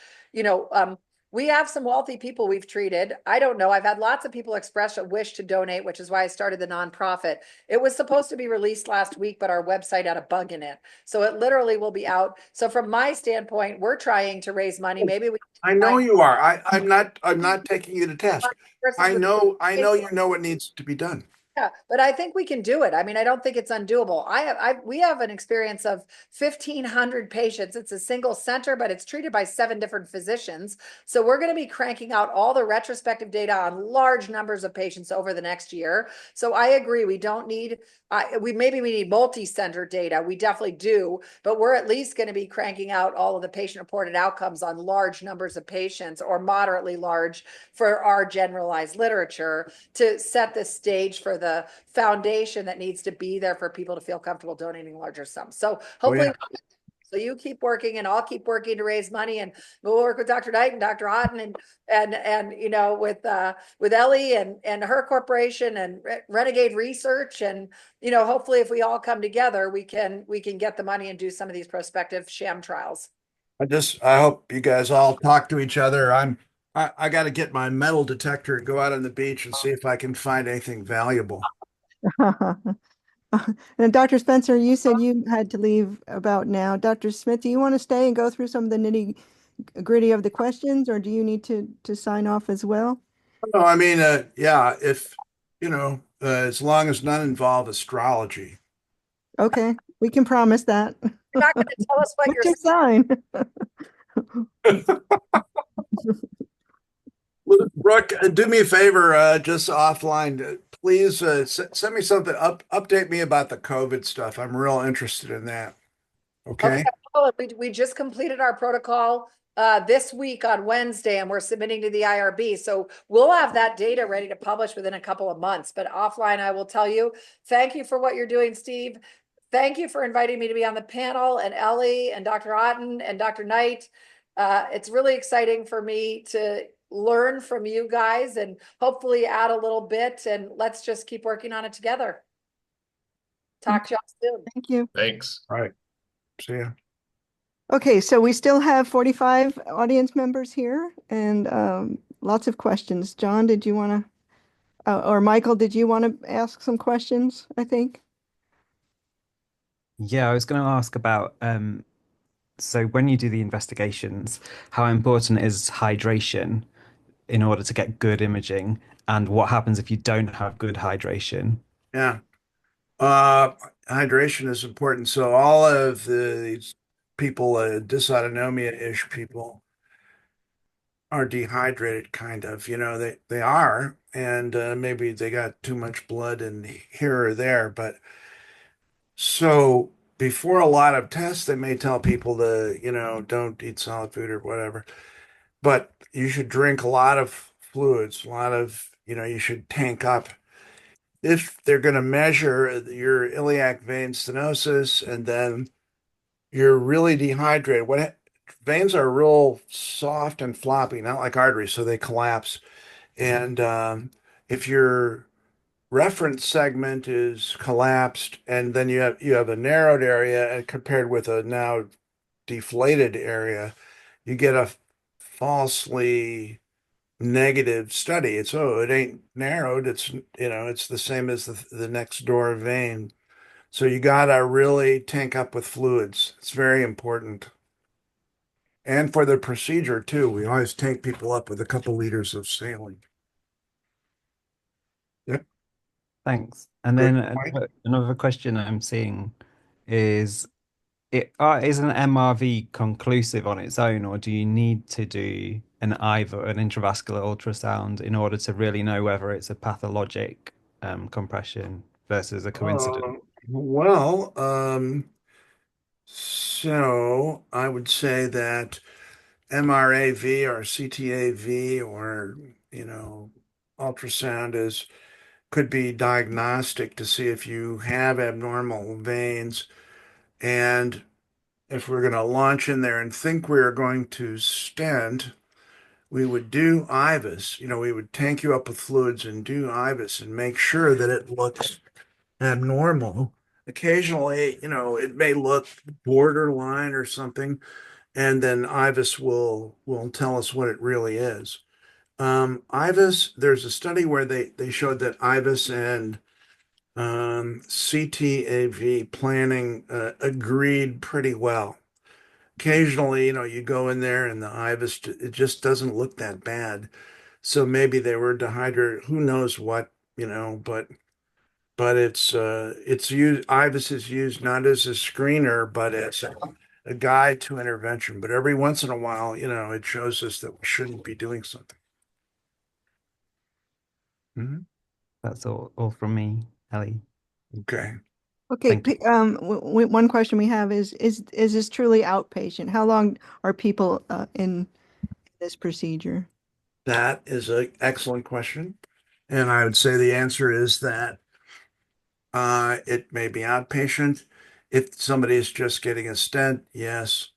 we have some wealthy people we've treated. I don't know. I've had lots of people express a wish to donate, which is why I started the nonprofit. It was supposed to be released last week, but our website had a bug in it. So it literally will be out. So from my standpoint, we're trying to raise money. Maybe we I know you are. I'm not taking you to task. I know you know what needs to be done. Yeah, but I think we can do it. I mean, I don't think it's undoable. We have an experience of 1,500 patients. It's a single center, but it's treated by 7 different physicians. So we're going to be cranking out all the retrospective data on large numbers of patients over the next year. So I agree. We don't need, we need multi-center data. We definitely do, but we're at least going to be cranking out all of the patient-reported outcomes on large numbers of patients or moderately large for our generalized literature to set the stage for the foundation that needs to be there for people to feel comfortable donating larger sums. So hopefully, so you keep working and I'll keep working to raise money, and we'll work with Dr. Knight and Dr. Otten and you know, with Elly and her corporation and Renegade Research, and you know, hopefully if we all come together, we can get the money and do some of these prospective sham trials. I hope you guys all talk to each other. I got to get my metal detector and go out on the beach and see if I can find anything valuable. And Dr. Spencer, you said you had to leave about now. Dr. Smith, do you want to stay and go through some of the nitty-gritty of the questions, or do you need to sign off as well? No, I mean, yeah, if you know, as long as none involve astrology. Okay, we can promise that. You're not going to tell us what What's you're your sign? Brooke, do me a favor, just offline, please send me something, update me about the COVID stuff. I'm real interested in that. Okay. We just completed our protocol this week on Wednesday, and we're submitting to the IRB. So we'll have that data ready to publish within a couple of months. But offline, I will tell you, thank you for what you're doing, Steve. Thank you for inviting me to be on the panel, and Elly and Dr. Otten and Dr. Knight. It's really exciting for me to learn from you guys and hopefully add a little bit, and let's just keep working on it together. Talk to y'all soon. Thank you. Thanks. All right. See ya. Okay, so we still have 45 audience members here and lots of questions. John, did you want to, or Michael, did you want to ask some questions, I think? Yeah, I was going to ask about so when you do the investigations, how important is hydration in order to get good imaging, and what happens if you don't have good hydration? Yeah. Hydration is important. So all of these people, dysautonomia-ish people, are dehydrated, kind of. You know, they are, and maybe they got too much blood in here or there. But so before a lot of tests, they may tell people to, you know, don't eat solid food or whatever. But you should drink a lot of fluids, a lot of, you know, you should tank up. If they're going to measure your iliac vein stenosis and then you're really dehydrated, veins are real soft and floppy, not like arteries, so they collapse. And if your reference segment is collapsed and then you have a narrowed area and compared with a now deflated area, you get a falsely negative study. It ain't narrowed. It's, you know, it's the same as the next door vein. So you gotta really tank up with fluids. It's very important. And for the procedure too, we always tank people up with a couple liters of saline. Yep. Thanks. And Good then point. another question I'm seeing is is an MRV conclusive on its own, or do you need to do an intravascular ultrasound in order to really know whether it's a pathologic compression versus a coincident? Well, so I would say that MRAV or CTAV or, you know, ultrasound could be diagnostic to see if you have abnormal veins. And if we're going to launch in there and think we're going to stent, we would do IVUS. You know, we would tank you up with fluids and do IVUS and make sure that it looks abnormal. Occasionally, you know, it may look borderline or something, and then IVUS will tell us what it really is. IVUS, there's a study where they showed that IVUS and CTAV planning agreed pretty well. Occasionally, you go in there and the IVUS, it just doesn't look that bad. So maybe they were dehydrated, who knows what, but it's used, IVUS is used not as a screener, but as a guide to intervention. But every once in a while, it shows us that we shouldn't be doing something. Mhm. That's all from me, Elly. Okay. Okay, Thank you. one question we have is this truly outpatient? How long are people in this procedure? That is an excellent question. And I would say the answer is that it may be outpatient. If somebody is just getting a stent, yes.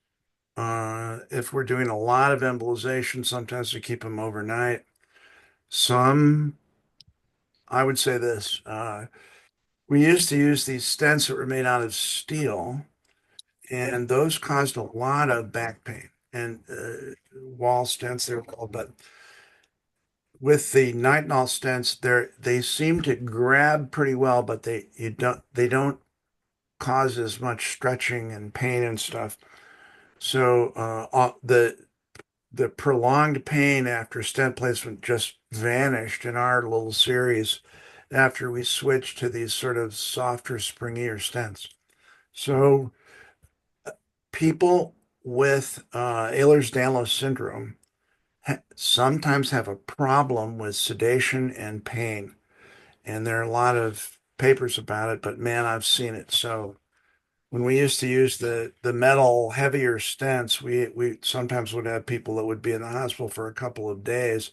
If we're doing a lot of embolization, sometimes we keep them overnight. Some, I would say this, we used to use these stents that were made out of steel, and those caused a lot of back pain and wall stents, they were called. But with the nitinol stents, they seem to grab pretty well, but they don't cause as much stretching and pain and stuff. So the prolonged pain after stent placement just vanished in our little series after we switched to these sort of softer, springier stents. So people with Ehlers-Danlos syndrome sometimes have a problem with sedation and pain. And there are a lot of papers about it, but man, I've seen it. So when we used to use the metal heavier stents, we sometimes would have people that would be in the hospital for a couple of days.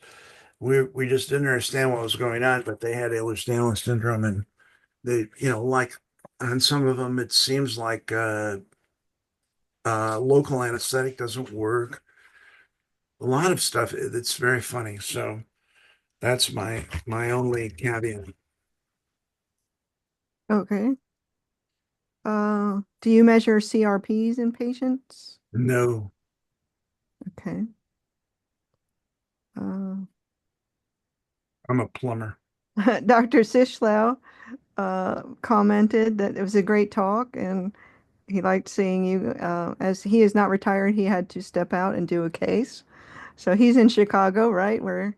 We just didn't understand what was going on, but they had Ehlers-Danlos syndrome, and they, like on some of them, it seems like local anesthetic doesn't work. A lot of stuff. It's very funny. So that's my only caveat. Okay. Do you measure CRPs in patients? No. Okay. Uh, I'm a plumber. Dr. Sischlau commented that it was a great talk and he liked seeing you. As he is not retired, he had to step out and do a case. So he's in Chicago, right? Where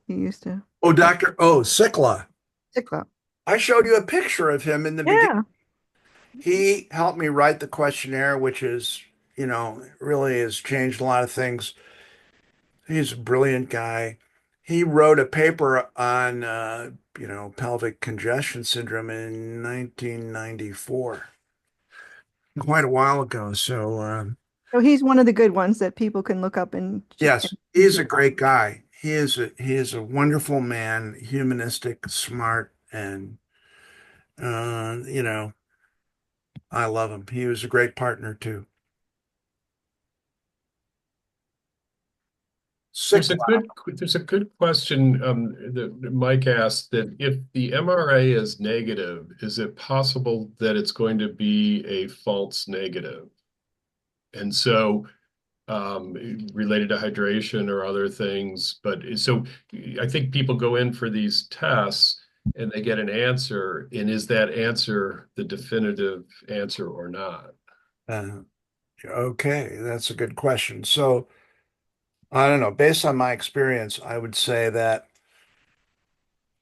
he used to. Oh, Dr. Oh, Sikla. Sischlau. I showed you a picture of him in the beginning. Yeah. He helped me write the questionnaire, which is, really has changed a lot of things. He's a brilliant guy. He wrote a paper on, pelvic congestion syndrome in 1994, quite a while ago. So, So he's one of the good ones that people can look up and yes, he's a great guy. He is a wonderful man, humanistic, smart, and you know, I love him. He was a great partner too. There's a Sick. good question that Mike asked that if the MRA is negative, is it possible that it's going to be a false negative? And so related to hydration or other things. But so I think people go in for these tests and they get an answer. And is that answer the definitive answer or not? Okay, that's a good question. So I don't know. Based on my experience, I would say that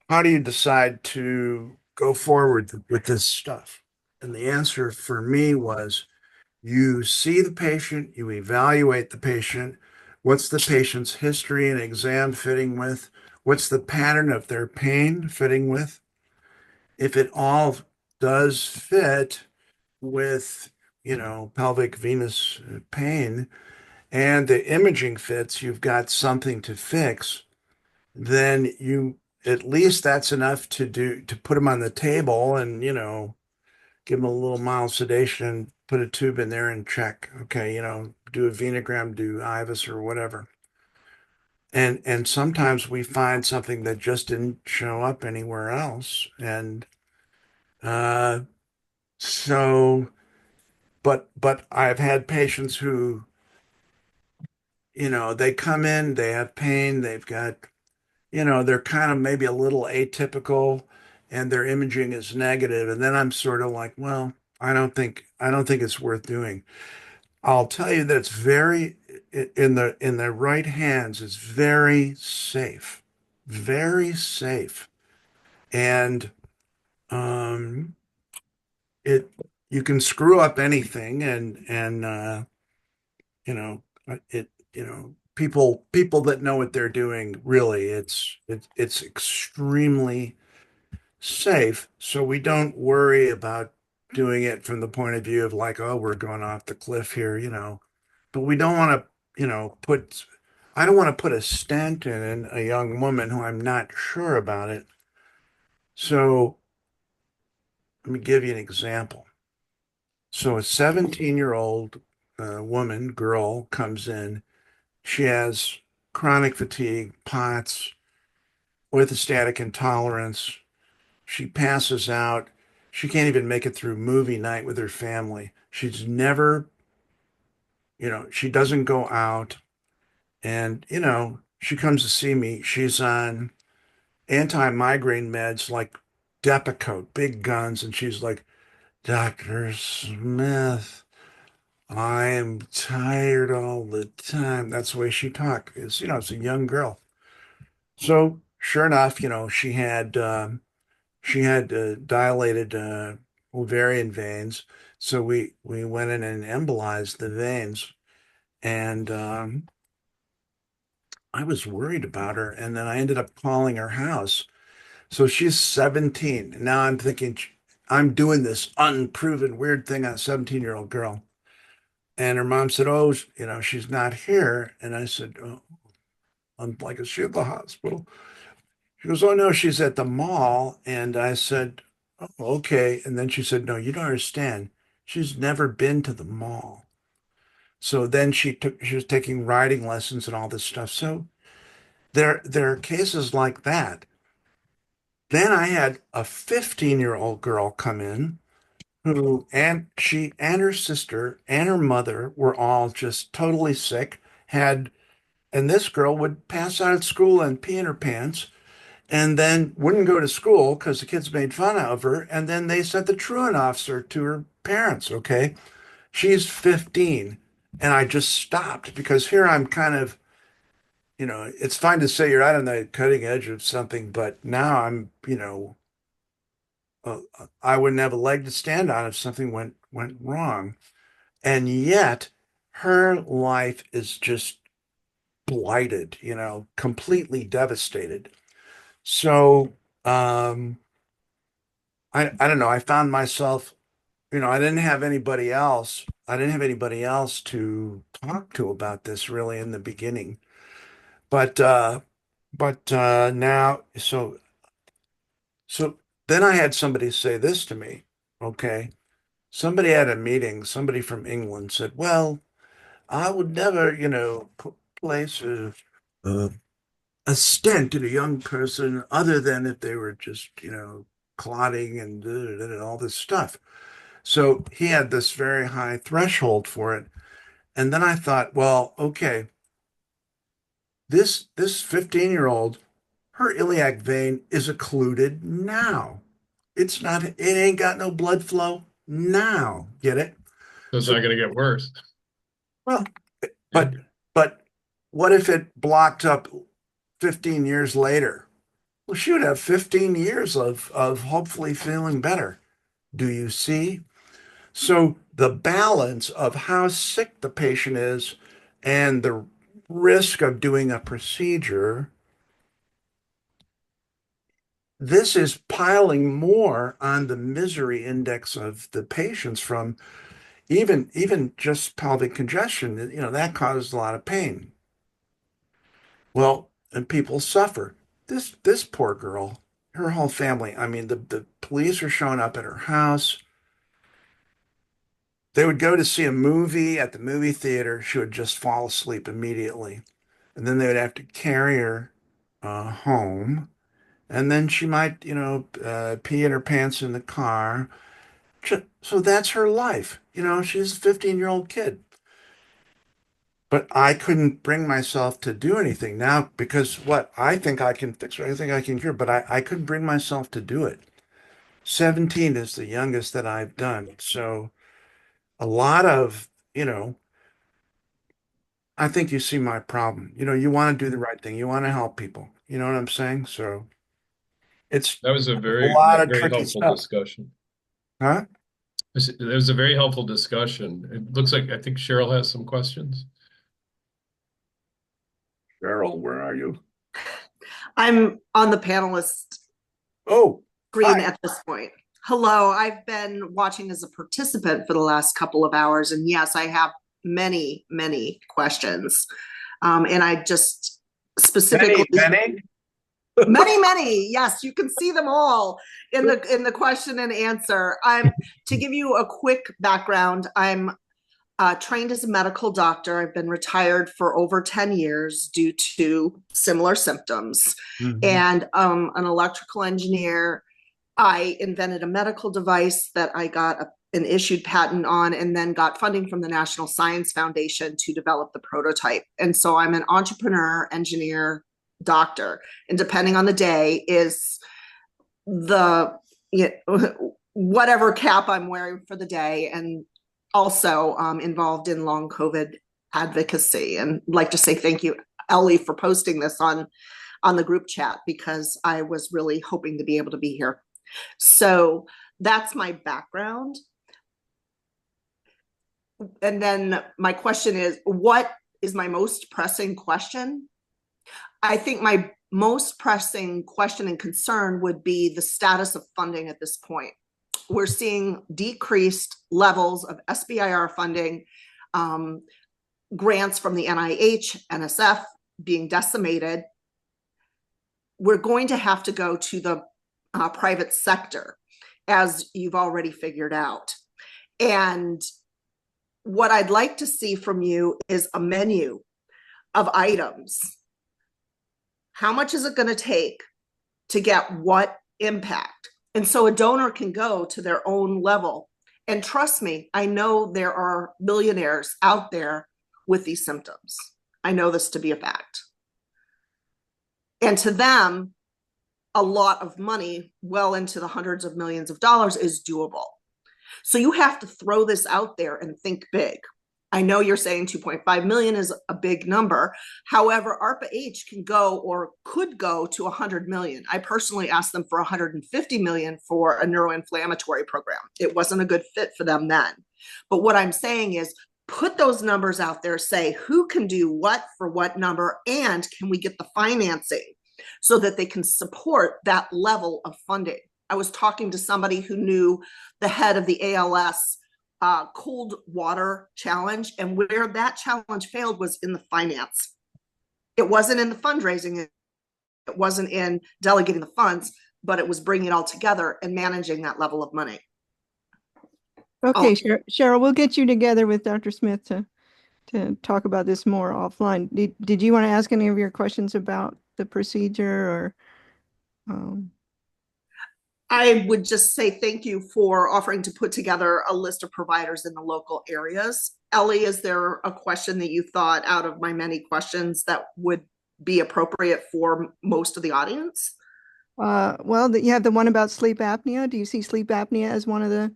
how do you decide to go forward with this stuff? And the answer for me was you see the patient, you evaluate the patient. What's the patient's history and exam fitting with? What's the pattern of their pain fitting with? If it all does fit with, pelvic venous pain and the imaging fits, you've got something to fix, then you at least that's enough to put them on the table and, give them a little mild sedation, put a tube in there and check. Okay, do a venogram, do IVUS or whatever. And sometimes we find something that just didn't show up anywhere else. And so, but I've had patients who they come in, they have pain, they've got, they're kind of maybe a little atypical and their imaging is negative. And then I'm sort of like, well, I don't think it's worth doing. I'll tell you that it's very in the right hands, it's very safe. Very safe. And um it you can screw up anything and you know it people that know what they're doing, really it's extremely safe, so we don't worry about doing it from the point of view of like, oh, we're going off the cliff here. But we don't want to, put I don't want to put a stent in a young woman who I'm not sure about it. So let me give you an example. So a 17-year-old woman, girl, comes in. She has chronic fatigue, POTS, orthostatic intolerance. She passes out. She can't even make it through movie night with her family. She's never, she doesn't go out. And, she comes to see me. She's on anti-migraine meds like Depakote, big guns. And she's like, Dr. Smith, I am tired all the time. That's the way she talked. It's a young girl. So sure enough, she had dilated ovarian veins. So we went in and embolized the veins. And I was worried about her. And then I ended up calling her house. So she's 17. Now I'm thinking I'm doing this unproven weird thing on a 17-year-old girl. And her mom said, oh, she's not here. And I said, oh, I'm like, is she at the hospital? She goes, oh, no, she's at the mall. And I said, oh, okay. And then she said, no, you don't understand. She's never been to the mall. So then she was taking riding lessons and all this stuff. So there are cases like that. Then I had a 15-year-old girl come in who, and she and her sister and her mother were all just totally sick, and this girl would pass out at school and pee in her pants and then wouldn't go to school because the kids made fun of her. And then they sent the truant officer to her parents. Okay. She's 15. And I just stopped because here I'm kind of, it's fine to say you're out on the cutting edge of something, but now uh, I wouldn't have a leg to stand on if something went wrong. And yet her life is just blighted, completely devastated. So, I don't know. I found myself, I didn't have anybody else. I didn't have anybody else to talk to about this really in the beginning. But now, so then I had somebody say this to me. Okay. Somebody at a meeting, somebody from England said, well, I would never, place a, a stent in a young person other than if they were just, clotting and all this stuff. So he had this very high threshold for it. And then I thought, well, okay, this 15-year-old, her iliac vein is occluded now. It ain't got no blood flow now. Get it? So it's So, not going to get worse. well, but but what if it blocked up 15 years later? Well, she would have 15 years of hopefully feeling better. Do you see? So the balance of how sick the patient is and the risk of doing a procedure, this is piling more on the misery index of the patients from even just pelvic congestion. That causes a lot of pain. Well, and people suffer. This poor girl, her whole family, I mean, the police are showing up at her house. They would go to see a movie at the movie theater. She would just fall asleep immediately. And then they would have to carry her home. And then she might, pee in her pants in the car. So that's her life. She's a 15-year-old kid. but I couldn't bring myself to do anything now because what I think I can fix or I think I can cure, but I couldn't bring myself to do it. 17 is the youngest that I've done. So a lot of, I think you see my problem. You want to do the right thing. You want to help people. You know what I'm saying? So it's That was a a lot of very tricky helpful stuff. discussion. Huh? It was a very helpful discussion. It looks like I think Cheryl has some questions. Cheryl, where are you? I'm on the panelist Oh, screen hi. at this point. Hello, I've been watching as a participant for the last couple of hours, and yes, I have many, many questions. And I just specifically Penny? many, yes, you can see them all in the question and answer. To give you a quick background, I'm trained as a medical doctor. I've been retired for over 10 years due to similar symptoms. And an electrical engineer. I invented a medical device that I got an issued patent on, and then got funding from the National Science Foundation to develop the prototype. And so I'm an entrepreneur, engineer, doctor, and depending on the day is the whatever cap I'm wearing for the day, and also involved in long COVID advocacy. And I'd like to say thank you, Elly, for posting this on the group chat, because I was really hoping to be able to be here. So that's my background. And then my question is, what is my most pressing question? I think my most pressing question and concern would be the status of funding at this point. We're seeing decreased levels of SBIR funding, grants from the NIH, NSF being decimated. We're going to have to go to the private sector, as you've already figured out. And what I'd like to see from you is a menu of items. How much is it going to take to get what impact? And so a donor can go to their own level. And trust me, I know there are millionaires out there with these symptoms. I know this to be a fact. And to them, a lot of money, well into the hundreds of millions of dollars, is doable. So you have to throw this out there and think big. I know you're saying 2.5 million is a big number. However, ARPA-H can go or could go to 100 million. I personally asked them for 150 million for a neuroinflammatory program. It wasn't a good fit for them then. But what I'm saying is, put those numbers out there, say who can do what for what number, and can we get the financing so that they can support that level of funding. I was talking to somebody who knew the head of the ALS cold water challenge, and where that challenge failed was in the finance. It wasn't in the fundraising, it wasn't in delegating the funds, but it was bringing it all together and managing that level of money. Okay, Cheryl, we'll get you together with Dr. Smith to talk about this more offline. Did you want to ask any of your questions about the procedure, or? I would just say thank you for offering to put together a list of providers in the local areas. Elly, is there a question that you thought out of my many questions that would be appropriate for most of the audience? Well, you have the one about sleep apnea. Do you see sleep apnea as one of the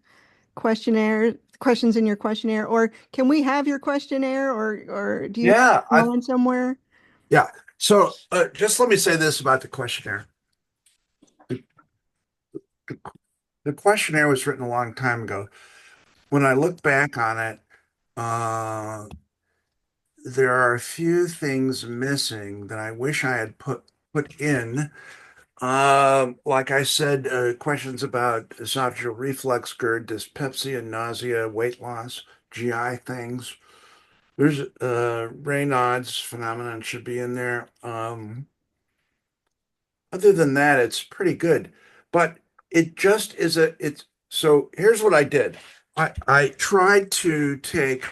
questions in your questionnaire, or can we have your questionnaire, or do you have one somewhere? Yeah. So just let me say this about the questionnaire. The questionnaire was written a long time ago. When I look back on it, there are a few things missing that I wish I had put in. Like I said, questions about esophageal reflux, GERD, dyspepsia, nausea, weight loss, GI things. There's Raynaud's phenomenon should be in there. Other than that, it's pretty good. But it just is so here's what I did. I tried to take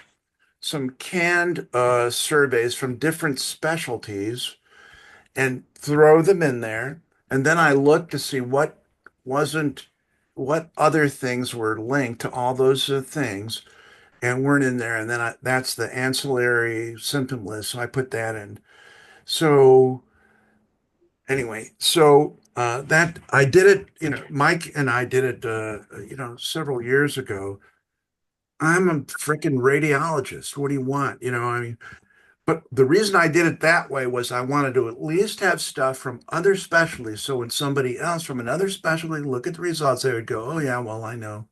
some canned surveys from different specialties and throw them in there. And then I looked to see what other things were linked to all those things. and weren't in there. And then that's the ancillary symptom list. So I put that in. So anyway, so that I did it, Mike and I did it, several years ago. I'm a freaking radiologist. What do you want? I mean, but the reason I did it that way was I wanted to at least have stuff from other specialties. So when somebody else from another specialty look at the results, they would go, oh yeah, well, I know.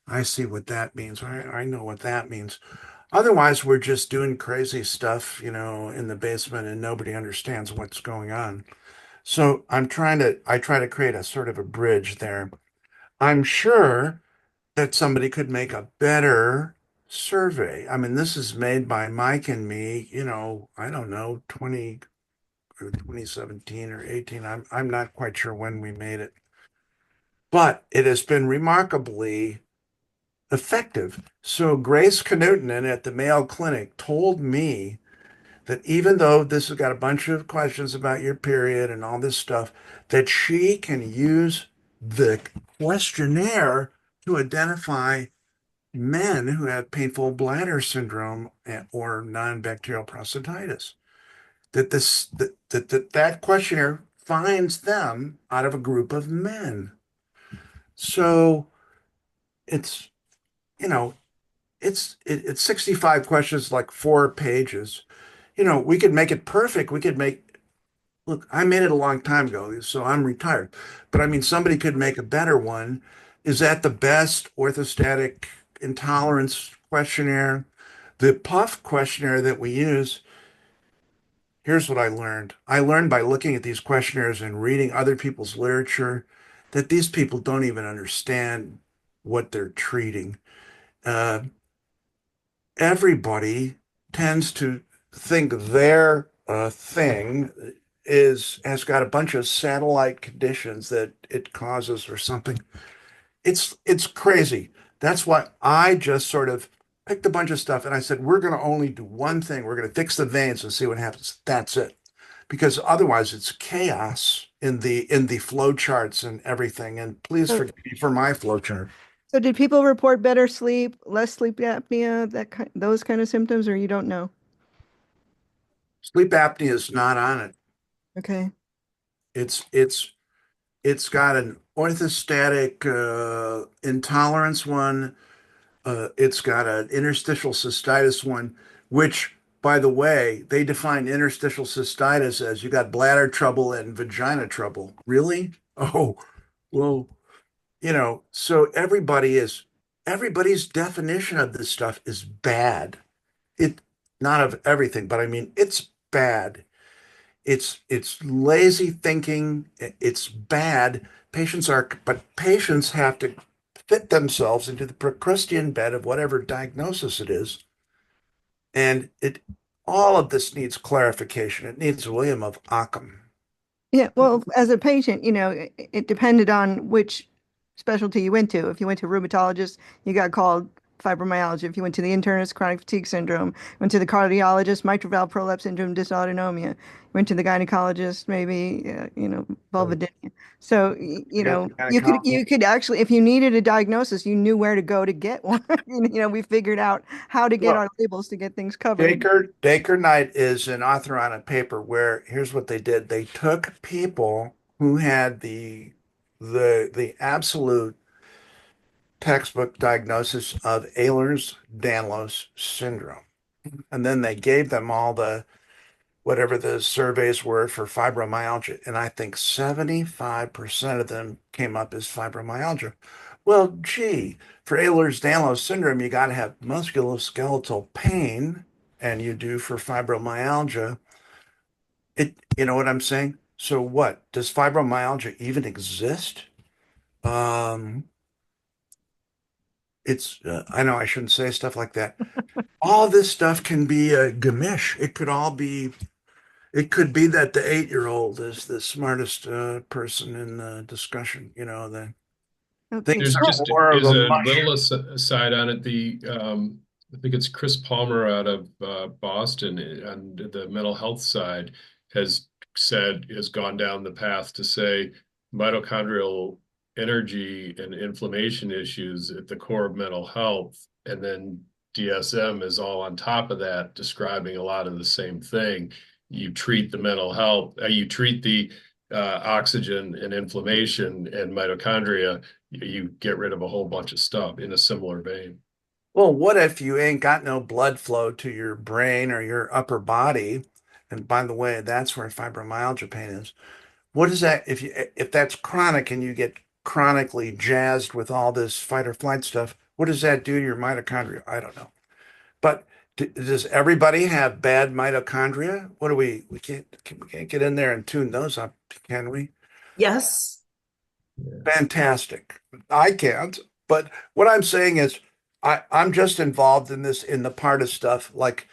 I see what that means. I know what that means. Otherwise, we're just doing crazy stuff, in the basement and nobody understands what's going on. So I try to create a sort of a bridge there. I'm sure that somebody could make a better survey. I mean, this is made by Mike and me, I don't know, 20 or 2017 or 18. I'm not quite sure when we made it, but it has been remarkably effective. So Grace Knutinen at the Mayo Clinic told me that even though this has got a bunch of questions about your period and all this stuff, that she can use the questionnaire to identify men who have painful bladder syndrome or non-bacterial prostatitis. That questionnaire finds them out of a group of men. So it's you know it's 65 questions, like 4 pages. We could make it perfect. Look, I made it a long time ago, so I'm retired. But I mean, somebody could make a better one. Is that the best orthostatic intolerance questionnaire? The PUF questionnaire that we use, here's what I learned. I learned by looking at these questionnaires and reading other people's literature that these people don't even understand what they're treating. Uh, Everybody tends to think their thing has got a bunch of satellite conditions that it causes or something. It's crazy. That's why I just sort of picked a bunch of stuff and I said, we're going to only do one thing. We're going to fix the veins and see what happens. That's it. Because otherwise it's chaos in the flow charts and everything. And please So, forgive me for my flow chart. so did people report better sleep, less sleep apnea, those kind of symptoms, or you don't know? Sleep apnea is not on it. Okay. It's it's it's got an orthostatic intolerance one. It's got an interstitial cystitis one, which, by the way, they define interstitial cystitis as you got bladder trouble and vagina trouble. Really? Oh, well, so everybody's definition of this stuff is bad. It Not of everything, but I mean it's bad. It's lazy thinking. It's bad. But patients have to fit themselves into the Procrustean bed of whatever diagnosis it is. And all of this needs clarification. It needs William of Ockham. Yeah, well, as a patient, it depended on which specialty you went to. If you went to a rheumatologist, you got called fibromyalgia. If you went to the internist, chronic fatigue syndrome. Went to the cardiologist, mitral valve prolapse syndrome, dysautonomia. Went to the gynecologist, maybe, So vulvodynia. So, I got the you gynecologist. could actually, if you needed a diagnosis, you knew where to go to get one. We figured out how to get Well, our labels to get things covered. Dacre Knight is an author on a paper where here's what they did. They took people who had the absolute textbook diagnosis of Ehlers-Danlos syndrome. And then they gave them all the whatever the surveys were for fibromyalgia. And I think 75% of them came up as fibromyalgia. Well, gee, for Ehlers-Danlos syndrome, you got to have musculoskeletal pain, and you do for fibromyalgia. You know what I'm saying? So what? Does fibromyalgia even exist? Um, I know I shouldn't say stuff like that. All this stuff can be a gamish. It could be that the 8-year-old is the smartest person in the discussion. The Okay. things There's are just more of is a a mush. little aside on it. I think it's Chris Palmer out of Boston on the mental health side has gone down the path to say mitochondrial energy and inflammation issues at the core of mental health, and then DSM is all on top of that, describing a lot of the same thing. You treat the mental health, you treat the oxygen and inflammation and mitochondria, you get rid of a whole bunch of stuff in a similar vein. Well, what if you ain't got no blood flow to your brain or your upper body? And by the way, that's where fibromyalgia pain is. What is that if that's chronic and you get chronically jazzed with all this fight or flight stuff, what does that do to your mitochondria? I don't know. But does everybody have bad mitochondria? What do we can't get in there and tune those up, can we? Yes. Fantastic. I can't. But what I'm saying is I'm just involved in this in the part of stuff. Like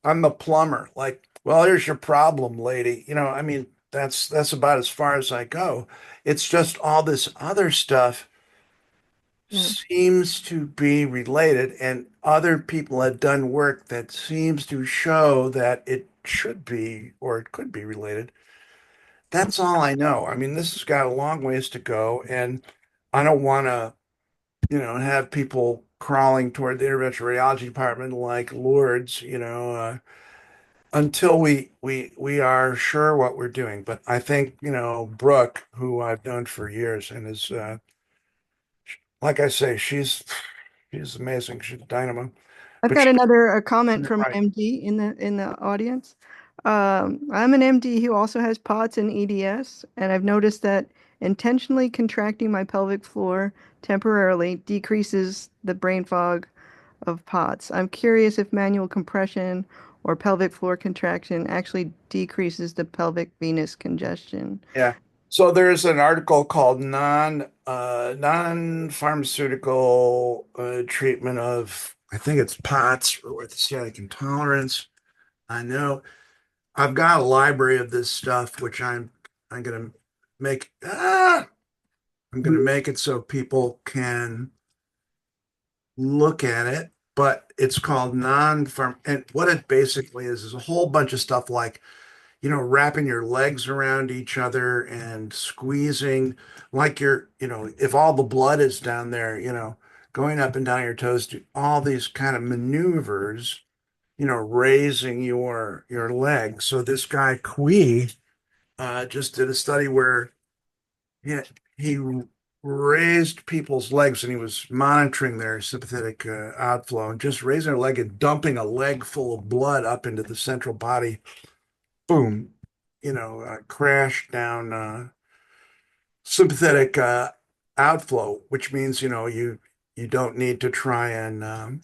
I'm the plumber. Like, well, here's your problem, lady. I mean, that's about as far as I go. It's just all this other stuff seems to be related, and other people have done work that seems to show that it should be or it could be related. That's all I know. I mean, this has got a long ways to go, and I don't want to, have people crawling toward the interventional radiology department like Lourdes, until we are sure what we're doing. But I think, Brooke, who I've known for years and is like I say, she's amazing. She's dynamo. I've But got she, another comment from right. an MD in the audience. I'm an MD who also has POTS and EDS, and I've noticed that intentionally contracting my pelvic floor temporarily decreases the brain fog of POTS. I'm curious if manual compression or pelvic floor contraction actually decreases the pelvic venous congestion. Yeah. So there's an article called non-pharmaceutical treatment of, I think it's POTS or orthostatic intolerance. I know I've got a library of this stuff, which I'm gonna make I'm gonna make it so people can look at it, but it's called non-pharm, and what it basically is a whole bunch of stuff like, wrapping your legs around each other and squeezing like if all the blood is down there, going up and down your toes, do all these kind of maneuvers, raising your leg. So this guy Kui just did a study where he raised people's legs and he was monitoring their sympathetic outflow and just raising their leg and dumping a leg full of blood up into the central body. Boom, crash down sympathetic outflow, which means, you don't need to try and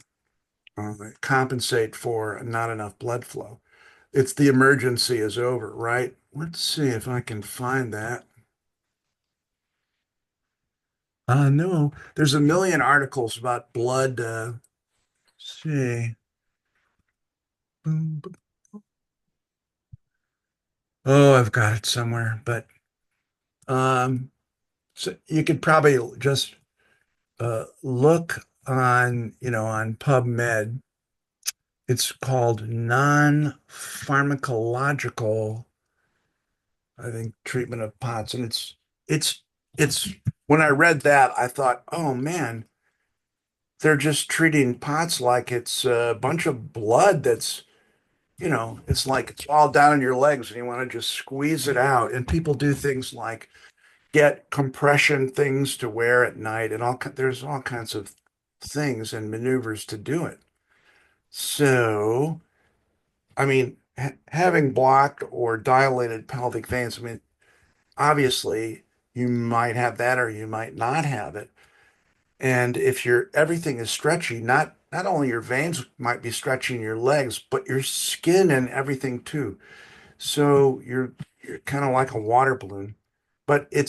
compensate for not enough blood flow. It's the emergency is over, right? Let's see if I can find that. No, there's a million articles about blood. Let's see. Boom, boom. Oh, I've got it somewhere, but so you could probably just look on PubMed. It's called non-pharmacological, I think, treatment of POTS, and it's when I read that, I thought, oh man, they're just treating POTS like it's a bunch of blood that's, it's like it's all down in your legs and you want to just squeeze it out. And people do things like get compression things to wear at night and there's all kinds of things and maneuvers to do it. So, I mean, having blocked or dilated pelvic veins, I mean, obviously you might have that or you might not have it. And if everything is stretchy, not only your veins might be stretching your legs, but your skin and everything too. So you're kind of like a water balloon. But I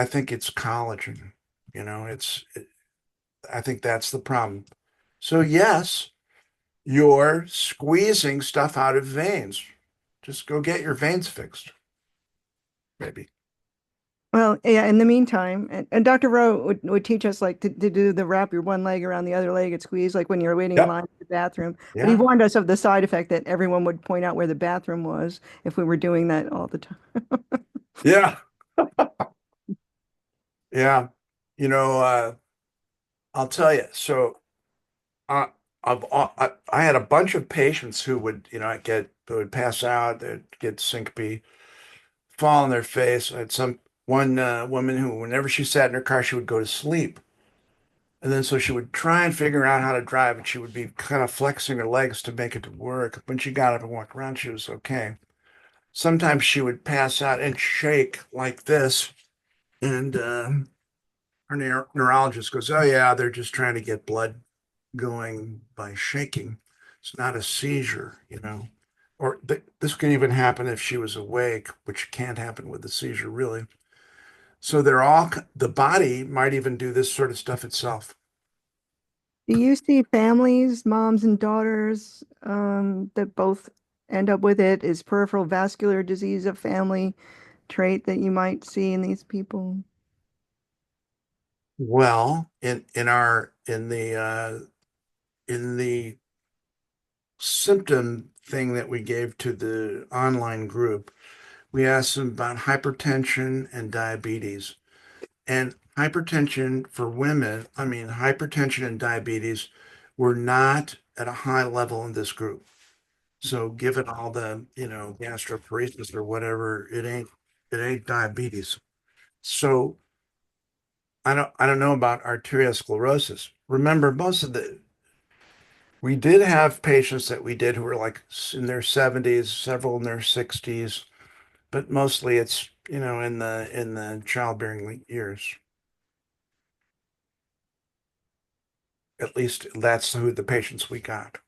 think it's collagen. I think that's the problem. So yes, you're squeezing stuff out of veins. Just go get your veins fixed, maybe. Well, yeah, in the meantime, and Dr. Rowe would teach us like to do the wrap your one leg around the other leg and squeeze like when you're waiting in Yep. line at the bathroom. But he Yeah. warned us of the side effect that everyone would point out where the bathroom was if we were doing that all the time. Yeah. Yeah. I'll tell you. So uh, I had a bunch of patients who would, would pass out, they'd get syncope, fall on their face. I had one woman who, whenever she sat in her car, she would go to sleep. And then so she would try and figure out how to drive, and she would be kind of flexing her legs to make it to work. When she got up and walked around, she was okay. Sometimes she would pass out and shake like this, and her neurologist goes, "Oh yeah, they're just trying to get blood going by shaking. It's not a seizure, you know." Or this can even happen if she was awake, which can't happen with the seizure, really. So the body might even do this sort of stuff itself. Do you see families, moms and daughters, that both end up with it? Is peripheral vascular disease a family trait that you might see in these people? Well, in the symptom thing that we gave to the online group, we asked them about hypertension and diabetes. And hypertension for women, I mean, hypertension and diabetes were not at a high level in this group. So given all the, gastroparesis or whatever, it ain't diabetes. So I don't know about arteriosclerosis. Remember, we did have patients that we did who were like in their 70s, several in their 60s, but mostly it's, in the childbearing years. At least that's who the patients we got.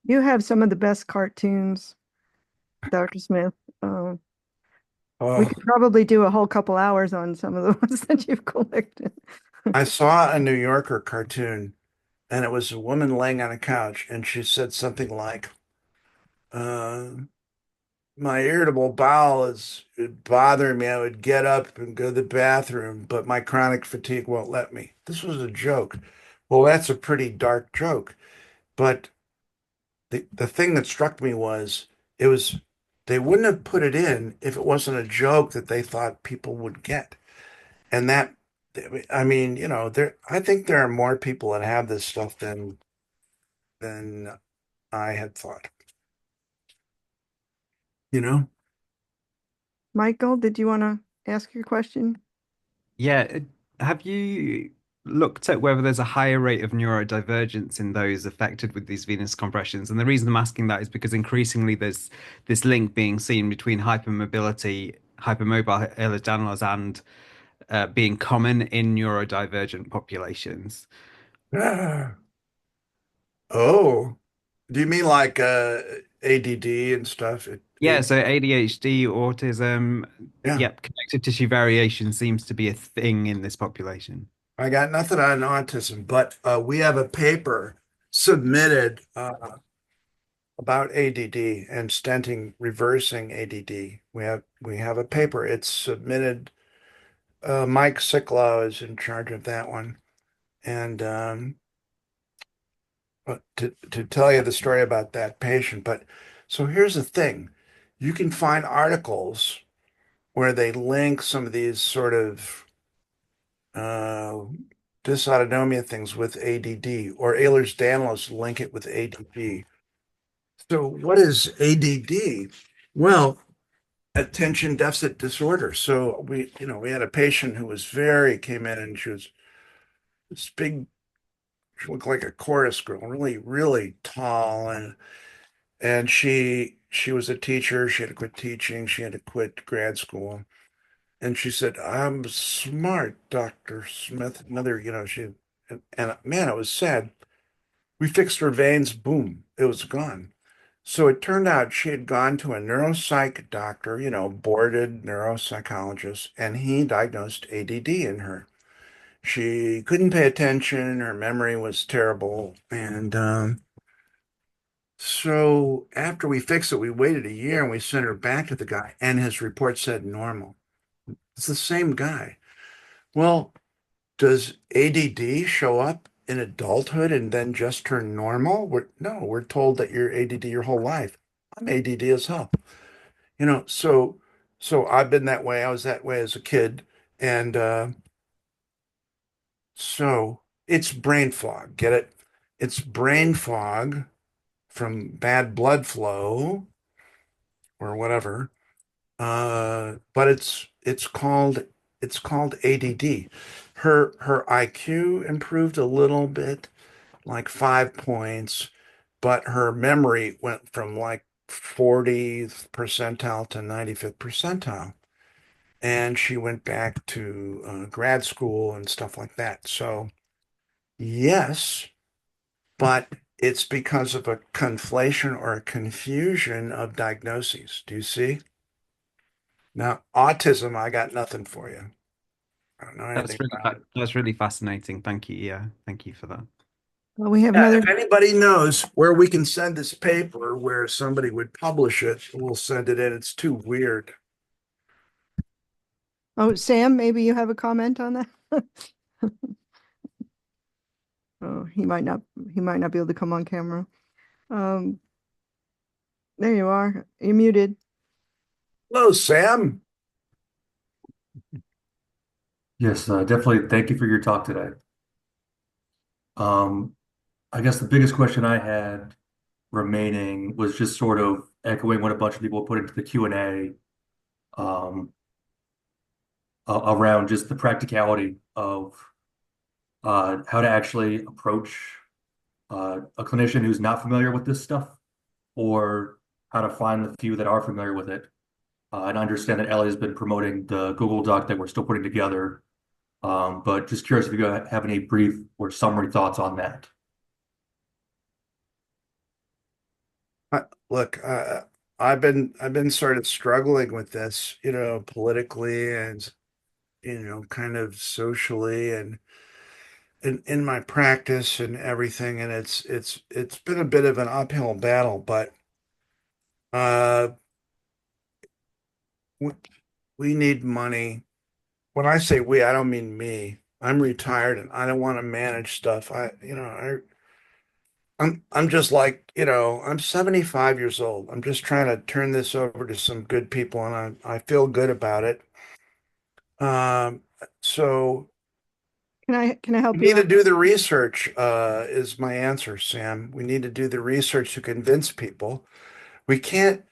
You have some of the best cartoons, Dr. Smith. We could probably do a whole couple hours on some of the ones that you've collected. I saw a New Yorker cartoon, and it was a woman laying on a couch, and she said something like, uh, my irritable bowel is bothering me. I would get up and go to the bathroom, but my chronic fatigue won't let me. This was a joke. Well, that's a pretty dark joke. But the thing that struck me was it was they wouldn't have put it in if it wasn't a joke that they thought people would get. And that, I mean, I think there are more people that have this stuff than I had thought. You know? Michael, did you want to ask your question? Yeah, have you looked at whether there's a higher rate of neurodivergence in those affected with these venous compressions? And the reason I'm asking that is because increasingly there's this link being seen between hypermobility, hypermobile ehlers and being common in neurodivergent populations. Oh, do you mean like ADD and stuff? Yeah, so ADHD, autism, Yeah, yep, connective tissue variation seems to be a thing in this population. I got nothing on autism, but we have a paper submitted about ADD and stenting reversing ADD. We have a paper. It's submitted. Mike Sicklow is in charge of that one, and but to tell you the story about that patient. But so here's the thing: you can find articles where they link some of these sort of uh, dysautonomia things with ADD, or Ehlers-Danlos link it with ADD. So what is ADD? Well, attention deficit disorder. So we had a patient who came in and she was this big, she looked like a chorus girl, really, really tall, and she was a teacher. She had to quit teaching. She had to quit grad school. And she said, "I'm smart, Dr. Smith." Another, and man, it was sad. We fixed her veins, boom, it was gone. So it turned out she had gone to a neuropsych doctor, boarded neuropsychologist, and he diagnosed ADD in her. She couldn't pay attention, her memory was terrible. And so after we fixed it, we waited a year and we sent her back to the guy, and his report said normal. It's the same guy. Well, does ADD show up in adulthood and then just turn normal? No, we're told that you're ADD your whole life. I'm ADD as hell. So I've been that way. I was that way as a kid. And so it's brain fog, get it? it's brain fog from bad blood flow or whatever. But it's called ADD. Her IQ improved a little bit, like 5 points, but her memory went from like 40th percentile to 95th percentile. And she went back to grad school and stuff like that. So, yes, but it's because of a conflation or a confusion of diagnoses. Do you see? Now, autism, I got nothing for you. I don't know anything about it. That's really fascinating. Thank you. Yeah, thank you for that. Well, we have Yeah, another. if anybody knows where we can send this paper, where somebody would publish it, we'll send it in. It's too weird. Oh, Sam, maybe you have a comment on that? Oh, he might not be able to come on camera. Um, there you are. You're muted. Hello, Sam. Yes, definitely. Thank you for your talk today. Um, I guess the biggest question I had remaining was just sort of echoing what a bunch of people put into the Q&A um, around just the practicality of how to actually approach a clinician who's not familiar with this stuff, or how to find the few that are familiar with it. And I understand that Elly has been promoting the Google Doc that we're still putting together. But just curious if you have any brief or summary thoughts on that. Look, I've been sort of struggling with this, politically and kind of socially and in my practice and everything, and it's been a bit of an uphill battle, but uh we, we need money. When I say we, I don't mean me. I'm retired and I don't want to manage stuff. I'm just like, I'm 75 years old. I'm just trying to turn this over to some good people and I feel good about it. Um, so Can I help we you need to out? do the research, is my answer, Sam. We need to do the research to convince people. We can't,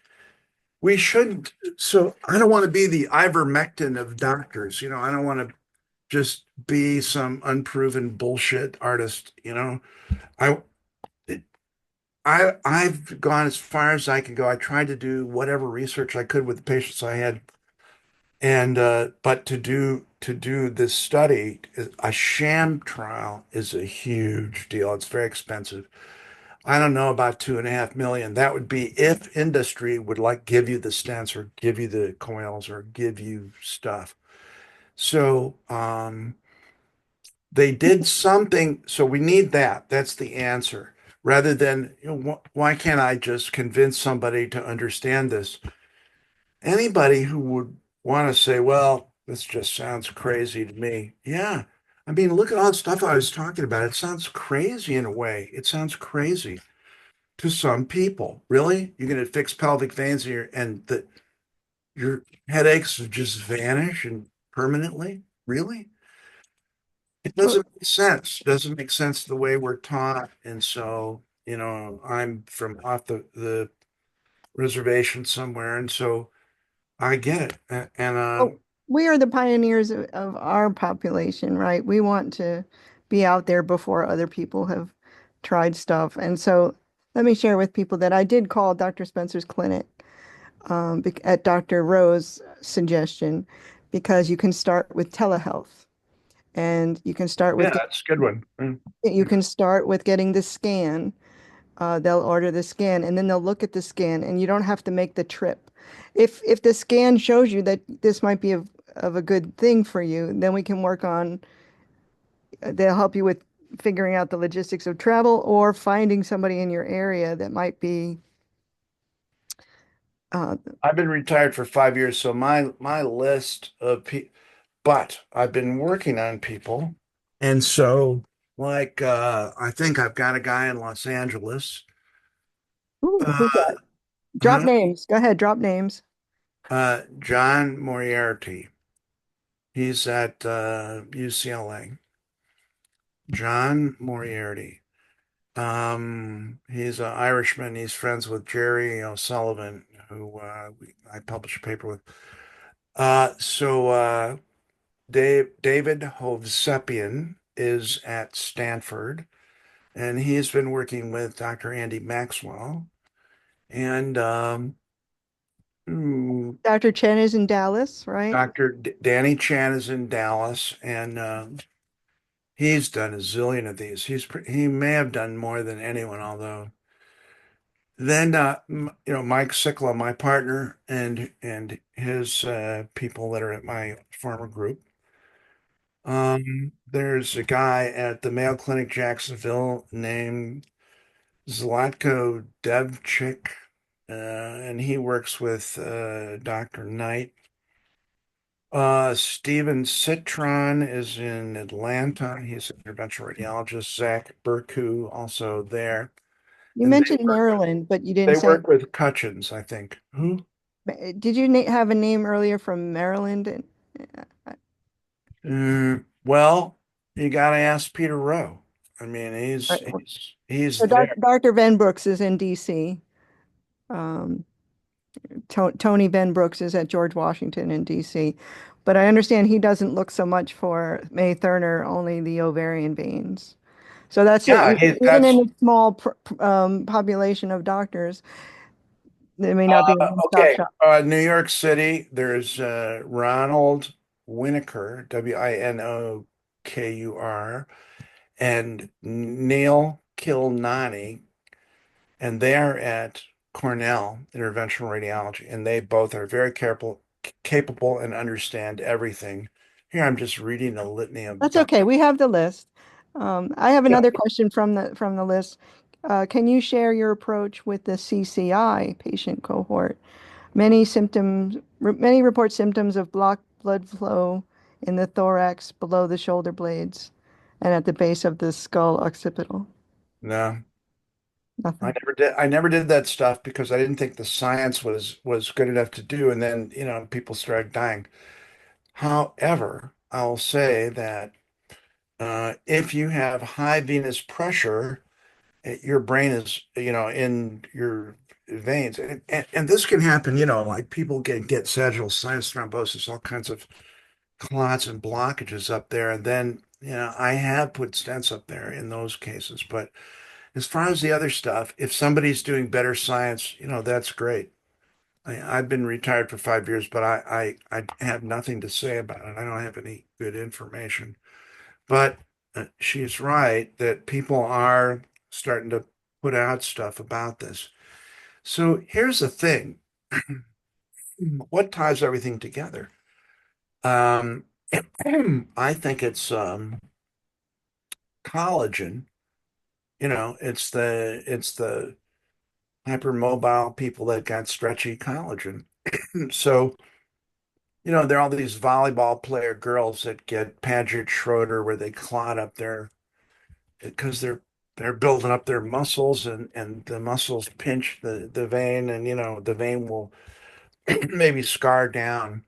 we shouldn't. So I don't want to be the ivermectin of doctors. I don't want to just be some unproven bullshit artist. I, I've gone as far as I can go. I tried to do whatever research I could with the patients I had. And but to do this study, a sham trial is a huge deal. It's very expensive. I don't know about 2.5 million. That would be if industry would like give you the stents or give you the coils or give you stuff. So they did something. So we need that. That's the answer. Rather than, why can't I just convince somebody to understand this? Anybody who would want to say, well, this just sounds crazy to me. Yeah. I mean, look at all the stuff I was talking about. It sounds crazy in a way. It sounds crazy to some people. Really? You're going to fix pelvic veins and your headaches will just vanish and permanently? Really? It Well, doesn't make sense. It doesn't make sense the way we're taught. And so, I'm from off the reservation somewhere. And so I get it. And well, we are the pioneers of our population, right? We want to be out there before other people have tried stuff. And so let me share with people that I did call Dr. Spencer's clinic at Dr. Rowe's suggestion, because you can start with telehealth and you can start yeah, with that's a good one. getting the scan. They'll order the scan and then they'll look at the scan and you don't have to make the trip. If the scan shows you that this might be of a good thing for you, then we can work on, they'll help you with figuring out the logistics of travel or finding somebody in your area that might be, uh, I've been retired for 5 years, so my list of people, but I've been working on people, and so like I think I've got a guy in Los Angeles. who's Uh, that? Drop huh? names. Go ahead, drop names. John Moriarty. He's at UCLA. John Moriarty. He's an Irishman. He's friends with Jerry O'Sullivan, who I published a paper with. David Hovsepian is at Stanford, and he's been working with Dr. Andy Maxwell. And Dr. Chen is in Dallas, right? Dr. Danny Chan is in Dallas, and he's done a zillion of these. He may have done more than anyone, although then Mike Sikla, my partner, and his people that are at my former group. There's a guy at the Mayo Clinic Jacksonville named Zlatko Devchik, and he works with Dr. Knight. Steven Citron is in Atlanta. He's an interventional radiologist. Zach Burku also there. You And mentioned Maryland, but you didn't they say. work with Cutchins, I think. Who? Did you have a name earlier from Maryland? Well, you got to ask Peter Rowe. I mean, Right. he's So there. Dr. Van Brooks is in DC. Tony Van Brooks is at George Washington in DC. But I understand he doesn't look so much for May Thurner, only the ovarian veins. So that's Yeah, even in a small population of doctors, there may not be a one-stop okay. shop. New York City, there's Ronald Winokur, Winokur, and Neil Kilnani, and they're at Cornell Interventional Radiology, and they both are very capable and understand everything. Here, I'm just reading a litany of. That's okay. We have the list. I have another question from the list. Can you share your approach with the CCI patient cohort? Many report symptoms of blocked blood flow in the thorax, below the shoulder blades, and at the base of the skull occipital. No, Nothing. I never did that stuff because I didn't think the science was good enough to do, and then people started dying. However, I'll say that if you have high venous pressure, your brain is, in your veins. And this can happen, like people get sagittal sinus thrombosis, all kinds of clots and blockages up there. And then, I have put stents up there in those cases. But as far as the other stuff, if somebody's doing better science, that's great. I've been retired for 5 years, but I have nothing to say about it. I don't have any good information. But she's right that people are starting to put out stuff about this. So here's the thing. What ties everything together? Um, I think it's collagen. It's the hypermobile people that got stretchy collagen. So, there are all these volleyball player girls that get Paget Schroeder where they clot up their because they're building up their muscles and the muscles pinch the vein and the vein will maybe scar down.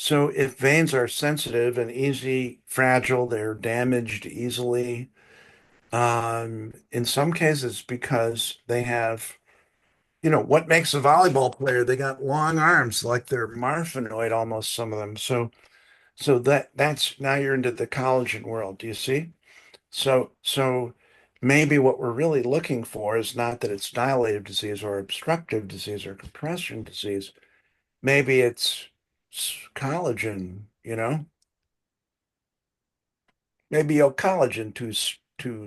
So if veins are sensitive and easy fragile, they're damaged easily. In some cases because they have what makes a volleyball player? They got long arms, like they're Marfanoid almost, some of them. So that's now you're into the collagen world. Do you see? So maybe what we're really looking for is not that it's dilative disease or obstructive disease or compression disease. Maybe it's collagen, Maybe your collagen too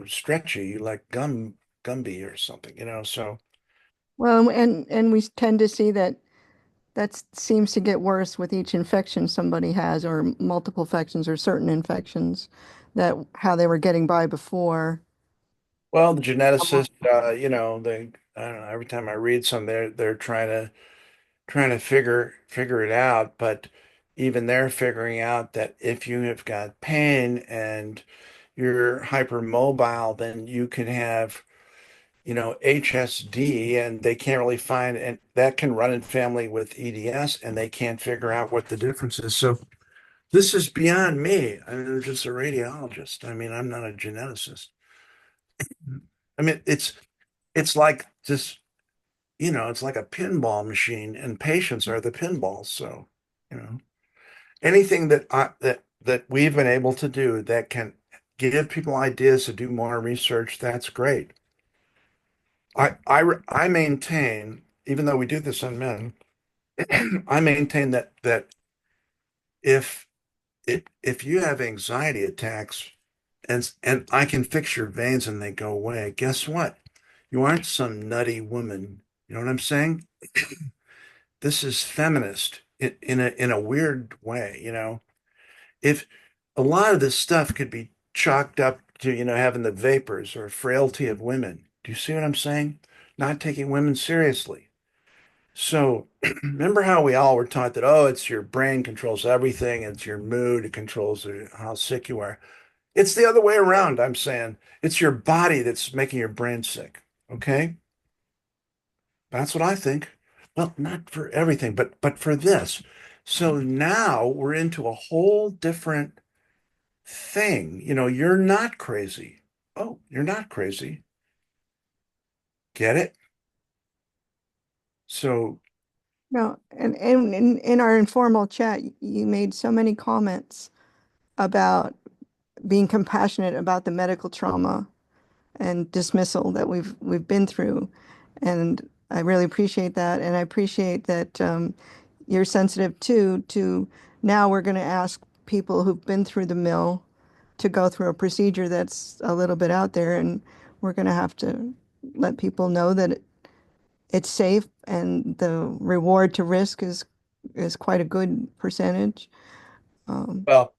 stretchy, like Gumby or something, So Well, and we tend to see that seems to get worse with each infection somebody has, or multiple infections, or certain infections, that how they were getting by before. well, the geneticists, they I don't know, every time I read some, they're trying to figure it out, but even they're figuring out that if you have got pain and you're hypermobile, then you can have, HSD, and they can't really find, and that can run in family with EDS, and they can't figure out what the difference is. So this is beyond me. I mean, I'm just a radiologist. I mean, I'm not a geneticist. I mean, it's like just, it's like a pinball machine, and patients are the pinballs. So, anything that we've been able to do that can give people ideas to do more research, that's great. I maintain, even though we do this on men, I maintain that if if you have anxiety attacks and I can fix your veins and they go away, guess what? You aren't some nutty woman. You know what I'm saying? This is feminist in a weird way. If a lot of this stuff could be chalked up to, having the vapors or frailty of women. Do you see what I'm saying? Not taking women seriously. So remember how we all were taught that, oh, it's your brain controls everything, it's your mood, it controls how sick you are. It's the other way around, I'm saying. It's your body that's making your brain sick. Okay? That's what I think. Well, not for everything, but for this. So now we're into a whole different thing. You're not crazy. Oh, you're not crazy. Get it? So, No, and in our informal chat, you made so many comments about being compassionate about the medical trauma and dismissal that we've been through, and I really appreciate that, and I appreciate that you're sensitive too to now we're going to ask people who've been through the mill to go through a procedure that's a little bit out there, and we're going to have to let people know that it's safe and the reward to risk is quite a good percentage. well,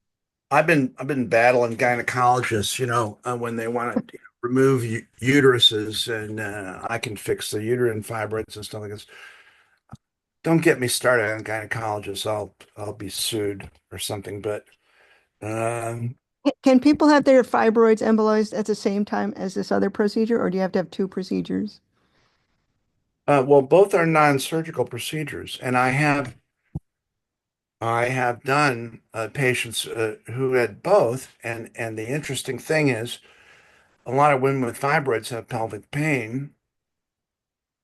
I've been battling gynecologists, when they want to remove uteruses, and I can fix the uterine fibroids and stuff like this. Don't get me started on gynecologists. I'll be sued or something. But um, Can people have their fibroids embolized at the same time as this other procedure, or do you have to have two procedures? well, both are non-surgical procedures, and I have done patients who had both, and the interesting thing is, a lot of women with fibroids have pelvic pain,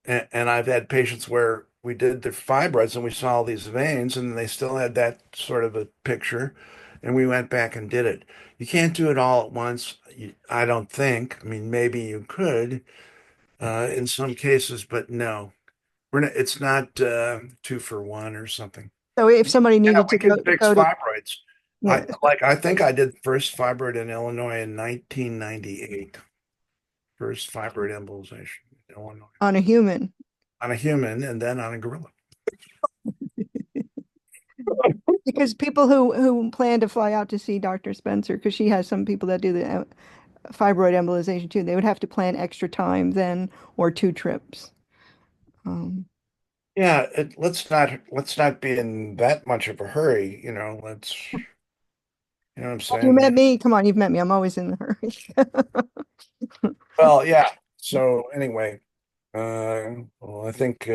and I've had patients where we did the fibroids and we saw all these veins, and they still had that sort of a picture, and we went back and did it. You can't do it all at once, I don't think. I mean, maybe you could in some cases, but no, it's not 2 for 1 or something. So if somebody Yeah, needed we to can fix go to fibroids. yeah, I think I did the first fibroid in Illinois in 1998. First fibroid embolization in Illinois on a human. on a human and then on a gorilla. Because people who plan to fly out to see Dr. Spencer, because she has some people that do the fibroid embolization too, they would have to plan extra time then or two trips. Yeah, let's not be in that much of a hurry, let's, what I'm You met saying? me. Come on, you've met me. I'm always in the hurry. Well, yeah. So anyway, well, I think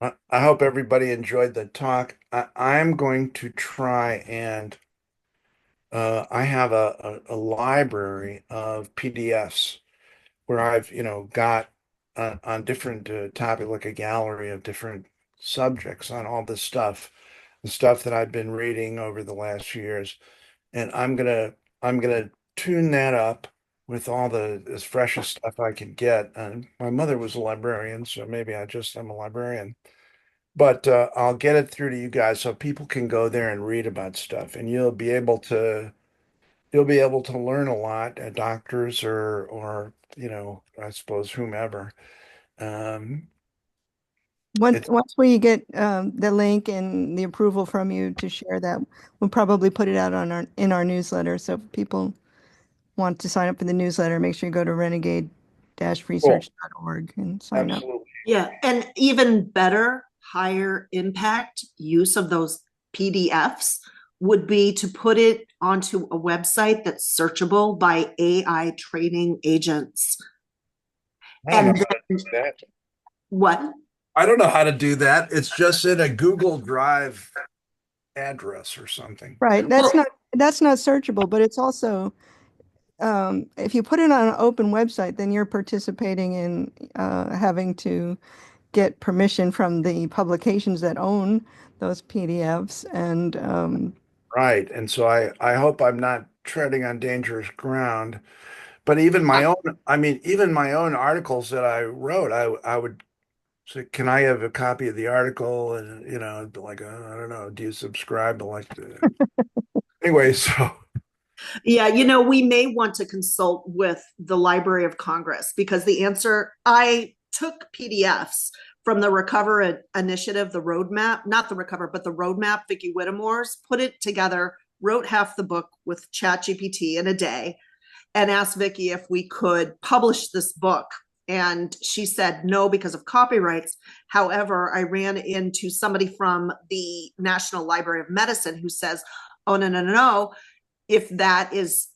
I hope everybody enjoyed the talk. I'm going to try and I have a library of PDFs where I've, got on different topic, like a gallery of different subjects on all this stuff, the stuff that I've been reading over the last few years. And I'm gonna tune that up with all the as freshest stuff I can get. And my mother was a librarian, so maybe I'm a librarian. But I'll get it through to you guys so people can go there and read about stuff, and you'll be able to learn a lot, doctors or I suppose whomever. Um, it's Once we get the link and the approval from you to share that, we'll probably put it out on our newsletter. So if people want to sign up for the newsletter, make sure you go to cool. renegade-research.org and sign up. Absolutely. Yeah, and even better, higher impact use of those PDFs would be to put it onto a website that's searchable by AI training agents. I don't know And how to do that. what? I don't know how to do that. It's just in a Google Drive address or something. Right. Well, That's not searchable, but it's also if you put it on an open website, then you're participating in having to get permission from the publications that own those PDFs. And Right. And so I hope I'm not treading on dangerous ground. But even my own, I mean, even my own articles that I wrote, I would say, can I have a copy of the article? And, you know, like, I don't know, do you subscribe? Like, anyway, so. Yeah, we may want to consult with the Library of Congress because the answer, I took PDFs from the Recover Initiative, the roadmap, not the Recover, but the roadmap, Vicki Whittemore's, put it together, wrote half the book with ChatGPT in a day, and asked Vicki if we could publish this book. And she said no because of copyrights. However, I ran into somebody from the National Library of Medicine who says, oh, no. If that is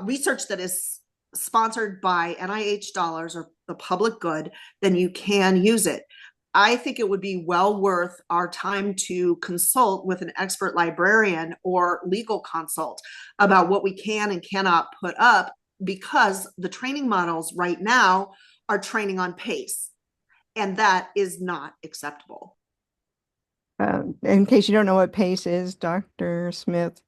research that is sponsored by NIH dollars or the public good, then you can use it. I think it would be well worth our time to consult with an expert librarian or legal consult about what we can and cannot put up, because the training models right now are training on pace, and that is not acceptable. in case you don't know what PACE is, Dr. Smith,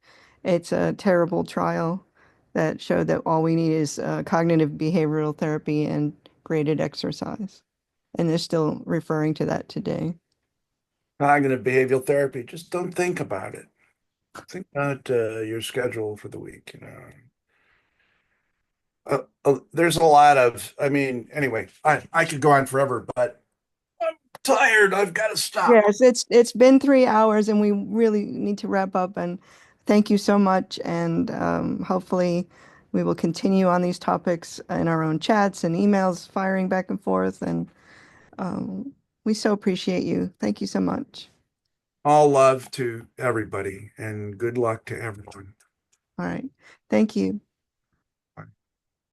it's a terrible trial that showed that all we need is cognitive behavioral therapy and graded exercise. And they're still referring to that today. Cognitive behavioral therapy, just don't think about it. Think about your schedule for the week, there's a lot of, I mean, anyway, I could go on forever, but I'm tired. I've got to stop. Yes, it's been 3 hours and we really need to wrap up. And thank you so much. And hopefully we will continue on these topics in our own chats and emails firing back and forth. And we so appreciate you. Thank you so much. All love to everybody and good luck to everyone. All right. Thank you.